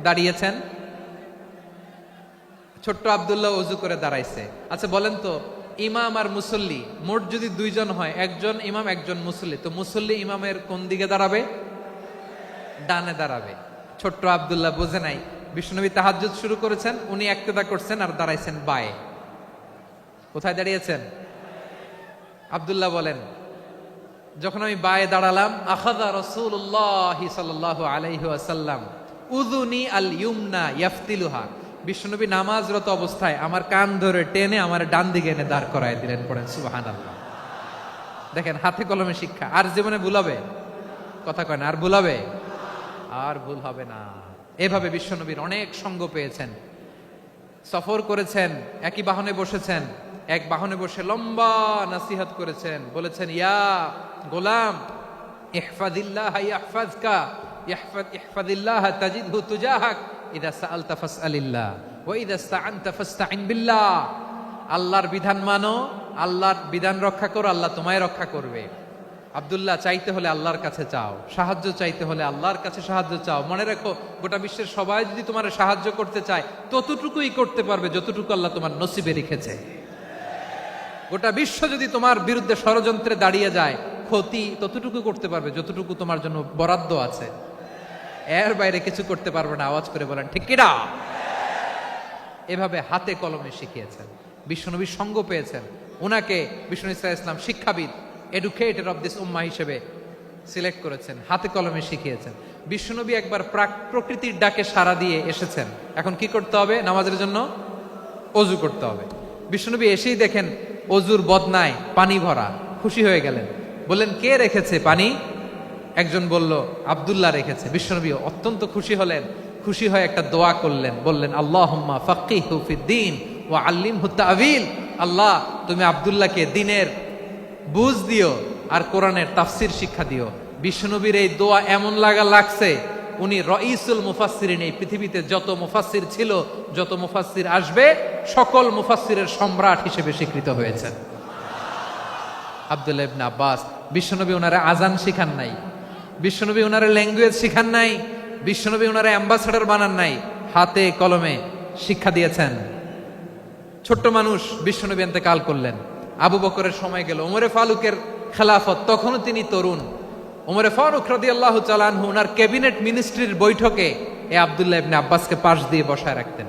দাঁড়িয়েছেন, ছোট্ট আব্দুল্লাহ ওযু করে দাঁড়াইছে। আচ্ছা বলেন তো, ইমাম আর মুসল্লি মোট যদি দুইজন হয়, একজন ইমাম একজন মুসল্লি, তো মুসল্লি ইমামের কোন দিকে দাঁড়াবে? ডানে দাঁড়াবে। ছোট্ট আব্দুল্লাহ বোঝে নাই, বিশ্বনবী তাহাজ্জুদ শুরু করেছেন, উনি একতেদা করছেন আর দাঁড়াইছেন বায়ে। কোথায় দাঁড়িয়েছেন? আব্দুল্লাহ বলেন, যখন আমি বায়ে দাঁড়ালাম, আখাযা রাসূলুল্লাহ সাল্লাল্লাহু আলাইহি ওয়াসাল্লাম উযুনি আল ইউমনা ইয়াফতিলুহা, বিশ্বনবী নামাজরত অবস্থায় আমার কান ধরে টেনে আমার ডান দিকে এনে দাঁড় করায় দিলেন। পড়েন সুবহানাল্লাহ। দেখেন হাতে কলমে শিক্ষা। আর জীবনে ভুলাবে? কথা কয় না, আর ভুলাবে? আর ভুল হবে না। এভাবে বিশ্বনবীর অনেক সঙ্গ পেয়েছেন, সফর করেছেন, একই বাহনে বসেছেন, এক বাহনে বসে লম্বা নাসিহত করেছেন, বলেছেন, ইয়া গোলাম ইহফাজিল্লাহ ইয়াহফাজকা, ইহফাজিল্লাহ তাজিদহু তুজাহাক, ইযা সাআলতা ফাসআলিল্লাহ ওয়া ইযা ইসতাআনতা ফাসতাইন বিল্লাহ। আল্লাহর বিধান মানো, আল্লাহর বিধান রক্ষা করো, আল্লাহ তোমায় রক্ষা করবে। আব্দুল্লাহ, চাইতে হলে আল্লাহর কাছে চাও, সাহায্য চাইতে হলে আল্লাহর কাছে সাহায্য চাও। মনে রাখো, গোটা বিশ্বের সবাই যদি তোমার সাহায্য করতে চায়, ততটুকুই করতে পারবে যতটুকু আল্লাহ তোমার নসিবে রেখেছে। গোটা বিশ্ব যদি তোমার বিরুদ্ধে ষড়যন্ত্রে দাঁড়িয়ে যায়, ক্ষতি ততটুকু করতে পারবে যতটুকু তোমার জন্য বরাদ্দ আছে। এর বাইরে কিছু করতে পারবে না। আওয়াজ করে বলেন ঠিক কিনা? এভাবে হাতে কলমে শিখিয়েছেন, বিশ্বনবীর সঙ্গ পেয়েছেন। ওনাকে বিশ্বনবী সাল্লাল্লাহু আলাইহি ওয়াসাল্লাম শিক্ষাবিদ, এডুকেটর অফ দিস উম্মাহ হিসেবে সিলেক্ট করেছেন, হাতে কলমে শিখিয়েছেন। বিশ্বনবী একবার প্রকৃতির ডাকে সাড়া দিয়ে এসেছেন। এখন কি করতে হবে? নামাজের জন্য অজু করতে হবে। বিশ্বনবী এসেই দেখেন অজুর বদনায় পানি ভরা, খুশি হয়ে গেলেন, বললেন, কে রেখেছে পানি? একজন বলল, আব্দুল্লাহ রেখেছে। বিশ্বনবী অত্যন্ত খুশি হলেন, খুশি হয়ে একটা দোয়া করলেন, বললেন, আল্লাহুম্মা ফাক্কিহু ফিদ্দীন ওয়া আল্লিমহু তা'ওয়ীল। আল্লাহ, তুমি আব্দুল্লাহকে দ্বীনের বুঝ দিও আর কোরআনের তাফসীর শিক্ষা দিও। বিশ্বনবীর এই দোয়া এমন লাগছে, উনি রাইসুল মুফাসসিরিন, এই পৃথিবীতে যত মুফাসসির ছিল, যত মুফাসসির আসবে, সকল মুফাসসিরের সম্রাট হিসেবে স্বীকৃত হয়েছেন। আব্দুল্লাহ ইবনে আব্বাস, বিশ্বনবী ওনারে আজান শিখান নাই, বিশ্বনবী ওনারে ল্যাঙ্গুয়েজ শিখান নাই, বিশ্বনবী ওনারে অ্যাম্বাসাডর বানান নাই, হাতে কলমে শিক্ষা দিয়েছেন। ছোট্ট মানুষ, বিশ্বনবী ইন্তেকাল করলেন, আবু বকরের সময় গেল, ওমরে ফারুকের খেলাফত, তখনও তিনি তরুণ। ওমরে ফারুক রাদিয়াল্লাহু তাআলা আনহু ওনার ক্যাবিনেট মিনিস্ট্রির বৈঠকে এই আব্দুল্লাহ ইবনে আব্বাসকে পাশ দিয়ে বসায় রাখতেন।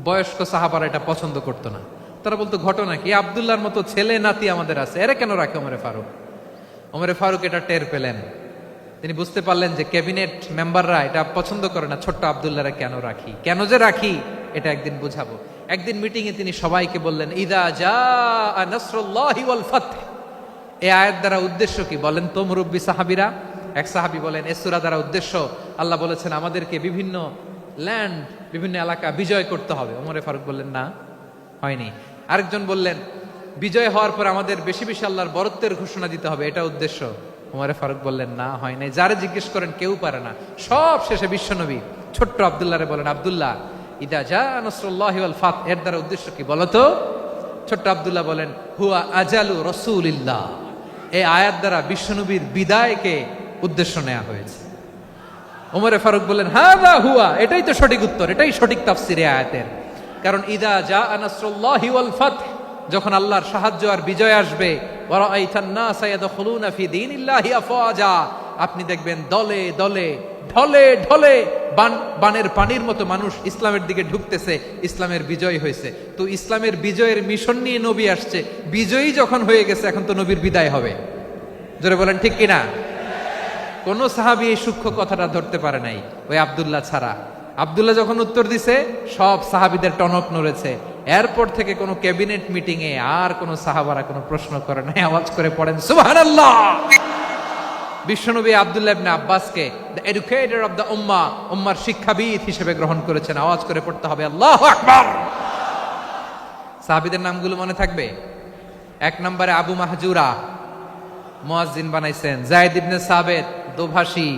বয়স্ক সাহাবারা এটা পছন্দ করতো না। তারা বলতো, ঘটনা কি? আব্দুল্লাহর মতো ছেলে নাতি আমাদের আছে, এরা কেন রাখে ওমরে ফারুক? ওমরে ফারুক এটা টের পেলেন, তিনি বুঝতে পারলেন যে ক্যাবিনেট মেম্বাররা এটা পছন্দ করে না, ছোট্ট আব্দুল্লাহরা কেন রাখি, কেন যে রাখি, এটা একদিন বুঝাবো। একদিন মিটিং এ তিনি সবাইকে বললেন, ইদা জাআ নাসরুল্লাহি ওয়াল ফাতহ। এই আয়াত দ্বারা উদ্দেশ্য কি বলেন তো মুরব্বী সাহাবীরা? এক সাহাবী বলেন, এই সূরা দ্বারা উদ্দেশ্য, আল্লাহ বলেছেন আমাদেরকে বিভিন্ন ল্যান্ড, বিভিন্ন এলাকা বিজয় করতে হবে। ওমরে ফারুক বললেন, না, হয়নি। আরেকজন বললেন, বিজয় হওয়ার পর আমাদের বেশি বেশি আল্লাহর বরত্বের ঘোষণা দিতে হবে, এটা উদ্দেশ্য। ওমরে ফারুক বললেন, না, হয় নাই। যারে জিজ্ঞেস করেন কেউ পারে না। সব শেষে বিশ্বনবী ছোট্ট আব্দুল্লাহরে বলেন, আব্দুল্লাহ, ইদা জাআ নাসরুল্লাহি ওয়াল ফাতহ, এর দ্বারা উদ্দেশ্য কি বলো তো? ছোট্ট আব্দুল্লাহ বলেন, হুয়া আজালু রাসূলিল্লাহ। এই আয়াত দ্বারা বিশ্বনবীর বিদায়কে উদ্দেশ্য নেওয়া হয়েছে। ওমরে ফারুক বললেন, হাযা হুয়া, এটাই তো সঠিক উত্তর, এটাই সঠিক তাফসীর এই আয়াতের। কারণ ইদা জাআ নাসরুল্লাহি ওয়াল ফাতহ, যখন আল্লাহর সাহায্য আর বিজয় আসবে, ওয়া রাআইতান নাসা ইয়াদখুলুনা ফি দীনিল্লাহি আফওয়াজা, আপনি দেখবেন দলে দলে, ঢলে ঢলে, বানের পানির মতো মানুষ ইসলামের দিকে ঢুকতেছে, ইসলামের বিজয় হয়েছে। তো ইসলামের বিজয়ের মিশন নিয়ে নবী আসছে, বিজয়ী যখন হয়ে গেছে, এখন তো নবীর বিদায় হবে। জোরে বলেন ঠিক কিনা? কোন সাহাবী এই সূক্ষ্ম কথাটা ধরতে পারে নাই, ওই আব্দুল্লাহ ছাড়া। আব্দুল্লাহ যখন উত্তর দিছে, সব সাহাবীদের টনক নড়েছে। এরপর থেকে কোনো ক্যাবিনেট মিটিং এ আর কোনো সাহাবারা কোনো প্রশ্ন করে নাই। আওয়াজ করে পড়েন সুবহানাল্লাহ। বিশ্বনবী আব্দুল্লাহ ইবনে আব্বাসকে দ্য এডুকেটর অফ দ্য উম্মাহ, উম্মার শিক্ষাবিদ হিসেবে গ্রহণ করেছেন। আওয়াজ করে পড়তে হবে আল্লাহু আকবার। সাহাবীদের নামগুলো মনে থাকবে? 1 নম্বরে আবু মাহজুরা, মুয়াজ্জিন বানাইছেন। যায়েদ ইবনে সাবিত, দোভাষী,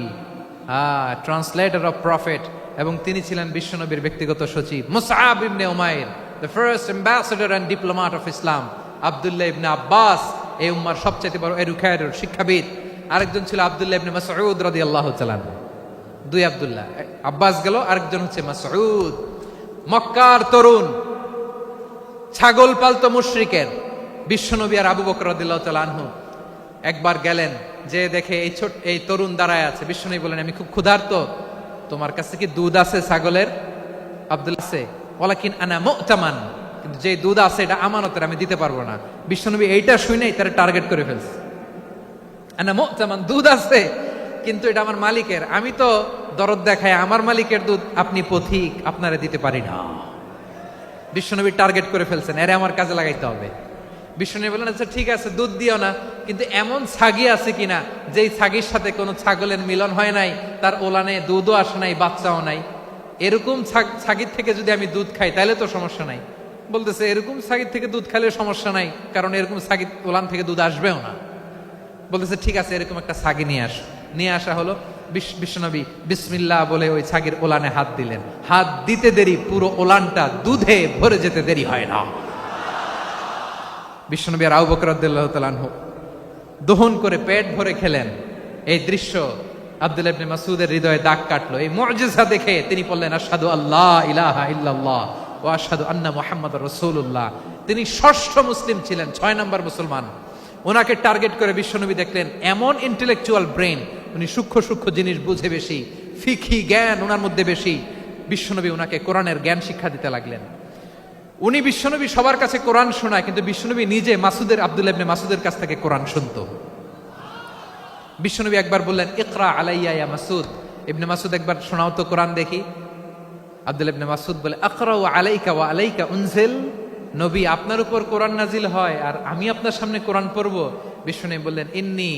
ট্রান্সলেটর অফ প্রফেট, এবং তিনি ছিলেন বিশ্বনবীর ব্যক্তিগত সচিব। মুসআব ইবনে উমাইর, the first ambassador and diplomat of Islam. আব্দুল্লাহ ইবনে আব্বাস, এই উম্মার সবচেয়ে বড় এডুকেটর, শিক্ষাবিদ। আরেকজন ছিল আব্দুল্লাহ ইবনে মাসউদ রাদিয়াল্লাহু তাআলা। 2 আব্দুল্লাহ, আব্বাস গেল, আরেকজন হচ্ছে মাসউদ। মক্কার তরুণ, ছাগল পালতো মুশরিকের বিশ্বনবী আর আবু বকর রাদিয়াল্লাহু তাআলা আনহু একবার গেলেন, যে দেখে এই তরুণ দাঁড়ায় আছে। বিশ্বনবী বলেন, আমি খুব ক্ষুধার্ত, তোমার কাছে কি দুধ আছে ছাগলের? আব্দুল্লাহ আছে, ওয়ালাকিন আনা মুতামান, কিন্তু যে দুধ আছে এটা আমানতের, আমি দিতে পারবো না। বিশ্বনবী এইটা শুনেই তারা টার্গেট করে ফেলছে। আনা মুতামান, দুধ আছে কিন্তু এটা আমার মালিকের, আমি তো দরদ দেখায় আমার মালিকের দুধ আপনি পথিক, আপনারে দিতে পারি না। বিশ্বনবী টার্গেট করে ফেলছেন, এরে আমার কাজে লাগাইতে হবে। বিশ্বনবী বলেন, আচ্ছা ঠিক আছে, দুধ দিও না, কিন্তু এমন ছাগি আছে কিনা যেই ছাগির সাথে কোনো ছাগলের মিলন হয় নাই, তার ওলানে দুধও আসে নাই, বাচ্চাও নাই, এরকম ছাগির থেকে যদি আমি দুধ খাই তাহলে তো সমস্যা নাই। বলতেছে, এরকম ছাগির থেকে দুধ খাইলে সমস্যা নাই, কারণ এরকম ছাগির ওলান থেকে দুধ আসবেও না। বলতেছে, ঠিক আছে, এরকম একটা ছাগি নিয়ে আসা হলো। বিশ্বনবী বিসমিল্লাহ বলে ওই ছাগির ওলানে হাত দিলেন। হাত দিতে দেরি, পুরো ওলানটা দুধে ভরে যেতে দেরি হয় না। বিশ্বনবী আর আবু বকর রাদিয়াল্লাহু তাআলা আনহু দহন করে পেট ভরে খেলেন। এই দৃশ্য আব্দুল্লাহ ইবনে মাসউদের হৃদয়ে দাগ কাটলো। এই মুআজিজা দেখে তিনি বললেন, আশহাদু আল্লা ইলাহা ইল্লাল্লাহ ওয়া আশহাদু আন্না মুহাম্মাদুর রাসূলুল্লাহ। তিনি ষষ্ঠ মুসলিম ছিলেন, 6 নম্বর মুসলমান। ওনাকে টার্গেট করে বিশ্বনবী দেখলেন এমন ইন্টেলেকচুয়াল ব্রেন, উনি সূক্ষ্ম সূক্ষ্ম জিনিস বুঝে বেশি, ফিকহি জ্ঞান ওনার মধ্যে বেশি। বিশ্বনবী ওনাকে কোরআনের জ্ঞান শিক্ষা দিতে লাগলেন। উনি বিশ্বনবী সবার কাছে কোরআন শোনায়, কিন্তু বিশ্বনবী নিজে আব্দুল্লাহ ইবনে মাসউদের কাছ থেকে কোরআন শুনতো। বিশ্বনবী একবার বললেন, ইকরা আলাইয়া ইয়া মাসউদ। ইবনে মাসউদ, একবার শোনাও তো কোরআন দেখি। আব্দুল্লাহ ইবনে মাসউদ বলে, আকরাউ আলাইকা ওয়া আলাইকা উনজিল। নবী, আপনার উপর কোরআন নাজিল হয় আর আমি আপনার সামনে কোরআন পড়ব। বিশ্বনবী বললেন, ইন্নী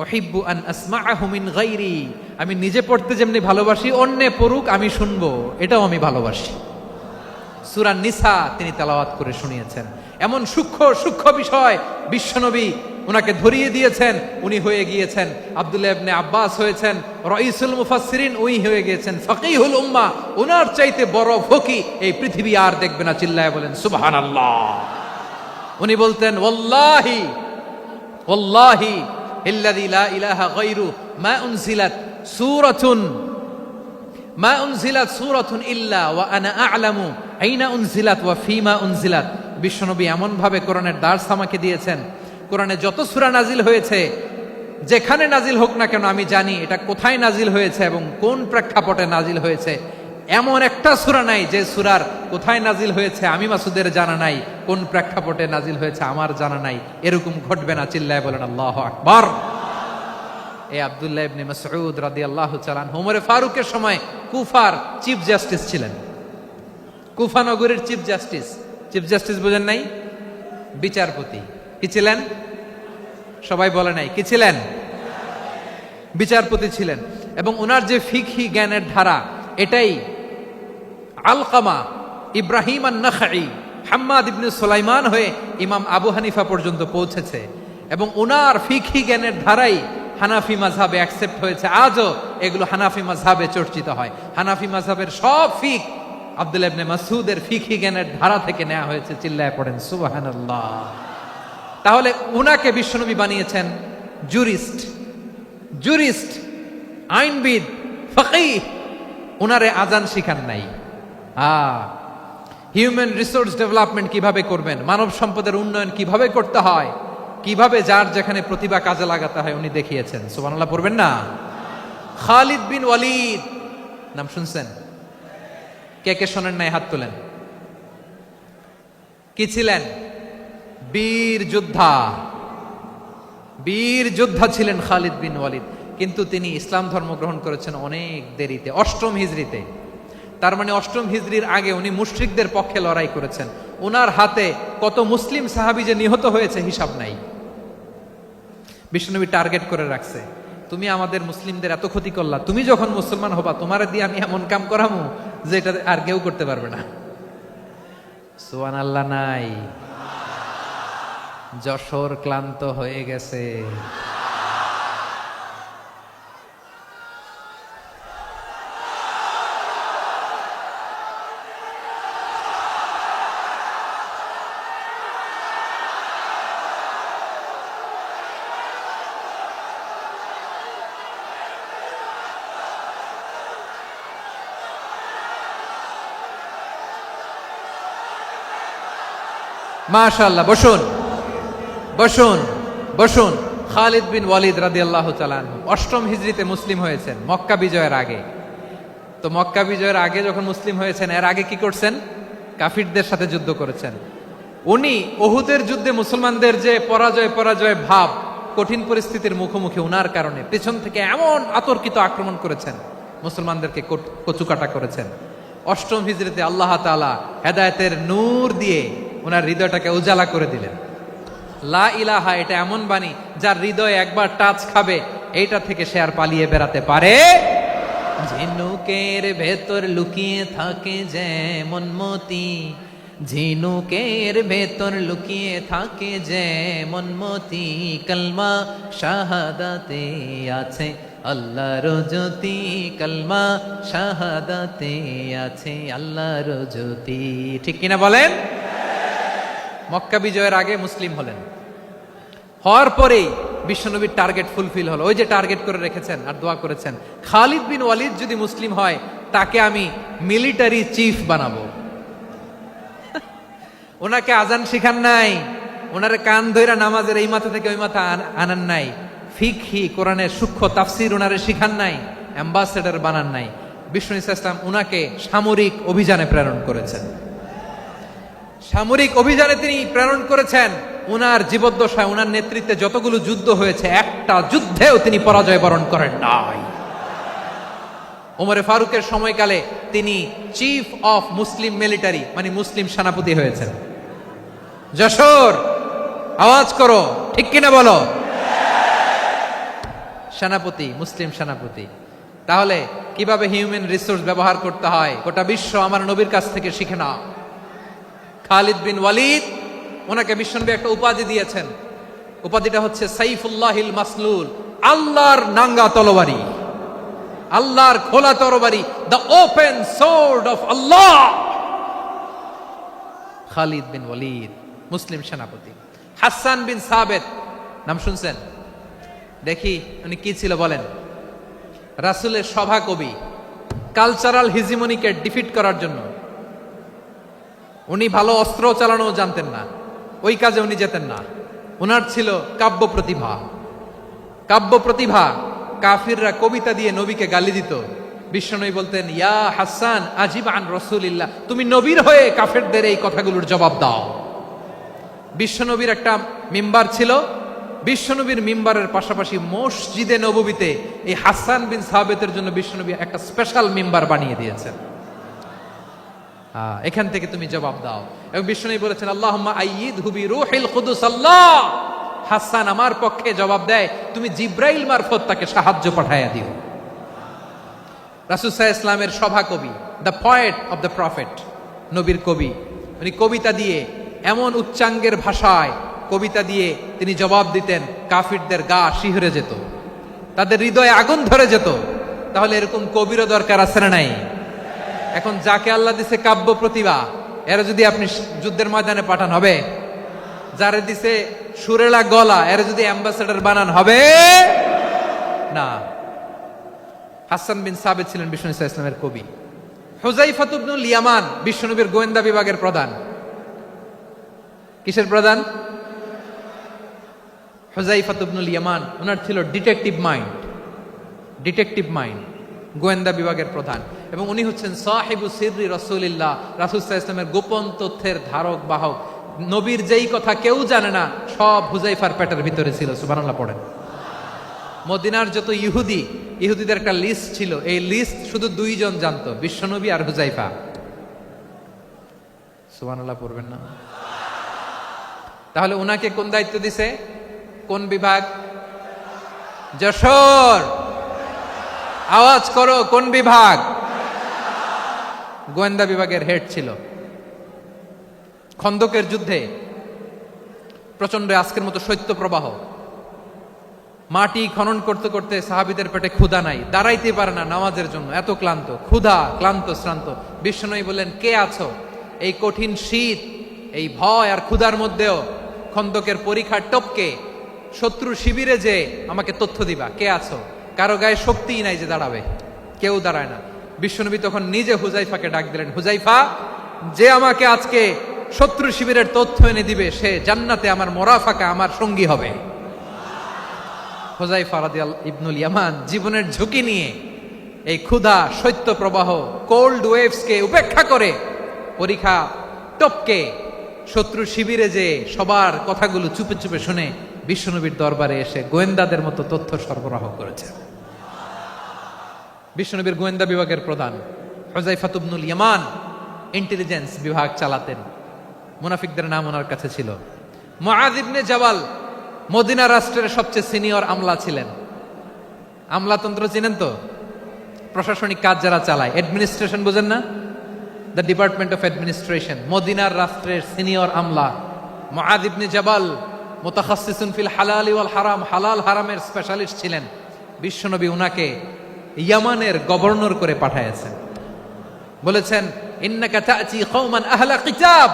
উহিব্বু আন আসমাআহু মিন গায়রি। আমি নিজে পড়তে যেমনি ভালোবাসি, অন্যে পড়ুক আমি শুনবো, এটাও আমি ভালোবাসি। সূরা নিসা তিনি তেলাওয়াত করে শুনিয়েছেন। এমন সূক্ষ্ম সূক্ষ্ম বিষয় বিশ্বনবী ওনাকে ধরিয়ে দিয়েছেন। উনি হয়ে গিয়েছেন, আব্দুল্লাহ ইবনে আব্বাস হয়েছেন রাইসুল মুফাসসিরিন, উনি হয়ে গিয়েছেন ফাকিহুল উম্মাহ। ওনার চাইতে বড় ফকি এই পৃথিবী আর দেখবে না। চিল্লায় বলেন সুবহানাল্লাহ। উনি বলতেন, ওয়াল্লাহি ওয়াল্লাহি ইল্লাযী লা ইলাহা গায়রু মা উনজিলাত সূরাতুন ইল্লা ওয়া আনা আ'লামু আইনা উনজিলাত ওয়া ফীমা উনজিলাত। বিশ্বনবী এমন ভাবে কোরআনের দার্স আমাকে দিয়েছেন, কোরআনে যত সূরা নাজিল হয়েছে, যেখানে নাজিল হোক না কেন আমি জানি এটা কোথায় নাজিল হয়েছে এবং কোন প্রেক্ষাপটে নাজিল হয়েছে। এমন একটা সূরা নাই যে সূরার কোথায় নাজিল হয়েছে আমি মাসুদের জানা নাই, কোন প্রেক্ষাপটে নাজিল হয়েছে আমার জানা নাই। এরকম ঘটবে না। চিল্লায় বলেন আল্লাহু আকবার। এই আব্দুল্লাহ ইবনে মাসউদ রাদিয়াল্লাহু তাআলা আনহু ওমর ফারুকের সময় কুফার চিফ জাস্টিস ছিলেন। কুফা নগরীর চিফ জাস্টিস বুঝেন নাই? বিচারপতি। কি ছিলেন? সবাই বলে নাই, কি ছিলেন? বিচারপতি ছিলেন। এবং ওনার যে ফিকহি জ্ঞানের ধারা, এটাই আলকামা, ইব্রাহিম আন-নাখাই, হাম্মাদ ইবনে সুলাইমান হয়ে ইমাম আবু হানিফা পর্যন্ত পৌঁছেছে। এবং ওনার ফিকহি জ্ঞানের ধারাই হানাফি মাযহাবে অ্যাকসেপ্ট হয়েছে। আজও এগুলো হানাফি মাযহাবে চর্চিত হয়। হানাফি মাযহাবের সব ফিক আব্দুল্লাহ ইবনে মাসউদের ফিকহি জ্ঞানের ধারা থেকে নেওয়া হয়েছে। চিল্লায় পড়েন সুবহানাল্লাহ। তাহলে উনাকে বিশ্বনবী বানিয়েছেন জুরিস্ট, আইনবিদ, ফাকিহ। উনারে আজান শিখান নাই। হিউম্যান রিসোর্স ডেভেলপমেন্ট কিভাবে করবেন, মানব সম্পদের উন্নয়ন কিভাবে করতে হয়, কিভাবে যার যেখানে প্রতিভা কাজে লাগাতে হয় উনি দেখিয়েছেন। সুবহানাল্লাহ পড়বেন না? খালিদ বিন ওয়ালিদ নাম শুনছেন? কে কে শোনেন নাই হাত তোলেন। কি ছিলেন? বীর যোদ্ধা ছিলেন খালিদ বিন ওয়ালিদ। কিন্তু তিনি ইসলাম ধর্ম গ্রহণ করেছেন অনেক দেরিতে, 8ম হিজরিতে। তার মানে 8ম হিজরির আগে উনি মুশরিকদের পক্ষে লড়াই করেছেন। ওনার হাতে কত মুসলিম সাহাবী যে নিহত হয়েছে হিসাব নাই। বিশ্বনবী টার্গেট করে রাখছে, তুমি আমাদের মুসলিমদের এত ক্ষতি করলা, তুমি যখন মুসলমান হবা তোমারে দিয়ে আমি এমন কাম করামু যে এটা আর কেউ করতে পারবে না। সুবহানাল্লাহ নাই? যশোর ক্লান্ত হয়ে গেছে। মাশাআল্লাহ, বসুন বসুন বসুন। খালিদ বিন ওয়ালিদ রাদিয়াল্লাহু তাআলা আনহু 8ম হিজরিতে মুসলিম হয়েছেন, মক্কা বিজয়ের আগে। তো মক্কা বিজয়ের আগে যখন মুসলিম হয়েছেন, এর আগে কি করছেন? কাফিরদের সাথে যুদ্ধ করেছেন। উনি উহুদের যুদ্ধে মুসলমানদের যে পরাজয় ভাব, কঠিন পরিস্থিতির মুখোমুখি উনার কারণে পেছন থেকে এমন আতর্কিত আক্রমণ করেছেন, মুসলমানদেরকে কচুকাটা করেছেন। 8ম হিজরিতে আল্লাহ তাআলা হেদায়েতের নূর দিয়ে ওনার হৃদয়টাকে উজালা করে দিলেন। লা ইলাহা এটা এমন বাণী যার হৃদয়ে একবার টাচ খাবে, এইটা থেকে সে আর পালিয়ে বেড়াতে পারে। ঝিনুকের ভেতর লুকিয়ে থাকে যেমন মতি, ঝিনুকের ভেতর লুকিয়ে থাকে যেমন মতি, কলমা শাহাদাতে আছে আল্লাহর জ্যোতি, কলমা শাহাদাতে আছে আল্লাহর জ্যোতি। ঠিক কিনা বলেন? মক্কা বিজয়ের আগে মুসলিম হলেন, হওয়ার পরেই বিশ্বনবীর টার্গেট ফুলফিল হলো। ওই যে টার্গেট করে রেখেছেন আর দোয়া করেছেন, খালিদ বিন ওয়ালিদ যদি মুসলিম হয় তাকে আমি মিলিটারি চিফ বানাবো। ওনাকে আজান শিখান নাই, ওনারে কান ধইরা নামাজের এই মাথা থেকে ওই মাথা আনান নাই, ফিকহি কোরআনের সূক্ষ্ম তাফসীর ওনারে শিখান নাই, অ্যাম্বাসেডর বানান নাই। বিষ্ণু ইসলাম উনাকে সামরিক অভিযানে প্রেরণ করেছেন। সামরিক অভিযানে তিনি প্রেরণ করেছেন। উনার জীবদ্দশায় উনার নেতৃত্বে যতগুলো যুদ্ধ হয়েছে, একটা যুদ্ধেও তিনি পরাজয় বরণ করেন নাই। ওমরে ফারুকের সময়কালে তিনি চিফ অফ মুসলিম মিলিটারি, মানে মুসলিম সেনাপতি হয়েছেন। যশোর আওয়াজ করো, ঠিক কিনা বলো? সেনাপতি, মুসলিম সেনাপতি। তাহলে কিভাবে হিউম্যান রিসোর্স ব্যবহার করতে হয় গোটা বিশ্ব আমার নবীর কাছ থেকে শিখে নাও। খালিদ বিন ওয়ালিদ, ওনাকে বিশ্বনবী একটা উপাধি দিয়েছেন। উপাধিটা হচ্ছে সাইফুল্লাহিল মাসলুল, আল্লাহর নাঙ্গা তরবারি, আল্লাহর খোলা তরবারি, দ্য ওপেন সোর্ড অফ আল্লাহ। খালিদ বিন ওয়ালিদ মুসলিম সেনাপতি। হাসান বিন সাবেত নাম শুনছেন? দেখি উনি কি ছিল বলেন। রাসূলের সভা কবি, কালচারাল হিজিমনিকে ডিফিট করার জন্য। উনি ভালো অস্ত্র চালানো জানতেন না, ওই কাজে উনি যেতেন না। উনার ছিল কাব্য প্রতিভা। কাব্য প্রতিভা, কাফিররা কবিতা দিয়ে নবীকে গালি দিত। বিশ্বনবী বলতেন, ইয়া হাসান আজিব আন রাসূলিল্লাহ, তুমি নবীর হয়ে কাফেরদের এই কথাগুলোর জবাব দাও। বিশ্বনবীর একটা মিম্বার ছিল, বিশ্বনবীর মিম্বারের পাশাপাশি মসজিদে নববীতে এই হাসান বিন সাবেতের জন্য বিশ্বনবী একটা স্পেশাল মিম্বার বানিয়ে দিয়েছেন। এখান থেকে তুমি জবাব দাও। এবং বিশ্বনবী বলেছেন, আল্লাহুম্মা আইয়িদহু বিরূহিল কুদুস, আল্লাহ হাসান আমার পক্ষে জবাব দেয়, তুমি জিব্রাইল মারফত তাকে সাহায্য পাঠাইয়া দিও। রাসূল সাল্লাল্লাহু আলাইহি ওয়াসাল্লামের সভা কবি, the poet of the prophet, নবীর কবি। উনি কবিতা দিয়ে এমন উচ্চাঙ্গের ভাষায় কবিতা দিয়ে তিনি জবাব দিতেন, কাফিরদের গা শিহরে যেত, তাদের হৃদয়ে আগুন ধরে যেত। তাহলে এরকম কবিরও দরকার আছে না নাই? এখন যাকে আল্লাহ দিছে কাব্য প্রতিভা, এরা যদি আপনি যুদ্ধের ময়দানে পাঠান হবে? যারে দিছে সুরেলা গলা, এরা যদি অ্যাম্বাসেডর বানান হবে না। হাসান বিন সাবেত ছিলেন বিষ্ণু ইসলামের কবি। হুযায়ফা ইবনুল ইয়ামান বিশ্বনবীর গোয়েন্দা বিভাগের প্রধান। কিসের প্রধান? হুযায়ফা ইবনুল ইয়ামান। ওনার ছিল ডিটেকটিভ মাইন্ড, ডিটেকটিভ মাইন্ড, গোয়েন্দা বিভাগের প্রধান। এবং উনি হচ্ছেন সাহিবু সিররি রাসূলিল্লাহ, রাসূল সাল্লাল্লাহু আলাইহি ওয়াসাল্লামের গোপন তথ্যের ধারক বাহক। নবীর যেই কথা কেউ জানে না, সব হুযায়ফার পেটের ভিতরে ছিল। সুবহানাল্লাহ পড়েন। মদিনার যত ইহুদিদের একটা লিস্ট ছিল, এই লিস্ট শুধু দুইজন জানতো, বিশ্বনবী আর হুযায়ফা। সুবহানাল্লাহ পড়বেন না? তাহলে উনাকে কোন দায়িত্ব দিছে? কোন বিভাগ? যশোর, আওয়াজ করো কোন বিভাগ? গোয়েন্দা বিভাগের হেড ছিল। খন্দকের যুদ্ধে প্রচন্ড আজকের মতো শৈত্য প্রবাহ, মাটি খনন করতে করতে সাহাবীদের পেটে ক্ষুধা নাই, দাঁড়াইতে পারে না নামাজের জন্য, এত ক্লান্ত, ক্ষুধা, ক্লান্ত, শ্রান্ত। বিশ্বনবী বললেন, কে আছো? এই কঠিন শীত, এই ভয় আর ক্ষুধার মধ্যেও খন্দকের পরীক্ষার টপকে শত্রু শিবিরে যে আমাকে তথ্য দিবা, কে আছো? কারো গায়ে শক্তিই নাই যে দাঁড়াবে, কেউ দাঁড়ায় না। বিশ্বনবী তখন নিজে হুজাইফাকে ডাক দিলেন, হুজাইফা, যে আমাকে আজকে শত্রু শিবিরের তথ্য এনে দিবে সে জান্নাতে আমার মোরাফাকা, আমার সঙ্গী হবে। হুজাইফা রাদিয়াল্লাহু ইবনুল ইয়ামান জীবনের ঝুঁকি নিয়ে এই ক্ষুধা, শৈত্য প্রবাহ, কোল্ড ওয়েভসকে উপেক্ষা করে পরীক্ষা টপকে শত্রু শিবিরে যে সবার কথাগুলো চুপে চুপে শুনে বিশ্বনবীর দরবারে এসে গোয়েন্দাদের মতো তথ্য সরবরাহ করেছে। বিশ্বনবীর গোয়েন্দা বিভাগের প্রধান হুজাইফা ইবনুল ইয়ামান ইন্টেলিজেন্স বিভাগ চালাতেন। মুনাফিকদের নাম ওনার কাছে ছিল। মুআয ইবনে জাবাল মদিনা রাষ্ট্রের সবচেয়ে সিনিয়র আমলা ছিলেন। আমলাতন্ত্র চিনেন তো? প্রশাসনিক কাজ যারা চালায়, অ্যাডমিনিস্ট্রেশন বুঝেন না? The department of administration. মদিনার রাষ্ট্রের সিনিয়র আমলা মুআয ইবনে জাবাল মুতাখাসসিসুন ফিল হালাল ওয়াল হারাম, হালাল হারামের স্পেশালিস্ট ছিলেন। বিশ্বনবী উনাকে ইয়ামানের গভর্নর করে পাঠাইছেন। বলেছেন, ইন্নাকা তা'তি কওমান আহলা কিতাব,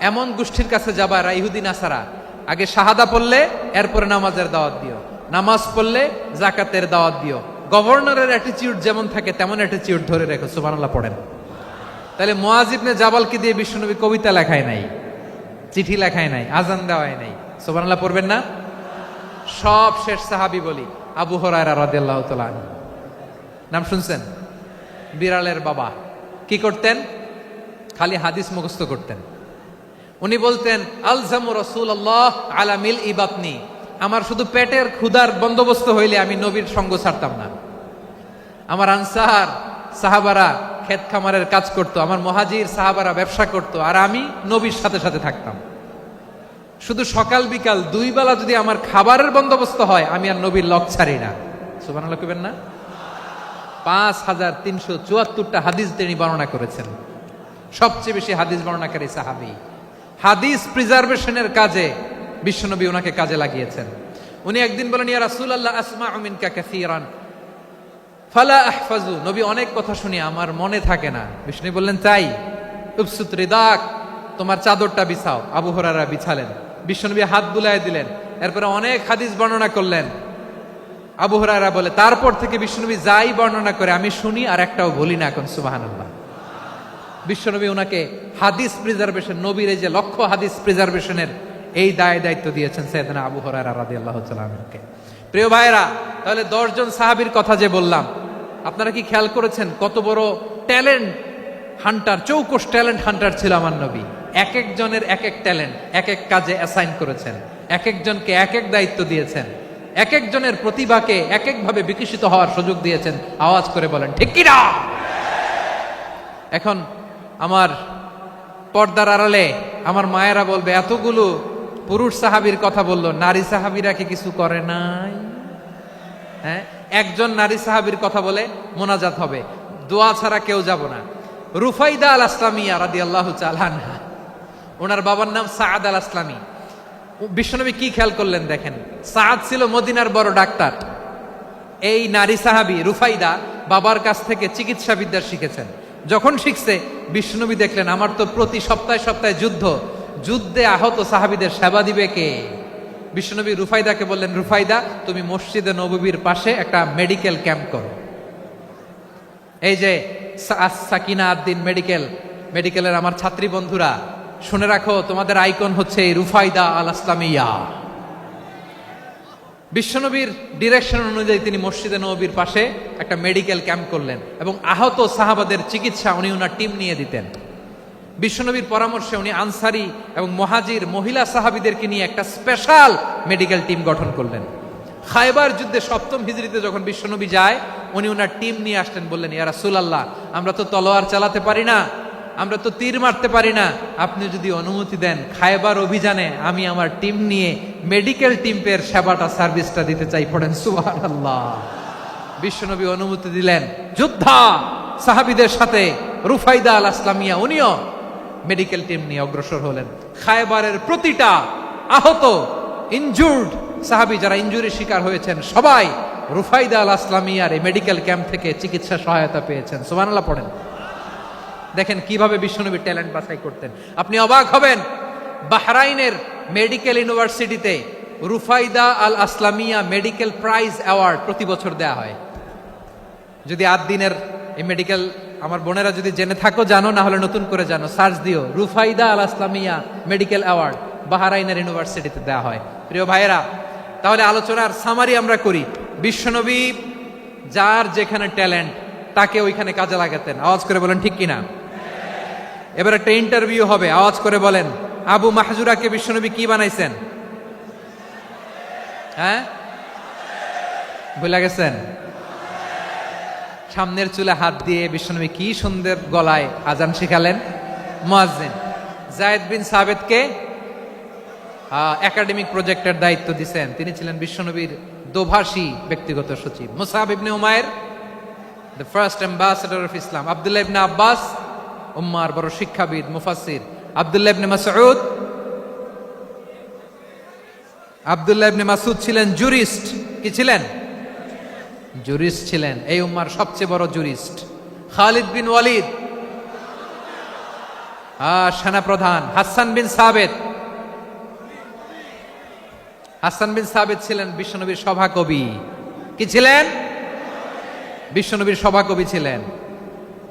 এমন গোষ্ঠীর কাছে যাবা যারা ইহুদি নাসারা, আগে শাহাদা পড়লে এরপরে নামাজের দাওয়াত দিও, নামাজ পড়লে যাকাতের দাওয়াত দিও। গভর্নরের অ্যাটিটিউড যেমন থাকে তেমন অ্যাটিটিউড ধরে রেখো। সুবহানাল্লাহ পড়েন। তাহলে মুআয ইবনে জাবালকে দিয়ে বিশ্বনবী কবিতা লেখায় নাই, চিঠি লেখায় নাই, আজান দেওয়ায় নাই। সুবহানাল্লাহ পড়বেন না? সব শেষ সাহাবী বলি আবু হুরায়রা রাদিয়াল্লাহু তাআলা আনহু। নাম শুনছেন? বিড়ালের বাবা। কি করতেন? খালি হাদিস মুখস্থ করতেন। উনি বলতেন, আলজামু রাসূলুল্লাহ আলা মিল ইবাতনি, আমার শুধু পেটের ক্ষুধার বন্দোবস্ত হইলে আমি নবীর সঙ্গ ছাড়তাম না। আমার আনসার সাহাবারা ক্ষেত খামারের কাজ করত, আমার মুহাজির সাহাবারা ব্যবসা করত, আর আমি নবীর সাথে সাথে থাকতাম। শুধু সকাল বিকাল দুই বেলা যদি আমার খাবারের বন্দোবস্ত হয় আমি আর নবীর লক ছাড়ি না। সুবহানাল্লাহ কইবেন না? 5374টা হাদিস তিনি বর্ণনা করেছেন। সবচেয়ে বেশি হাদিস বর্ণনাকারী সাহাবী। হাদিস প্রিজার্ভেশনের কাজে বিশ্বনবী ওনাকে কাজে লাগিয়েছেন। উনি একদিন বলেন, ইয়া রাসূলুল্লাহ আসমাউ মিনকা কাসীরান ফালা আহফাজু, নবী অনেক কথা শুনি আমার মনে থাকে না। বিশ্বনবী বললেন, তাই? উবসুত রিদাক, তোমার চাদরটা বিছাও। আবু হুরায়রা বিছালেন, বিশ্বনবী হাত বুলায় দিলেন, এরপরে অনেক হাদিস বর্ণনা করলেন। আবু হুরায়রা বলে, তারপর থেকে বিশ্বনবী যাই বর্ণনা করে আমি শুনি আর একটাও ভুলি না। এখন সুবহানাল্লাহ। বিশ্বনবী ওনাকে হাদিস প্রিজার্ভেশন, নবীর এই যে লক্ষ্য হাদিস প্রিজার্ভেশনের এই দায়িত্ব দিয়েছেন সাইয়েদনা আবু হুরায়রা রাদিয়াল্লাহু তাআলা আনহুকে। প্রিয় ভাইরা, তাহলে 10 জন সাহাবীর কথা যে বললাম, আপনারা কি খেয়াল করেছেন কত বড় ট্যালেন্ট হান্টার, চৌকস ট্যালেন্ট হান্টার ছিল আমার নবী। এক একজনের এক এক ট্যালেন্ট এক এক কাজে অ্যাসাইন করেছেন, এক একজনকে এক এক দায়িত্ব দিয়েছেন, এক একজনের প্রতিভাকে এক একভাবে বিকশিত হওয়ার সুযোগ দিয়েছেন। আওয়াজ করে বলেন ঠিক কি না? এখন আমার পর্দার আড়ালে আমার মায়েরা বলবে, এতগুলো পুরুষ সাহাবীর কথা বললো, নারী সাহাবীরা কি কিছু করে নাই? হ্যাঁ, একজন নারী সাহাবীর কথা বলে মোনাজাত হবে, দোয়া ছাড়া কেউ যাব না। রুফাইদা আল আসলামিয়া রাদিয়াল্লাহু তাআলা আনহা, ওনার বাবার নাম সাআদ আল আসলামি। বিশ্বনবী কি খেয়াল করলেন দেখেন, সাআদ ছিল মদিনার বড় ডাক্তার। এই নারী সাহাবী রুফাইদা বাবার কাছ থেকে চিকিৎসা বিদ্যা শিখেছেন। যখন শিখছে বিশ্বনবী দেখলেন, আমার তো প্রতি সপ্তাহে সপ্তাহে যুদ্ধে আহত সাহাবীদের সেবা দিবে কে? বিশ্বনবী রুফাইদাকে বললেন, রুফাইদা তুমি মসজিদে নববীর পাশে একটা মেডিকেল ক্যাম্প করো। এই যে সাকিনা আদ্দিন মেডিকেলের আমার ছাত্রী বন্ধুরা শুনে রাখো, তোমাদের আইকন হচ্ছে এই রুফাইদা আল আসলামিয়া। বিশ্বনবীর ডিরেকশন অনুযায়ী তিনি মসজিদে নববীর পাশে একটা মেডিকেল ক্যাম্প করলেন এবং আহত সাহাবাদের চিকিৎসা উনি ওনার টিম নিয়ে দিতেন। বিশ্বনবীর পরামর্শে উনি আনসারি এবং মুহাজির মহিলা সাহাবীদেরকে নিয়ে একটা স্পেশাল মেডিকেল টিম গঠন করলেন। খায়বার যুদ্ধে 7ম হিজরিতে যখন বিশ্বনবী যায়, উনি ওনার টিম নিয়ে আসলেন, বললেন, ইয়া রাসূলুল্লাহ আমরা তো তলোয়ার চালাতে পারি না, আমরা তো তীর মারতে পারি না, আপনি যদি অনুমতি দেন খায়বার অভিযানে আমি আমার টিম নিয়ে মেডিকেল টিমের সেবাটা সার্ভিসটা দিতে চাই। পড়েন সুবহানাল্লাহ। বিশ্বনবী অনুমতি দিলেন, যোদ্ধা সাহাবীদের সাথে রুফাইদা আল আসলামিয়া উনিও মেডিকেল টিম নিয়ে অগ্রসর হলেন। খায়বারের প্রতিটা আহত ইনজুর্ড সাহাবী যারা ইনজুরির শিকার হয়েছেন সবাই রুফাইদা আল আসলামিয়ার এই মেডিকেল ক্যাম্প থেকে চিকিৎসা সহায়তা পেয়েছেন। সুবহানাল্লাহ পড়েন। দেখেন কিভাবে বিশ্বনবী ট্যালেন্ট বাছাই করতেন। আপনি অবাক হবেন, বাহরাইনের মেডিকেল ইউনিভার্সিটিতে রুফাইদা আল আসলামিয়া মেডিকেল প্রাইজ অ্যাওয়ার্ড প্রতি বছর দেয়া হয়। যদি 8 দিনের এই মেডিকেল আমার বোনেরা যদি জেনে থাকো জানো, না হলে নতুন করে জানো, সার্চ দিও রুফাইদা আল আসলামিয়া মেডিকেল অ্যাওয়ার্ড বাহরাইনের ইউনিভার্সিটিতে দেয়া হয়। প্রিয় ভাইয়েরা, তাহলে আলোচনার সামারি আমরা করি। বিশ্বনবী যার যেখানে ট্যালেন্ট তাকে ওইখানে কাজে লাগাতেন। আওয়াজ করে বলেন ঠিক কিনা? এবার একটা ইন্টারভিউ হবে, আওয়াজ করে বলেন আবু মাহজুরাকে বিশ্বনবী কি বানাইছেন? হ্যাঁ, ভুলে গেছেন? সামনের চুলে হাত দিয়ে বিশ্বনবী কি সুন্দর গলায় আজান শিখালেন। মুয়াজ্জিন। যায়েদ বিন সাবিতকে একাডেমিক প্রজেক্টের দায়িত্ব দিয়েছেন, তিনি ছিলেন বিশ্বনবীর দোভাষী ব্যক্তিগত সচিব। মুসআব ইবনে উমাইর the first ambassador of Islam. আব্দুল্লাহ ইবনে আব্বাস উম্মার বড় শিক্ষাবিদ মুফাসসির। আব্দুল্লাহ ইবনে মাসউদ, আব্দুল্লাহ ইবনে মাসউদ ছিলেন জুরিস্ট। কি ছিলেন? জুরিস্ট ছিলেন, এই উম্মার সবচেয়ে বড় জুরিস্ট। খালিদ বিন ওয়ালিদ সেনাপ্রধান। হাসান বিন সাবিত, হাসান বিন সাবিত ছিলেন বিশ্বনবীর সভাকবি। কি ছিলেন? বিশ্বনবীর সভাকবি ছিলেন।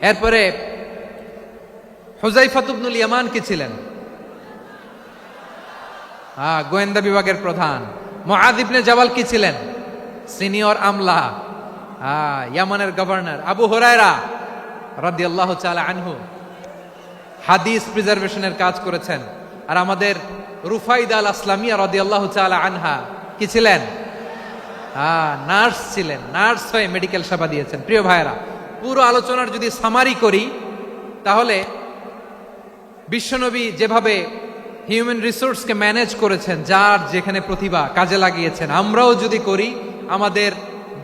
এরপরে হুযায়ফা ইবনুল ইয়ামান কি ছিলেন? গোয়েন্দা বিভাগের প্রধান। মুআয ইবনে জাবাল কি ছিলেন? সিনিয়র আমলা, ইয়ামানের গভর্নর। আবু হুরায়রা রাদিয়াল্লাহু তাআলা আনহু হাদিস প্রিজার্ভেশনের কাজ করেছেন। আর আমাদের রুফাইদা আল আসলামিয়া রাদিয়াল্লাহু তাআলা আনহা কি ছিলেন? নার্স ছিলেন। নার্স হয়ে মেডিকেল সেবা দিয়েছেন। প্রিয় ভাইয়েরা, পুরো আলোচনার যদি সামারি করি তাহলে বিশ্বনবী যেভাবে হিউম্যান রিসোর্সকে ম্যানেজ করেছেন, যার যেখানে প্রতিভা কাজে লাগিয়েছেন, আমরাও যদি করি আমাদের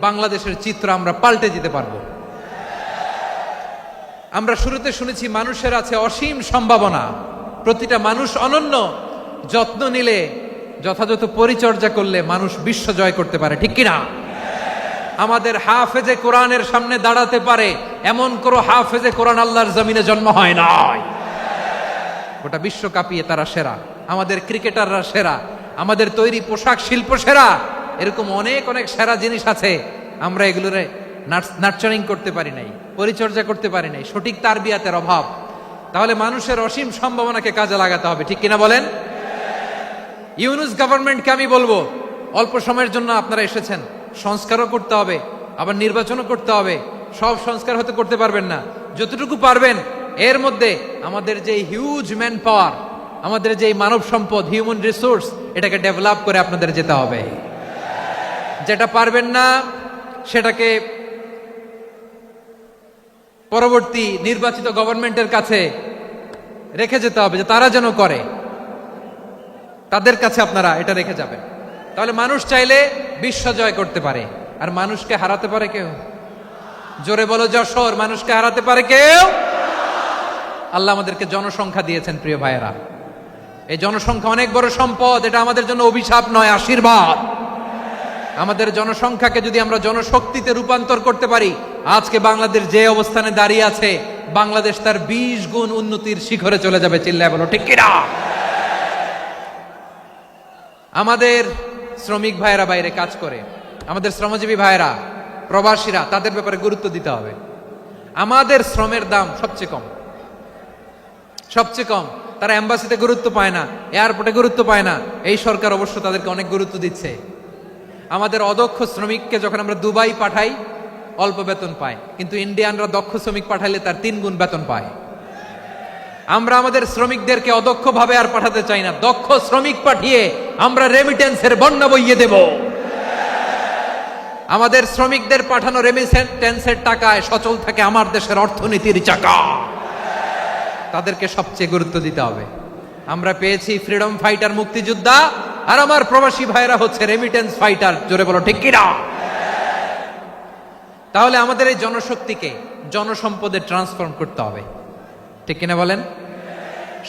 বাংলাদেশের চিত্র আমরা পাল্টে যেতে পারবো। আমরা শুরুতে শুনেছি মানুষের আছে অসীম সম্ভাবনা, প্রতিটা মানুষ অনন্য, যত্ন নিলে যথাযথ পরিচর্যা করলে মানুষ বিশ্ব জয় করতে পারে। ঠিক কিনা? আমাদের হাফেজে কোরআনের সামনে দাঁড়াতে পারে এমন কোন হাফেজে কোরআন আল্লাহর জমিনে জন্ম হয় নাই। গোটা বিশ্ব কাঁপিয়ে তারা সেরা, আমাদের ক্রিকেটাররা সেরা, আমাদের তৈরি পোশাক শিল্প সেরা। এরকম অনেক অনেক সেরা জিনিস আছে, আমরা এগুলোরে নার্চারিং করতে পারি নাই, পরিচর্যা করতে পারি নাই, সঠিক তারবিয়াতের অভাব। তাহলে মানুষের অসীম সম্ভাবনাকে কাজে লাগাতে হবে। ঠিক কিনা বলেন? ইউনুস গভর্নমেন্টকে আমি বলবো, অল্প সময়ের জন্য আপনারা এসেছেন, সংস্কারও করতে হবে, আবার নির্বাচনও করতে হবে। সব সংস্কার হতে করতে পারবেন না, যতটুকু পারবেন এর মধ্যে আমাদের যে হিউজ ম্যান পাওয়ার, আমাদের যে মানব সম্পদ, হিউম্যান রিসোর্স, এটাকে ডেভেলপ করে আপনাদের যেতে হবে। যেটা পারবেন না সেটাকে পরবর্তী নির্বাচিত গভর্নমেন্টের কাছে রেখে যেতে হবে, যে তারা যেন করে, তাদের কাছে আপনারা এটা রেখে যাবেন। তাহলে মানুষ চাইলে বিশ্ব জয় করতে পারে। আর মানুষকে হারাতে পারে কেউ? জোরে বলো যশোর, মানুষকে হারাতে পারে কেউ? আল্লাহ আমাদেরকে জনসংখ্যা দিয়েছেন। প্রিয় ভাইয়েরা, এই জনসংখ্যা অনেক বড় সম্পদ, এটা আমাদের জন্য অভিশাপ নয়, আশীর্বাদ। আমাদের জনসংখ্যাকে যদি আমরা জনশক্তিতে রূপান্তর করতে পারি, আজকে বাংলাদেশ যে অবস্থানে দাঁড়িয়ে আছে, বাংলাদেশ তার 20 গুণ উন্নতির শিখরে চলে যাবে। চিল্লায় বলো ঠিক কিনা? আমাদের শ্রমিক ভাইয়েরা বাইরে কাজ করে, আমাদের শ্রমজীবী ভাইয়েরা, প্রবাসীরা, তাদের ব্যাপারে গুরুত্ব দিতে হবে। আমাদের শ্রমের দাম সবচেয়ে কম, সবচেয়ে কম। তারা এম্বাসিতে গুরুত্ব পায় না, এয়ারপোর্টে গুরুত্ব পায় না। এই সরকার অবশ্য তাদেরকে অনেক গুরুত্ব দিচ্ছে। আমাদের অদক্ষ শ্রমিককে যখন আমরা দুবাই পাঠাই অল্প বেতন পায়, কিন্তু ইন্ডিয়ানরা দক্ষ শ্রমিক পাঠাইলে তার 3 গুণ বেতন পায়। আমরা আমাদের শ্রমিকদেরকে অদক্ষ ভাবে আর পাঠাতে চাই না, দক্ষ শ্রমিক পাঠিয়ে আমরা রেমিটেন্সের বন্যা বইয়ে দেব। আমাদের শ্রমিকদের পাঠানো রেমিটেন্সের টাকায় সচল থাকে আমার দেশের অর্থনীতির চাকা। তাদেরকে সবচেয়ে গুরুত্ব দিতে হবে। আমরা পেয়েছি ফ্রিডম ফাইটার, মুক্তিযোদ্ধা, আর আমার প্রবাসী ভাইরা হচ্ছে রেমিটেন্স ফাইটার। জোরে বলো ঠিক কিনা? তাহলে আমাদের এই জনশক্তিকে জনসম্পদে ট্রান্সফর্ম করতে হবে, ঠিক কিনা বলেন?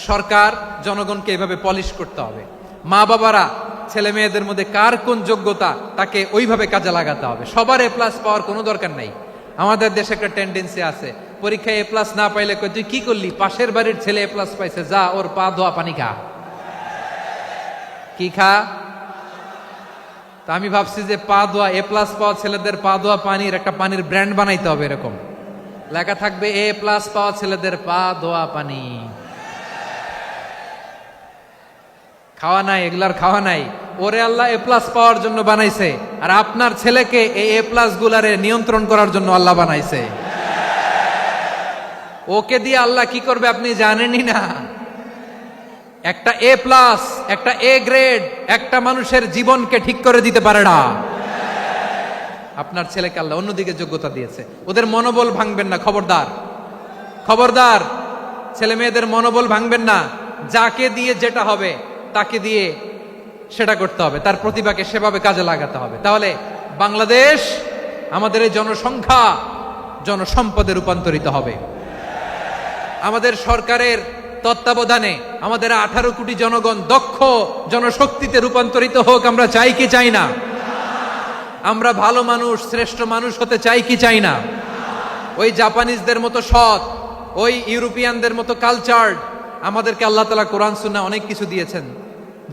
সরকার জনগণকে এভাবে পলিশ করতে হবে। মা বাবারা ছেলে মেয়েদের মধ্যে কার কোন যোগ্যতা তাকে ওইভাবে কাজে লাগাতে হবে। সবার এ প্লাস পাওয়ার কোনো দরকার নাই। আমাদের দেশে একটা টেন্ডেন্সি আছে, পরীক্ষায় এ প্লাস না পাইলে কই তুই কি করলি, পাশের বাড়ির ছেলে এ প্লাস পাইছে, যা ওর পা ধোয়া পানি খা। কি খা? তা আমি ভাবছি যে পা ধোয়া, এ প্লাস পাওয়া ছেলেদের পা ধোয়া পানির একটা পানির ব্র্যান্ড বানাইতে হবে। এরকম লেখা থাকবে, এ প্লাস পাওয়া ছেলেদের পা ধোয়া পানি। খাওয়া নাই, এগুলার খাওয়া নাই। ওরে আল্লাহ এ প্লাস পাওয়ার জন্য বানাইছে, আর আপনার ছেলেকে এই এ প্লাস গুলারে নিয়ন্ত্রণ করার জন্য আল্লাহ বানাইছে। ওকে দিয়ে আল্লাহ কি করবে আপনি জানেনই না। একটা এ প্লাস, একটা এ গ্রেড একটা মানুষের জীবনকে ঠিক করে দিতে পারে না। আপনার ছেলেকে আল্লাহ অন্যদিকে যোগ্যতা দিয়েছে। ওদের মনোবল ভাঙবেন না, খবরদার, খবরদার। ছেলে মেয়েদের মনোবল ভাঙবেন না। যাকে দিয়ে যেটা হবে তাকে দিয়ে সেটা করতে হবে, তার প্রতিভাকে সেভাবে কাজে লাগাতে হবে। তাহলে বাংলাদেশ, আমাদের এই জনসংখ্যা জনসম্পদে রূপান্তরিত হবে। আমাদের সরকারের তত্ত্বাবধানে আমাদের 18 কোটি জনগণ দক্ষ জনশক্তিতে রূপান্তরিত হোক। আমরা চাই কি চাই না? আমরা ভালো মানুষ, শ্রেষ্ঠ মানুষ হতে চাই কি চাই না? ওই জাপানিজদের মতো সৎ, ওই ইউরোপিয়ানদের মতো কালচার্ড। আমাদেরকে আল্লাহ তাআলা কোরআন সুন্নাহ অনেক কিছু দিয়েছেন।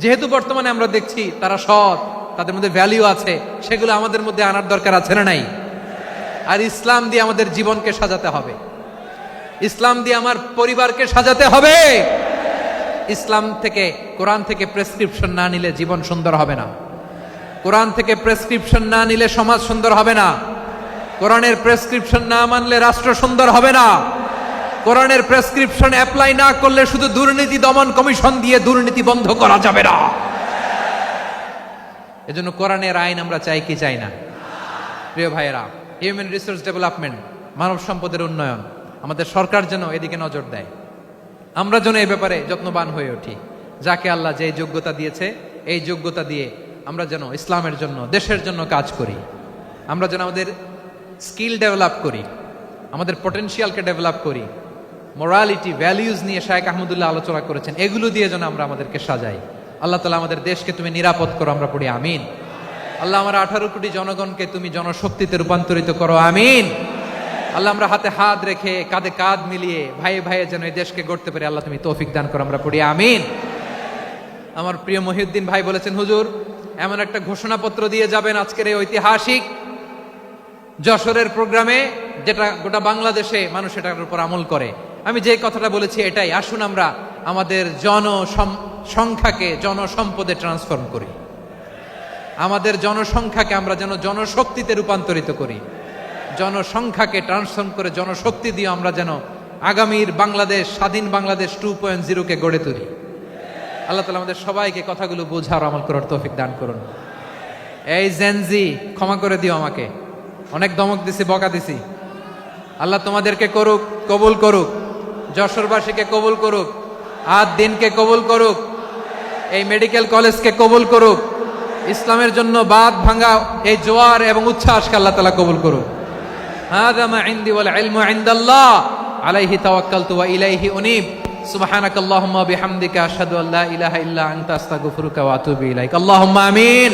যেহেতু বর্তমানে আমরা দেখছি তারা সৎ, তাদের মধ্যে ভ্যালিউ আছে, সেগুলো আমাদের মধ্যে আনার দরকার আছে না নাই? আর ইসলাম দিয়ে আমাদের জীবনকে সাজাতে হবে, ইসলাম দিয়ে আমার পরিবারকে সাজাতে হবে। ইসলাম থেকে, কোরআন থেকে প্রেসক্রিপশন না নিলে জীবন সুন্দর হবে না। কোরআন থেকে প্রেসক্রিপশন না নিলে সমাজ সুন্দর হবে না। কোরআনের প্রেসক্রিপশন না মানলে রাষ্ট্র সুন্দর হবে না। কোরআনের প্রেসক্রিপশন অ্যাপ্লাই না করলে শুধু দুর্নীতি দমন কমিশন দিয়ে দুর্নীতি বন্ধ করা যাবে না। এজন্য কোরআনের আইন আমরা চাই কি চাই না? প্রিয় ভাইয়েরা, হিউম্যান রিসোর্স ডেভেলপমেন্ট, মানব সম্পদের উন্নয়ন, আমাদের সরকার যেন এদিকে নজর দেয়। আমরা যেন এই ব্যাপারে যত্নবান হয়ে উঠি। যাকে আল্লাহ যে যোগ্যতা দিয়েছে, এই যোগ্যতা দিয়ে আমরা যেন ইসলামের জন্য, দেশের জন্য কাজ করি। আমরা যেন আমাদের স্কিল ডেভেলপ করি, আমাদের পটেনশিয়ালকে ডেভেলপ করি। মোরালিটি, ভ্যালিউজ নিয়ে শায়েখ আহমদুল্লাহ আলোচনা করেছেন, এগুলো দিয়ে যেন আমরা আমাদেরকে সাজাই। আল্লাহ তাআলা আমাদের দেশকে তুমি নিরাপদ করো, আমরা পড়ি আমিন। আল্লাহ আমার 18 কোটি জনগণকে তুমি জনশক্তিতে রূপান্তরিত করো, আমিন। আল্লাহ আমরা হাতে হাত রেখে, কাঁধে কাঁধ মিলিয়ে ভাই ভাইয়ে যেন এই দেশকে গড়তে পারি, আল্লাহ তুমি তৌফিক দান করো, আমরা পড়ি আমিন। আমার প্রিয় মহিউদ্দিন ভাই বলেছেন, হুজুর এমন একটা ঘোষণাপত্র দিয়ে যাবেন আজকের এই ঐতিহাসিক যশোরের প্রোগ্রামে, যেটা গোটা বাংলাদেশে মানুষ এটার উপর আমল করে। আমি যে কথাটা বলেছি এটাই, আসুন আমরা আমাদের জনসংখ্যাকে জনসম্পদে ট্রান্সফর্ম করি। আমাদের জনসংখ্যাকে আমরা যেন জনশক্তিতে রূপান্তরিত করি। জনসংখ্যাকে ট্রান্সফর্ম করে জনশক্তি দিয়ে আমরা যেন আগামীর বাংলাদেশ, স্বাধীন বাংলাদেশ 2.0 কে গড়ে তুলি। আল্লাহ তাআলা আমাদের সবাইকে কথাগুলো বোঝার, আমল করার তৌফিক দান করুন। এই জেনজি, ক্ষমা করে দিও আমাকে, অনেক ধমক দিছি, বকা দিছি। আল্লাহ তোমাদেরকে করুক, কবুল করুক, যশোরবাসীকে কবুল করুক, আদ দিনকে কবুল করুক, এই মেডিকেল কলেজকে কবুল করুক, ইসলামের জন্য বাঁধ ভাঙা এই জোয়ার এবং উচ্ছ্বাসকে আল্লাহ তাআলা কবুল করুক। হাযা মা ইনদি ওয়াল ইলমু ইনদাল্লাহ আলাইহি তাওয়াক্কালতু ওয়া ইলাইহি উনীব। সুবহানাকাল্লাহুম্মা বিহামদিকা আশহাদু আল্লা ইলাহা ইল্লা আনতা আস্তাগফিরুকা ওয়া আতুবু ইলাইক। আল্লাহুম্মা আমিন।